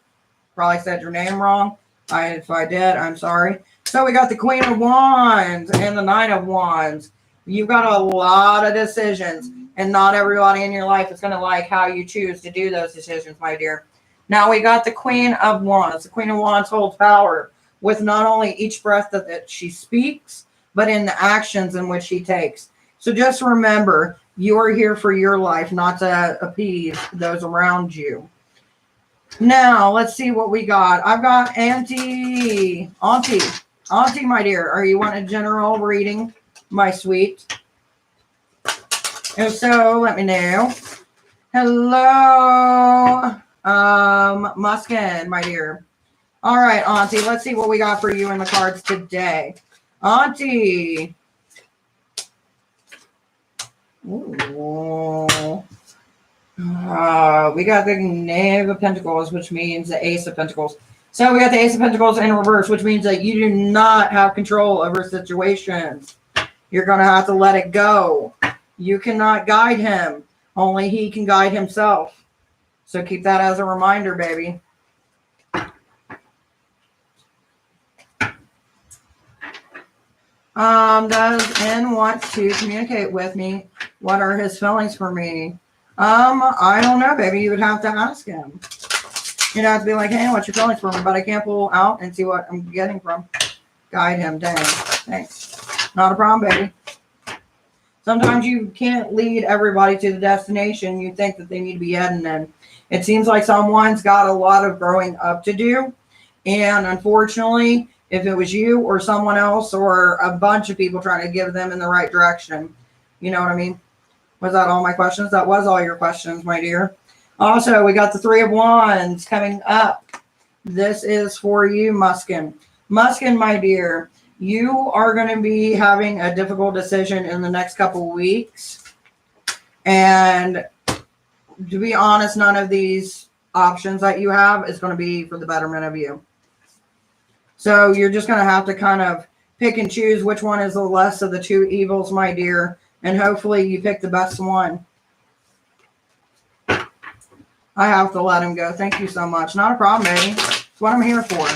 Probably said your name wrong. If I did, I'm sorry. So we got the Queen of Wands and the Knight of Wands. You've got a lot of decisions, and not everybody in your life is going to like how you choose to do those decisions, my dear. Now we got the Queen of Wands. The Queen of Wands holds power with not only each breath that she speaks, but in the actions in which she takes. So just remember, you are here for your life, not to appease those around you. Now, let's see what we got. I've got Auntie, my dear. Are you wanting a general reading, my sweet? If so, let me know. Hello, Muskin, my dear. All right, Auntie, let's see what we got for you in the cards today. Auntie. Ooh. We got the Knave of Pentacles, which means the Ace of Pentacles. So we got the Ace of Pentacles in reverse, which means that you do not have control over situations. You're going to have to let it go. You cannot guide him. Only he can guide himself. So keep that as a reminder, baby. Does N want to communicate with me? What are his feelings for me? I don't know, baby. You would have to ask him. You'd have to be like, hey, what's your feelings for me? But I can't pull out and see what I'm getting from. Guide him. Dang. Thanks. Not a problem, baby. Sometimes you can't lead everybody to the destination you think that they need to be heading in. It seems like someone's got a lot of growing up to do. And unfortunately, if it was you or someone else or a bunch of people trying to give them in the right direction, you know what I mean? Was that all my questions? That was all your questions, my dear. Also, we got the Three of Wands coming up. This is for you, Muskin. Muskin, my dear, you are going to be having a difficult decision in the next couple weeks. And to be honest, none of these options that you have is going to be for the betterment of you. So you're just going to have to kind of pick and choose which one is the less of the two evils, my dear. And hopefully you pick the best one. I have to let him go. Thank you so much. Not a problem, baby. It's what I'm here for.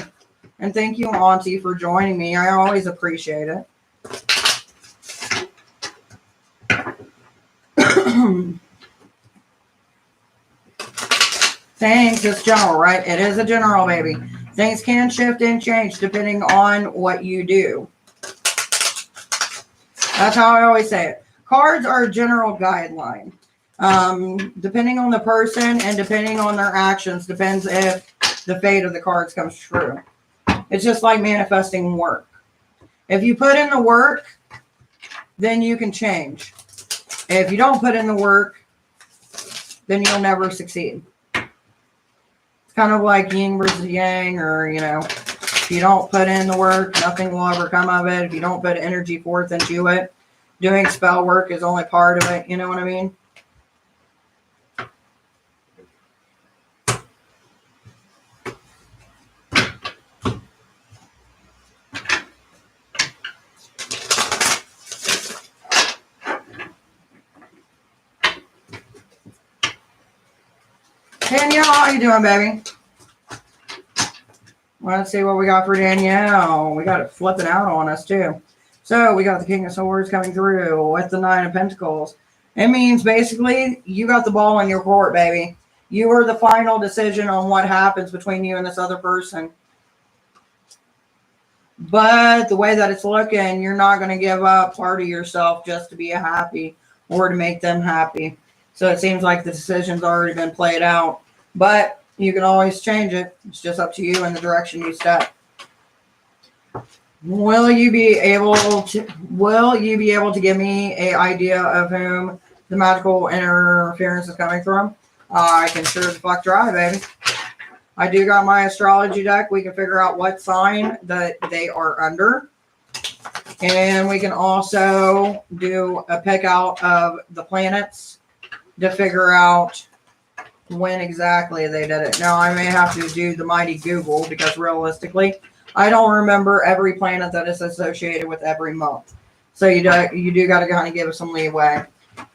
And thank you, Auntie, for joining me. I always appreciate it. Thanks. It's general, right? It is a general, baby. Things can shift and change depending on what you do. That's how I always say it. Cards are a general guideline. Depending on the person and depending on their actions, depends if the fate of the cards comes true. It's just like manifesting work. If you put in the work, then you can change. If you don't put in the work, then you'll never succeed. It's kind of like yin versus yang, or, if you don't put in the work, nothing will ever come of it. If you don't put energy forth into it, doing spell work is only part of it. You know what I mean? Danielle, how you doing, baby? Let's see what we got for Danielle. We got it flipping out on us, too. So we got the King of Swords coming through with the Nine of Pentacles. It means basically you got the ball in your court, baby. You are the final decision on what happens between you and this other person. But the way that it's looking, you're not going to give up part of yourself just to be happy or to make them happy. So it seems like the decision's already been played out. But you can always change it. It's just up to you and the direction you step. Will you be able to give me an idea of whom the magical interference is coming from? I can sure as fuck try, baby. I do got my astrology deck. We can figure out what sign that they are under. And we can also do a pick out of the planets to figure out when exactly they did it. Now, I may have to do the mighty Google because realistically, I don't remember every planet that is associated with every month. So you do got to kind of give us some leeway.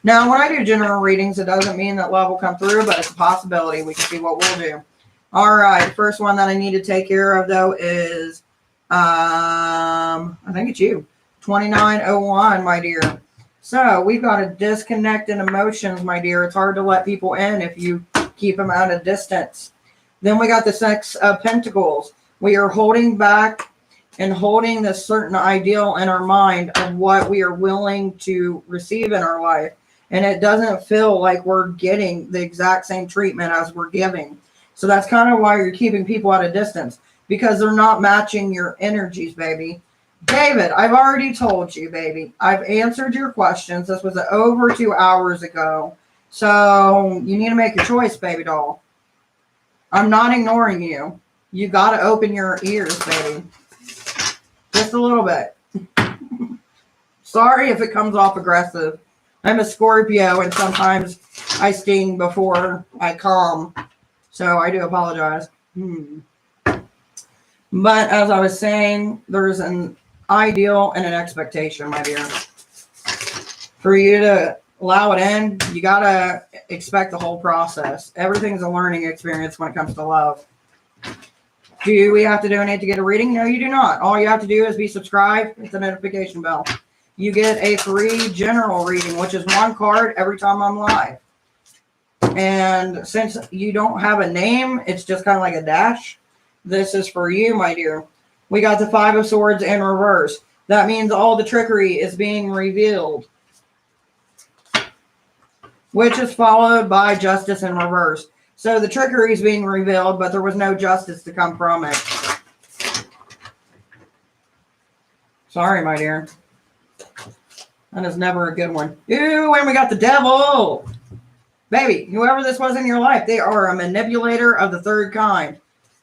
Now, when I do general readings, it doesn't mean that love will come through, but it's a possibility. We can see what we'll do. All right, the first one that I need to take care of, though, is, I think it's you, 2901, my dear. So we've got a disconnect in emotions, my dear. It's hard to let people in if you keep them at a distance. Then we got the Six of Pentacles. We are holding back and holding this certain ideal in our mind of what we are willing to receive in our life. And it doesn't feel like we're getting the exact same treatment as we're giving. So that's kind of why you're keeping people at a distance, because they're not matching your energies, baby. David, I've already told you, baby. I've answered your questions. This was over 2 hours ago. So you need to make your choice, baby doll. I'm not ignoring you. You got to open your ears, baby. Just a little bit. Sorry if it comes off aggressive. I'm a Scorpio, and sometimes I sting before I calm. So I do apologize. But as I was saying, there's an ideal and an expectation, my dear. For you to allow it in, you got to expect the whole process. Everything's a learning experience when it comes to love. Do we have to donate to get a reading? No, you do not. All you have to do is be subscribed, hit the notification bell. You get a free general reading, which is one card every time I'm live. And since you don't have a name, it's just kind of like a dash. This is for you, my dear. We got the Five of Swords in reverse. That means all the trickery is being revealed, which is followed by Justice in reverse. So the trickery is being revealed, but there was no justice to come from it. Sorry, my dear. That is never a good one. Ooh, and we got the Devil. Baby, whoever this was in your life, they are a manipulator of the third kind.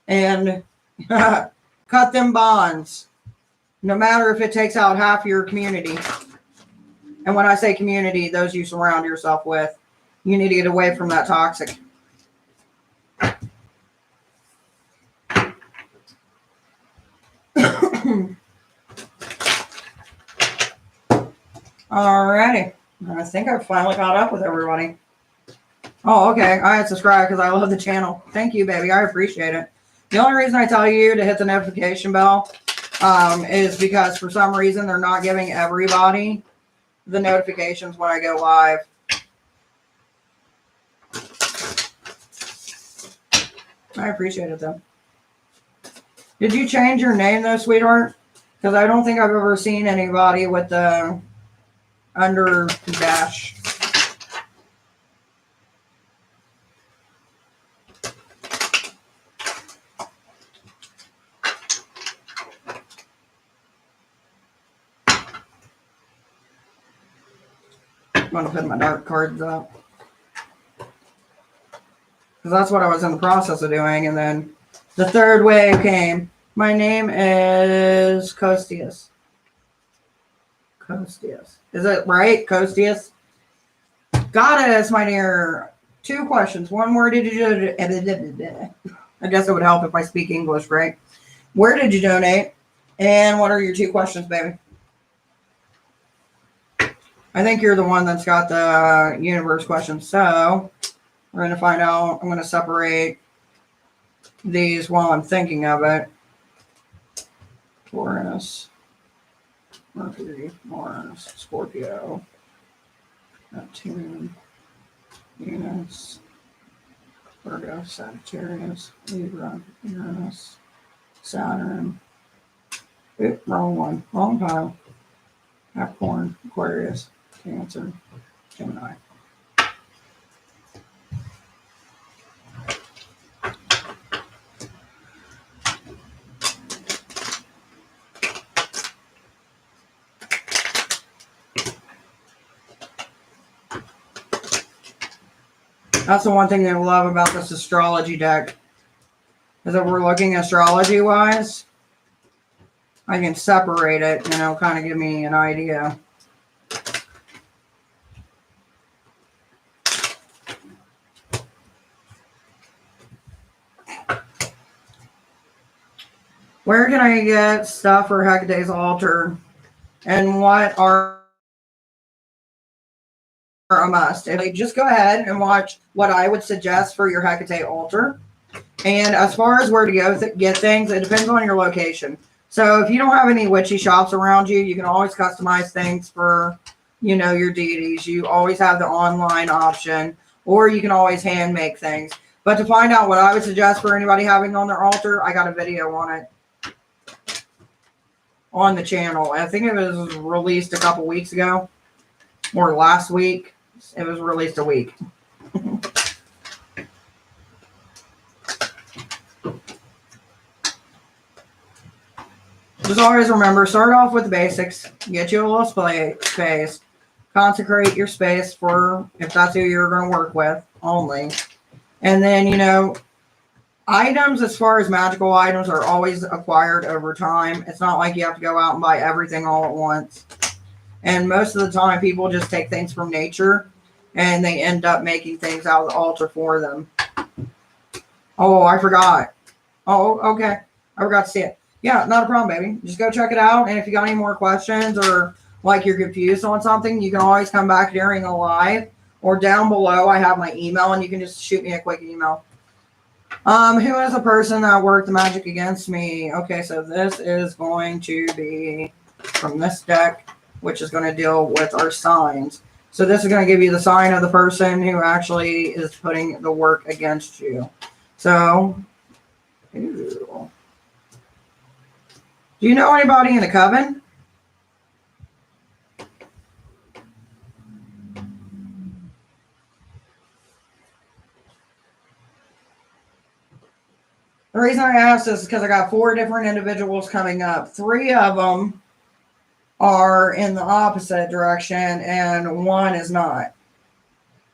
And cut them bonds. No matter if it takes out half your community. And when I say community, those you surround yourself with. You need to get away from that toxic. Alrighty. I think I've finally caught up with everybody. Oh, okay. I had subscribed because I love the channel. Thank you, baby. I appreciate it. The only reason I tell you to hit the notification bell is because for some reason they're not giving everybody the notifications when I go live. I appreciate it, though. Did you change your name, though, sweetheart? Because I don't think I've ever seen anybody with the under dash. I'm going to put my dark cards up. Because that's what I was in the process of doing. And then the third wave came. My name is Costius. Costius. Is it right? Costius? Goddess, my dear. 2 questions. One, where did you do? I guess it would help if I speak English, right? Where did you donate? And what are your 2 questions, baby? I think you're the one that's got the universe question. So we're going to find out. I'm going to separate these while I'm thinking of it. Taurus, Mercury, Mars, Scorpio, Neptune, Venus, Virgo, Sagittarius, Libra, Uranus, Saturn, Oop, wrong one. Wrong pile. Capricorn, Aquarius, Cancer, Gemini. That's the one thing I love about this astrology deck, is that we're looking astrology-wise. I can separate it, and it'll kind of give me an idea. Where can I get stuff for Hecate's altar? And what are a must? If just go ahead and watch what I would suggest for your Hecate altar. And as far as where to go get things, it depends on your location. So if you don't have any witchy shops around you, you can always customize things for, you know, your deities. You always have the online option, or you can always hand make things. But to find out what I would suggest for anybody having on their altar, I got a video on it on the channel. I think it was released a couple weeks ago, or last week. It was released a week. Just always remember, start off with the basics. Get you a little space. Consecrate your space for, if that's who you're going to work with, only. And then, you know, items as far as magical items are always acquired over time. It's not like you have to go out and buy everything all at once. And most of the time, people just take things from nature and they end up making things out of the altar for them. Oh, I forgot. Oh, okay. I forgot to see it. Yeah, not a problem, baby. Just go check it out. And if you got any more questions or like you're confused on something, you can always come back during a live, or down below I have my email and you can just shoot me a quick email. Who is the person that worked the magic against me? Okay, so this is going to be from this deck, which is going to deal with our signs. So this is going to give you the sign of the person who actually is putting the work against you. So, ew. Do you know anybody in the coven? The reason I asked this is because I got 4 different individuals coming up. 3 of them are in the opposite direction and 1 is not.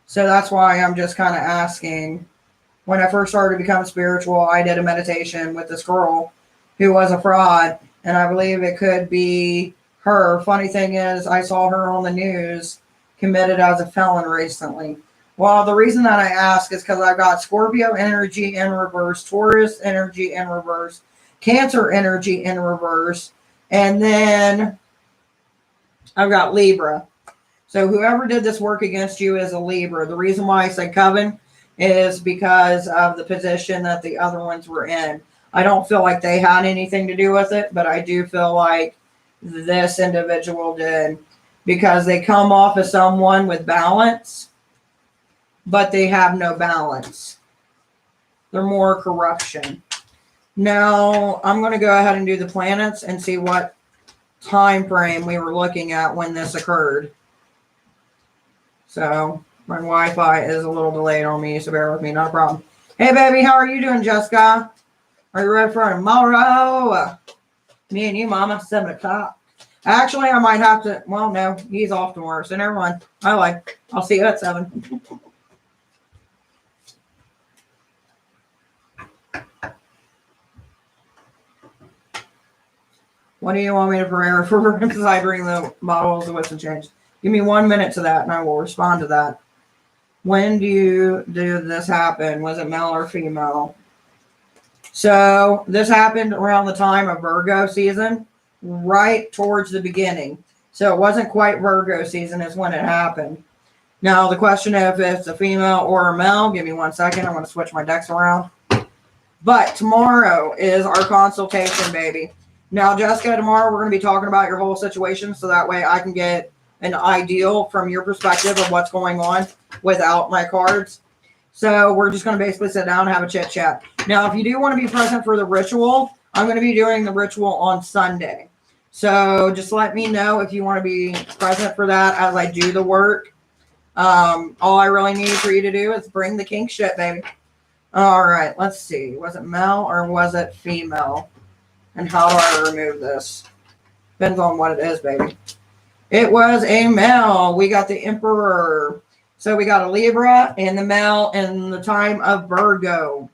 So that's why I'm just kind of asking. When I first started to become spiritual, I did a meditation with this girl who was a fraud, and I believe it could be her. Funny thing is, I saw her on the news committed as a felon recently. Well, the reason that I ask is because I've got Scorpio energy in reverse, Taurus energy in reverse, Cancer energy in reverse, and then I've got Libra. So whoever did this work against you is a Libra. The reason why I say coven is because of the position that the other ones were in. I don't feel like they had anything to do with it, but I do feel like this individual did, because they come off as someone with balance, but they have no balance. They're more corruption. Now, I'm going to go ahead and do the planets and see what time frame we were looking at when this occurred. So, my Wi-Fi is a little delayed on me, so bear with me, not a problem. Hey, baby, how are you doing, Jessica? Are you ready for tomorrow? Me and you, Mama, 7 o'clock. Actually, I might have to, well, no, he's off tomorrow, so never mind. I'll see you at 7. What do you want me to prepare for? Because I bring the bottles of Whistle Change. Give me 1 minute to that, and I will respond to that. When did this happen? Was it male or female? So this happened around the time of Virgo season, right towards the beginning. So it wasn't quite Virgo season is when it happened. Now the question if it's a female or a male, give me 1 second. I'm going to switch my decks around. But tomorrow is our consultation, baby. Now, Jessica, tomorrow we're going to be talking about your whole situation, so that way I can get an ideal from your perspective of what's going on without my cards. So we're just going to basically sit down and have a chit chat. Now, if you do want to be present for the ritual, I'm going to be doing the ritual on Sunday. So just let me know if you want to be present for that as I do the work. All I really need for you to do is bring the kink shit, baby. All right, let's see. Was it male or was it female? And how do I remove this? Depends on what it is, baby. It was a male. We got the Emperor. So we got a Libra and the male in the time of Virgo.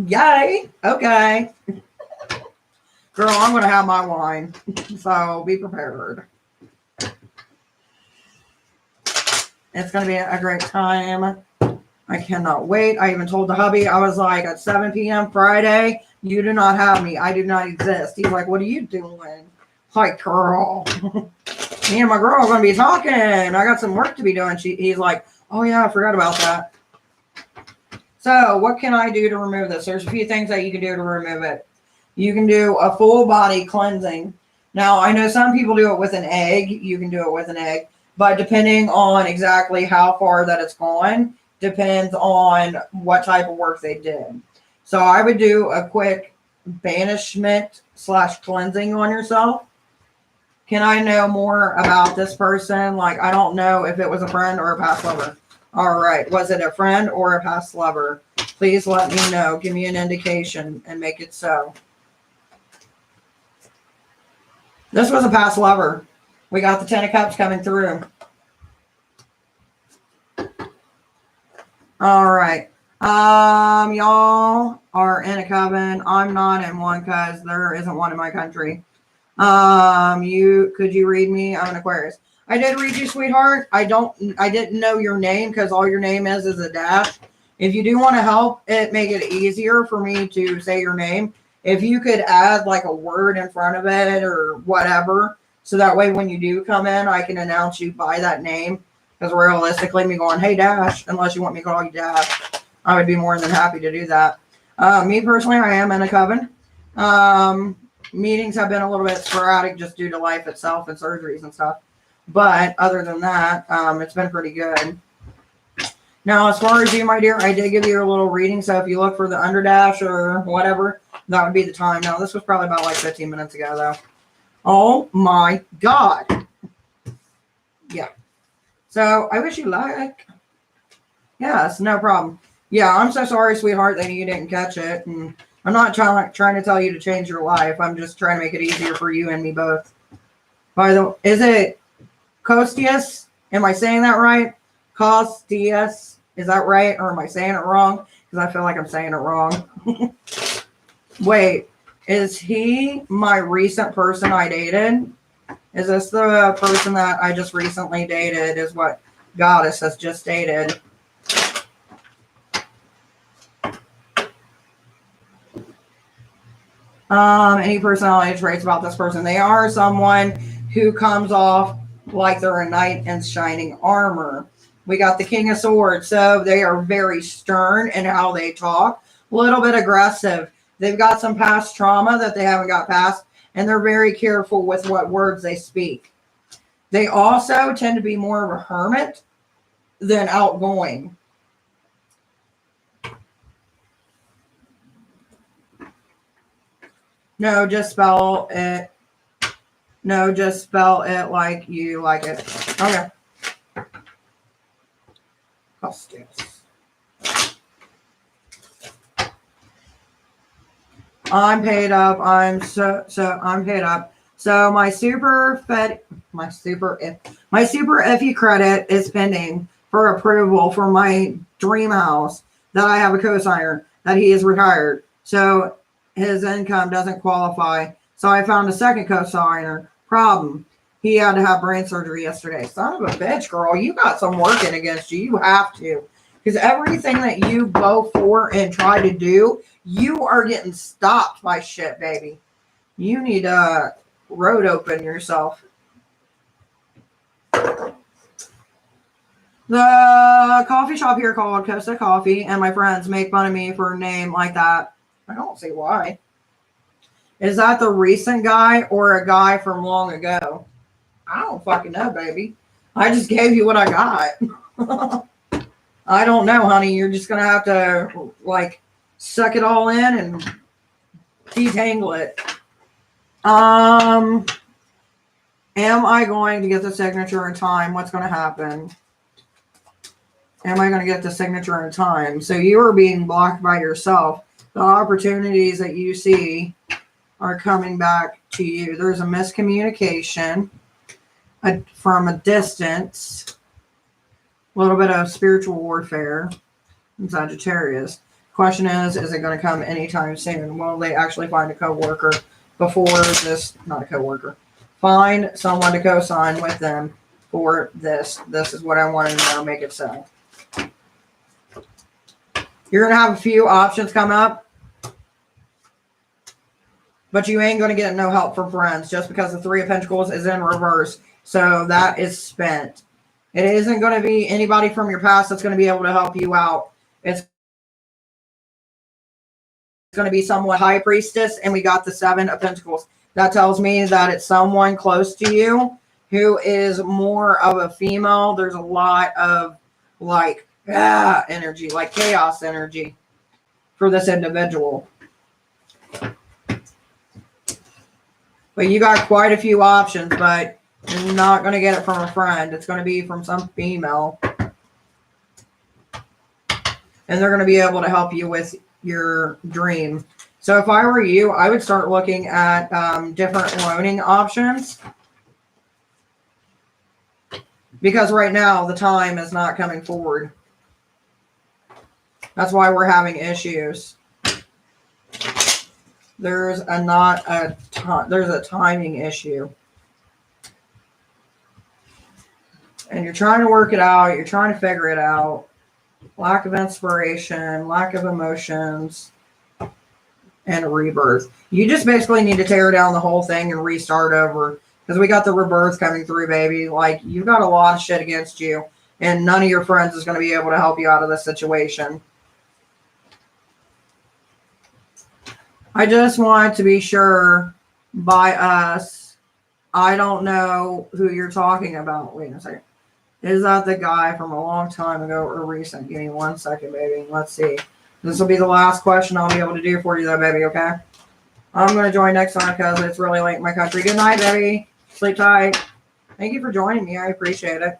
Yay. Okay. Girl, I'm going to have my wine. So be prepared. It's going to be a great time. I cannot wait. I even told the hubby, I was like, at 7 p.m. Friday, you do not have me. I do not exist. He's like, what are you doing? Like, girl. Me and my girl are going to be talking. I got some work to be doing. He's like, oh, yeah, I forgot about that. So what can I do to remove this? There's a few things that you can do to remove it. You can do a full body cleansing. Now, I know some people do it with an egg. You can do it with an egg. But depending on exactly how far that it's gone, depends on what type of work they did. So I would do a quick banishment / cleansing on yourself. Can I know more about this person? Like, I don't know if it was a friend or a past lover. All right. Was it a friend or a past lover? Please let me know. Give me an indication and make it so. This was a past lover. We got the 10 of Cups coming through. All right. Y'all are in a coven. I'm not in one because there isn't one in my country. Could you read me? I'm an Aquarius. I did read you, sweetheart. I didn't know your name because all your name is a dash. If you do want to help it make it easier for me to say your name, if you could add like a word in front of it or whatever, so that way when you do come in, I can announce you by that name. Because realistically, me going, hey, Dash, unless you want me to call you Dash, I would be more than happy to do that. Me personally, I am in a coven. Meetings have been a little bit sporadic just due to life itself and surgeries and stuff. But other than that, it's been pretty good. Now, as far as you, my dear, I did give you a little reading. So if you look for the underdash or whatever, that would be the time. Now, this was probably about like 15 minutes ago, though. Oh, my God. Yeah. So I wish you luck. Yes, no problem. Yeah, I'm so sorry, sweetheart, that you didn't catch it. And I'm not trying to tell you to change your life. I'm just trying to make it easier for you and me both. By the way, is it Costius? Am I saying that right? Costius? Is that right? Or am I saying it wrong? Because I feel like I'm saying it wrong. Wait, is he my recent person I dated? Is this the person that I just recently dated? Is what Goddess has just dated. Any personality traits about this person? They are someone who comes off like they're a knight in shining armor. We got the King of Swords. So they are very stern in how they talk. A little bit aggressive. They've got some past trauma that they haven't got past. And they're very careful with what words they speak. They also tend to be more of a hermit than outgoing. No, just spell it. No, just spell it like you like it. Okay. Costumes. I'm paid up. I'm paid up. So my super iffy credit is pending for approval for my dream house that I have a cosigner that he is retired. So his income doesn't qualify. So I found a second cosigner. Problem. He had to have brain surgery yesterday. Son of a bitch, girl. You got some working against you. You have to. Because everything that you go for and try to do, you are getting stopped by shit, baby. You need to road open yourself. The coffee shop here called Costa Coffee, and my friends make fun of me for a name like that. I don't see why. Is that the recent guy or a guy from long ago? I don't fucking know, baby. I just gave you what I got. I don't know, honey. You're just going to have to, like, suck it all in and detangle it. Am I going to get the signature in time? What's going to happen? Am I going to get the signature in time? So you are being blocked by yourself. The opportunities that you see are coming back to you. There's a miscommunication from a distance. A little bit of spiritual warfare in Sagittarius. Question is it going to come anytime soon? Will they actually find a co-worker before this? Not a co-worker. Find someone to co-sign with them for this. This is what I want to know. Make it so. You're going to have a few options come up, but you ain't going to get no help from friends just because the Three of Pentacles is in reverse. So that is spent. It isn't going to be anybody from your past that's going to be able to help you out. It's going to be somewhat High Priestess, and we got the Seven of Pentacles. That tells me that it's someone close to you who is more of a female. There's a lot of like energy, like chaos energy for this individual. But you got quite a few options, but you're not going to get it from a friend. It's going to be from some female. And they're going to be able to help you with your dream. So if I were you, I would start looking at different loaning options. Because right now, the time is not coming forward. That's why we're having issues. There's a timing issue. And you're trying to work it out. You're trying to figure it out. Lack of inspiration, lack of emotions, and a rebirth. You just basically need to tear down the whole thing and restart over. Because we got the rebirth coming through, baby. Like, you've got a lot of shit against you. And none of your friends is going to be able to help you out of this situation. I just want to be sure by us. I don't know who you're talking about. Wait a second. Is that the guy from a long time ago or recent? Give me 1 second, baby. Let's see. This will be the last question I'll be able to do for you, though, baby, okay? I'm going to join next time because it's really late in my country. Good night, baby. Sleep tight. Thank you for joining me. I appreciate it.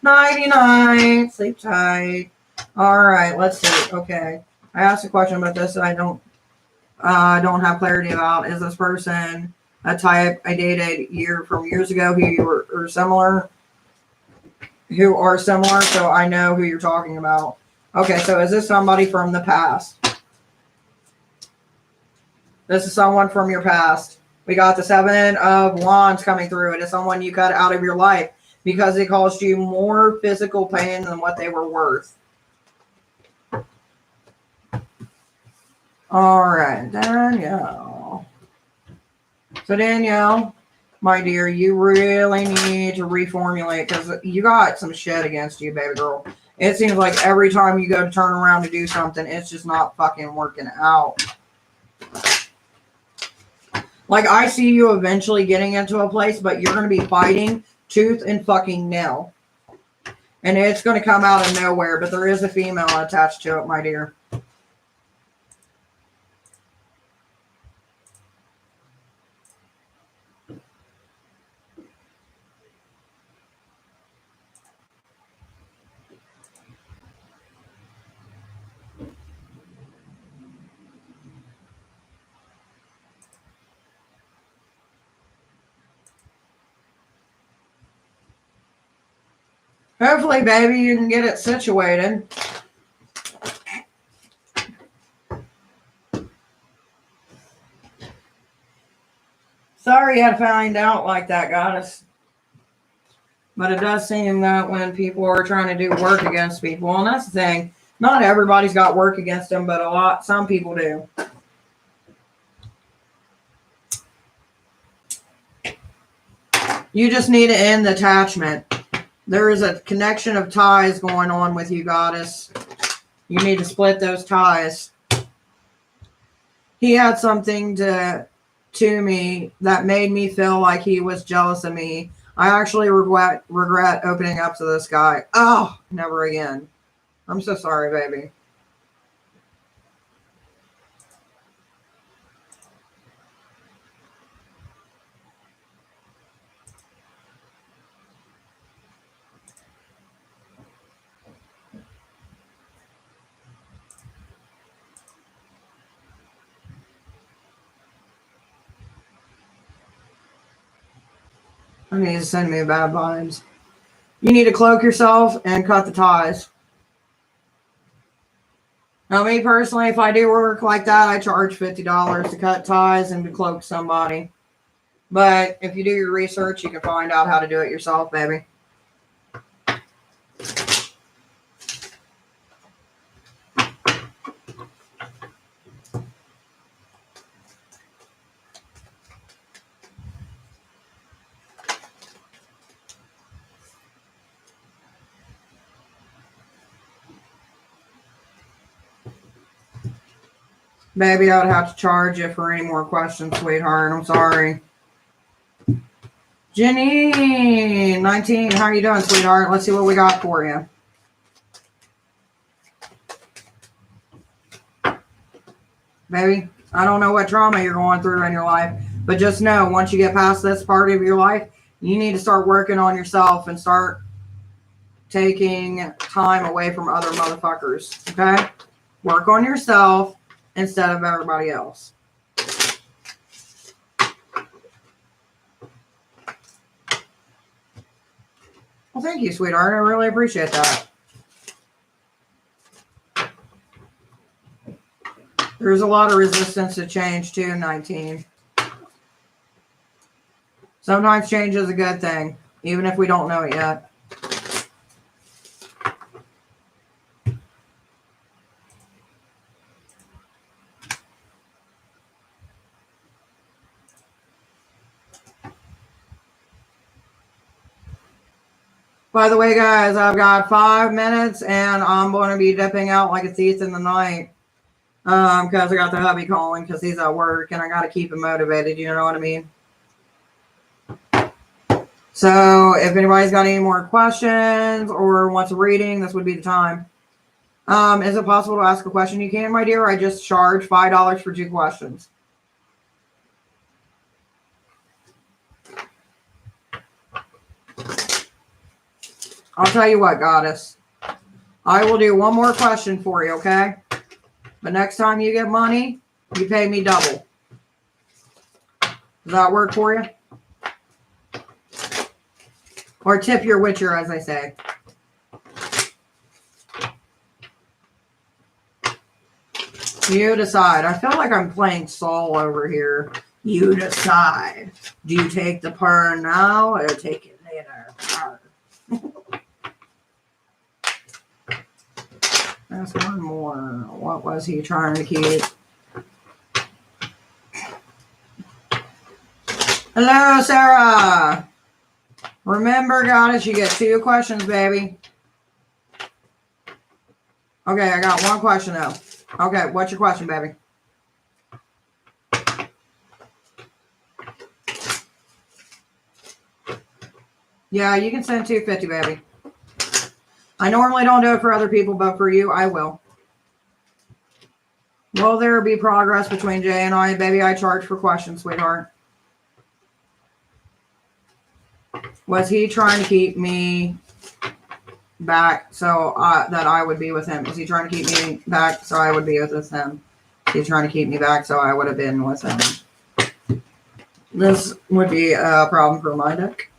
Nighty-night. Sleep tight. All right, let's see. Okay. I asked a question about this that I don't have clarity about. Is this person a type I dated from years ago who are similar? Who are similar, so I know who you're talking about. Okay, so is this somebody from the past? This is someone from your past. We got the Seven of Wands coming through. It is someone you cut out of your life because it caused you more physical pain than what they were worth. All right, Danielle. So Danielle, my dear, you really need to reformulate because you got some shit against you, baby girl. It seems like every time you go to turn around to do something, it's just not fucking working out. Like, I see you eventually getting into a place, but you're going to be fighting tooth and fucking nail. And it's going to come out of nowhere, but there is a female attached to it, my dear. Hopefully, baby, you can get it situated. Sorry you had to find out like that, goddess. But it does seem that when people are trying to do work against people, and that's the thing, not everybody's got work against them, but some people do. You just need to end the attachment. There is a connection of ties going on with you, goddess. You need to split those ties. He had something to me that made me feel like he was jealous of me. I actually regret opening up to this guy. Oh, never again. I'm so sorry, baby. I need to send me bad vibes. You need to cloak yourself and cut the ties. Now, me personally, if I do work like that, I charge $50 to cut ties and to cloak somebody. But if you do your research, you can find out how to do it yourself, baby. Baby, I would have to charge you for any more questions, sweetheart. I'm sorry. Jenny, 19, how are you doing, sweetheart? Let's see what we got for you. Baby, I don't know what trauma you're going through in your life, but just know once you get past this part of your life, you need to start working on yourself and start taking time away from other motherfuckers, okay? Work on yourself instead of everybody else. Well, thank you, sweetheart. I really appreciate that. There's a lot of resistance to change, too, 19. Sometimes change is a good thing, even if we don't know it yet. By the way, guys, I've got 5 minutes, and I'm going to be dipping out like a thief in the night. Because I got the hubby calling because he's at work, and I got to keep him motivated, you know what I mean? So, if anybody's got any more questions or wants a reading, this would be the time. Is it possible to ask a question? You can, my dear. I just charge $5 for 2 questions. I'll tell you what, goddess. I will do one more question for you, okay? But next time you get money, you pay me double. Does that work for you? Or tip your witcher, as I say. You decide. I feel like I'm playing Saul over here. You decide. Do you take the purr now or take it later? That's one more. What was he trying to keep? Hello, Sarah. Remember, goddess, you get 2 questions, baby. Okay, I got 1 question, though. Okay, what's your question, baby? Yeah, you can send $250, baby. I normally don't do it for other people, but for you, I will. Will there be progress between Jay and I? Baby, I charge for questions, sweetheart. Was he trying to keep me back so that I would be with him? Was he trying to keep me back so I would be with him? He's trying to keep me back so I would have been with him. This would be a problem for my deck.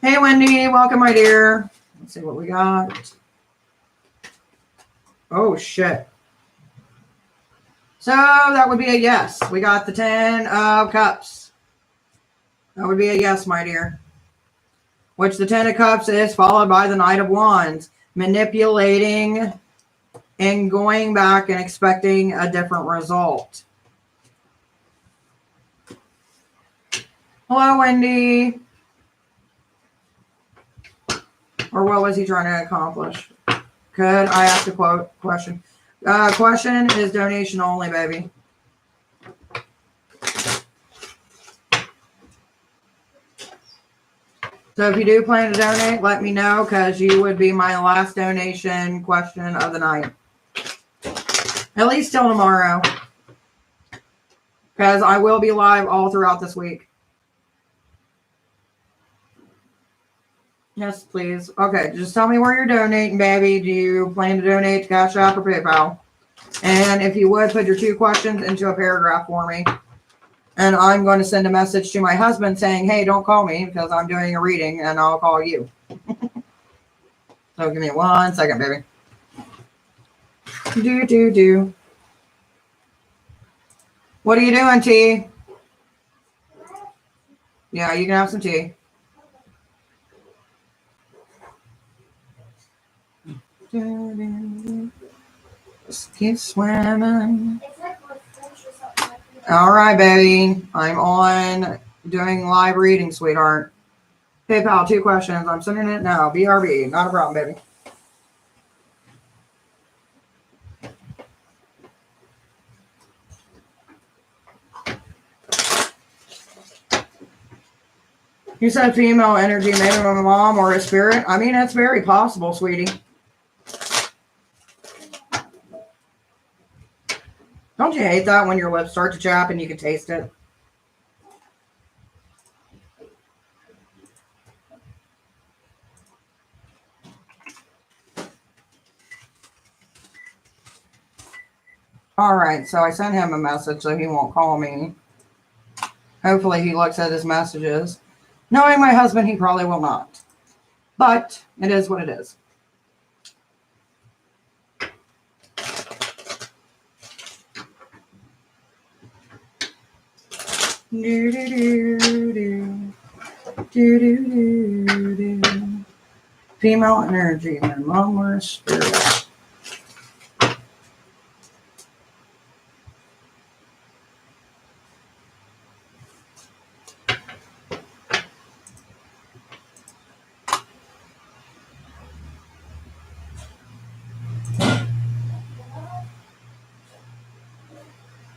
Hey, Wendy. Welcome, my dear. Let's see what we got. Oh, shit. So that would be a yes. We got the 10 of Cups. That would be a yes, my dear. Which the 10 of Cups is followed by the Knight of Wands. Manipulating and going back and expecting a different result. Hello, Wendy. Or what was he trying to accomplish? Could I ask a question? Question is donation only, baby. So if you do plan to donate, let me know because you would be my last donation question of the night. At least till tomorrow. Because I will be live all throughout this week. Yes, please. Okay, just tell me where you're donating, baby. Do you plan to donate to Cash App or PayPal? And if you would, put your 2 questions into a paragraph for me. And I'm going to send a message to my husband saying, hey, don't call me because I'm doing a reading and I'll call you. So give me 1 second, baby. Do. What are you doing, T? Yeah, you can have some tea. Just keep swimming. All right, baby. I'm on doing live reading, sweetheart. PayPal, 2 questions. I'm sending it now. BRB. Not a problem, baby. You said female energy, maybe my mom or a spirit. I mean, it's very possible, sweetie. Don't you hate that when your lips start to chap and you can taste it? All right, so I sent him a message so he won't call me. Hopefully he looks at his messages. Knowing my husband, he probably will not. But it is what it is. Female energy, my mom or a spirit.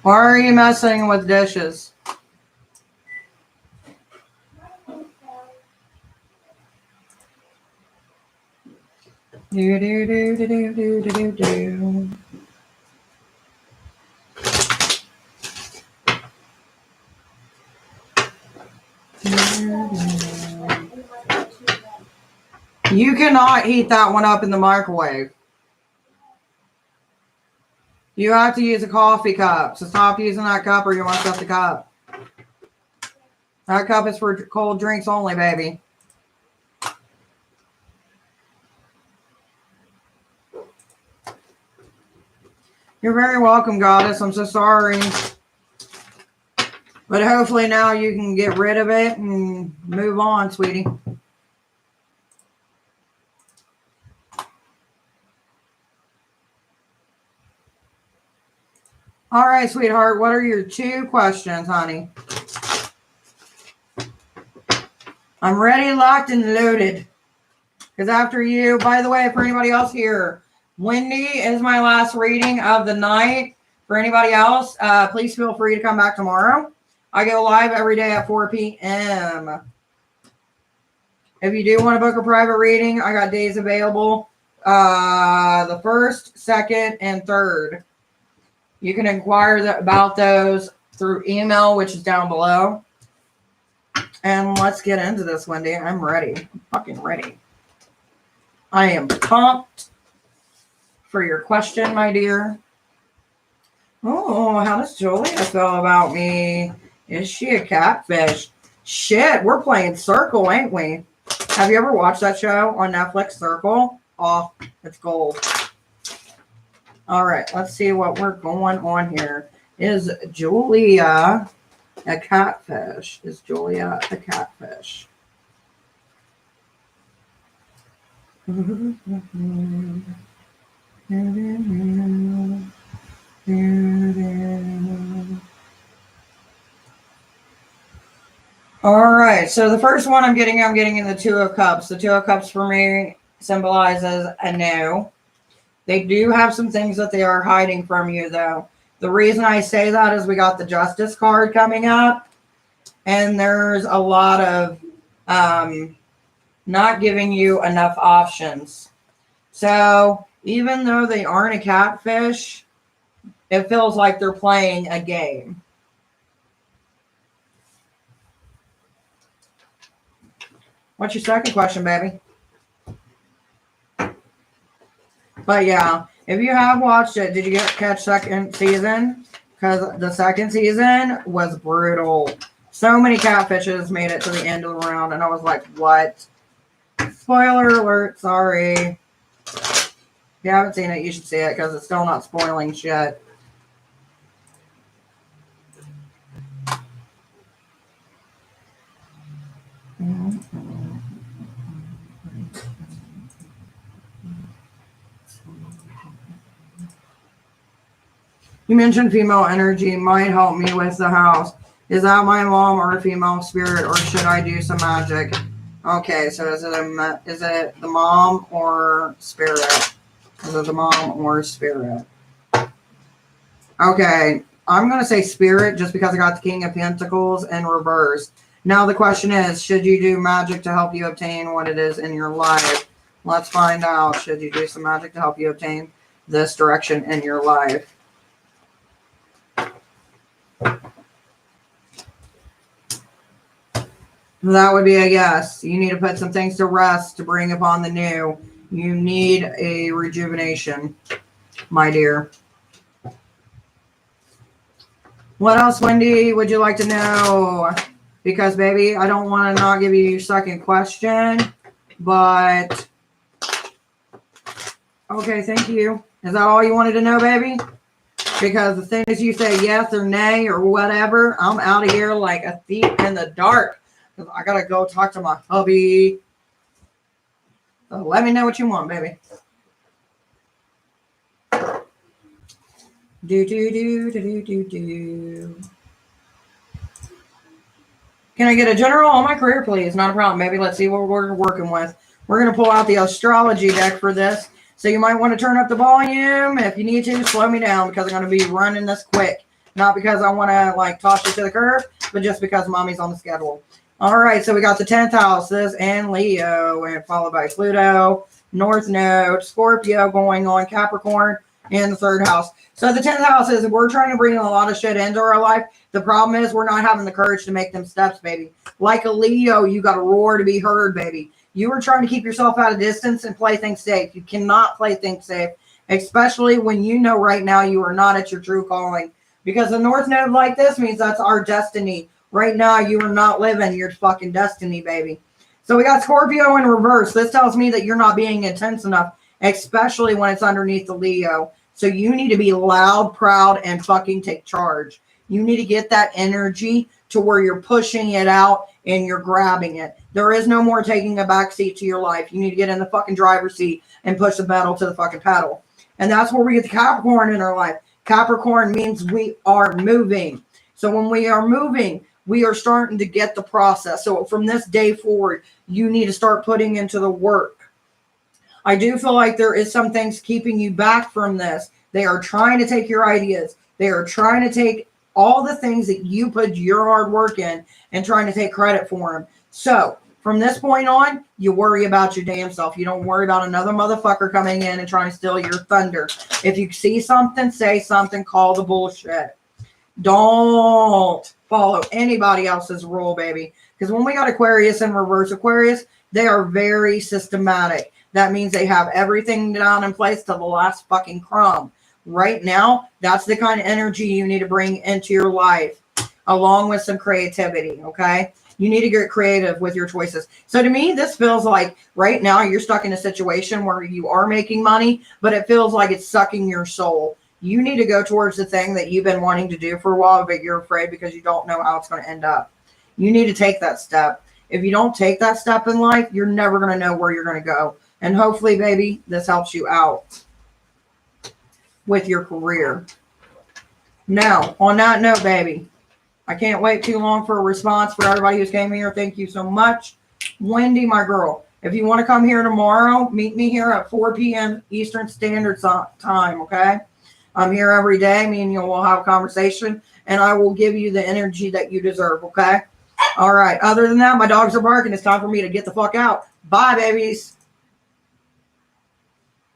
Why are you messing with dishes? Do. You cannot heat that one up in the microwave. You have to use a coffee cup. So stop using that cup or you must up the cup. That cup is for cold drinks only, baby. You're very welcome, goddess. I'm so sorry. But hopefully now you can get rid of it and move on, sweetie. All right, sweetheart. What are your 2 questions, honey? I'm ready, locked, and loaded. Because after you, by the way, for anybody else here, Wendy is my last reading of the night. For anybody else, please feel free to come back tomorrow. I go live every day at 4 p.m. If you do want to book a private reading, I got days available. The 1st, 2nd, and 3rd. You can inquire about those through email, which is down below. And let's get into this, Wendy. I'm ready. I'm fucking ready. I am pumped for your question, my dear. Oh, how does Julia feel about me? Is she a catfish? Shit, we're playing Circle, ain't we? Have you ever watched that show on Netflix, Circle? Oh, it's gold. All right, let's see what we're going on here. Is Julia a catfish? Is Julia a catfish? All right, so the first one I'm getting in the 2 of Cups. The 2 of Cups for me symbolizes a no. They do have some things that they are hiding from you, though. The reason I say that is we got the Justice card coming up, and there's a lot of not giving you enough options. So even though they aren't a catfish, it feels like they're playing a game. What's your second question, baby? But yeah, if you have watched it, did you catch 2nd season? because the second season was brutal. So many catfishes made it to the end of the round, and I was like, what? Spoiler alert, sorry. If you haven't seen it, you should see it because it's still not spoiling shit. You mentioned female energy might help me with the house. Is that my mom or a female spirit, or should I do some magic? Okay, so is it the mom or spirit? Is it the mom or spirit? Okay, I'm going to say spirit just because I got the King of Pentacles in reverse. Now the question is, should you do magic to help you obtain what it is in your life? Let's find out. Should you do some magic to help you obtain this direction in your life? That would be a yes. You need to put some things to rest to bring upon the new. You need a rejuvenation, my dear. What else, Wendy, would you like to know? Because, baby, I don't want to not give you your second question, but... Okay, thank you. Is that all you wanted to know, baby? Because as soon as you say yes or nay or whatever, I'm out of here like a thief in the dark. I gotta go talk to my hubby. So let me know what you want, baby. Do. Can I get a general on my career, please? Not a problem, baby. Let's see what we're working with. We're gonna pull out the astrology deck for this. So you might want to turn up the volume. If you need to, slow me down because I'm going to be running this quick. Not because I want to like toss you to the curb, but just because mommy's on the schedule. All right, so we got the 10th houses and Leo, and followed by Pluto, North Node, Scorpio going on, Capricorn, and the 3rd house. So the 10th house is we're trying to bring a lot of shit into our life. The problem is we're not having the courage to make them steps, baby. Like a Leo, you got to roar to be heard, baby. You are trying to keep yourself out of distance and play things safe. You cannot play things safe, especially when you know right now you are not at your true calling. Because a North Node like this means that's our destiny. Right now, you are not living your fucking destiny, baby. So we got Scorpio in reverse. This tells me that you're not being intense enough, especially when it's underneath the Leo. So you need to be loud, proud, and fucking take charge. You need to get that energy to where you're pushing it out and you're grabbing it. There is no more taking a back seat to your life. You need to get in the fucking driver's seat and push the pedal to the fucking pedal. And that's where we get the Capricorn in our life. Capricorn means we are moving. So when we are moving, we are starting to get the process. So from this day forward, you need to start putting into the work. I do feel like there is some things keeping you back from this. They are trying to take your ideas. They are trying to take all the things that you put your hard work in and trying to take credit for them. So from this point on, you worry about your damn self. You don't worry about another motherfucker coming in and trying to steal your thunder. If you see something, say something, call the bullshit. Don't follow anybody else's rule, baby. Because when we got Aquarius in reverse Aquarius, they are very systematic. That means they have everything down in place to the last fucking crumb. Right now, that's the kind of energy you need to bring into your life, along with some creativity, okay? You need to get creative with your choices. So to me, this feels like right now you're stuck in a situation where you are making money, but it feels like it's sucking your soul. You need to go towards the thing that you've been wanting to do for a while, but you're afraid because you don't know how it's going to end up. You need to take that step. If you don't take that step in life, you're never going to know where you're going to go. And hopefully, baby, this helps you out with your career. Now, on that note, baby, I can't wait too long for a response for everybody who's came here. Thank you so much. Wendy, my girl, if you want to come here tomorrow, meet me here at 4 p.m. Eastern Standard Time, okay? I'm here every day. Me and you will have a conversation, and I will give you the energy that you deserve, okay? All right. Other than that, my dogs are barking. It's time for me to get the fuck out. Bye, babies.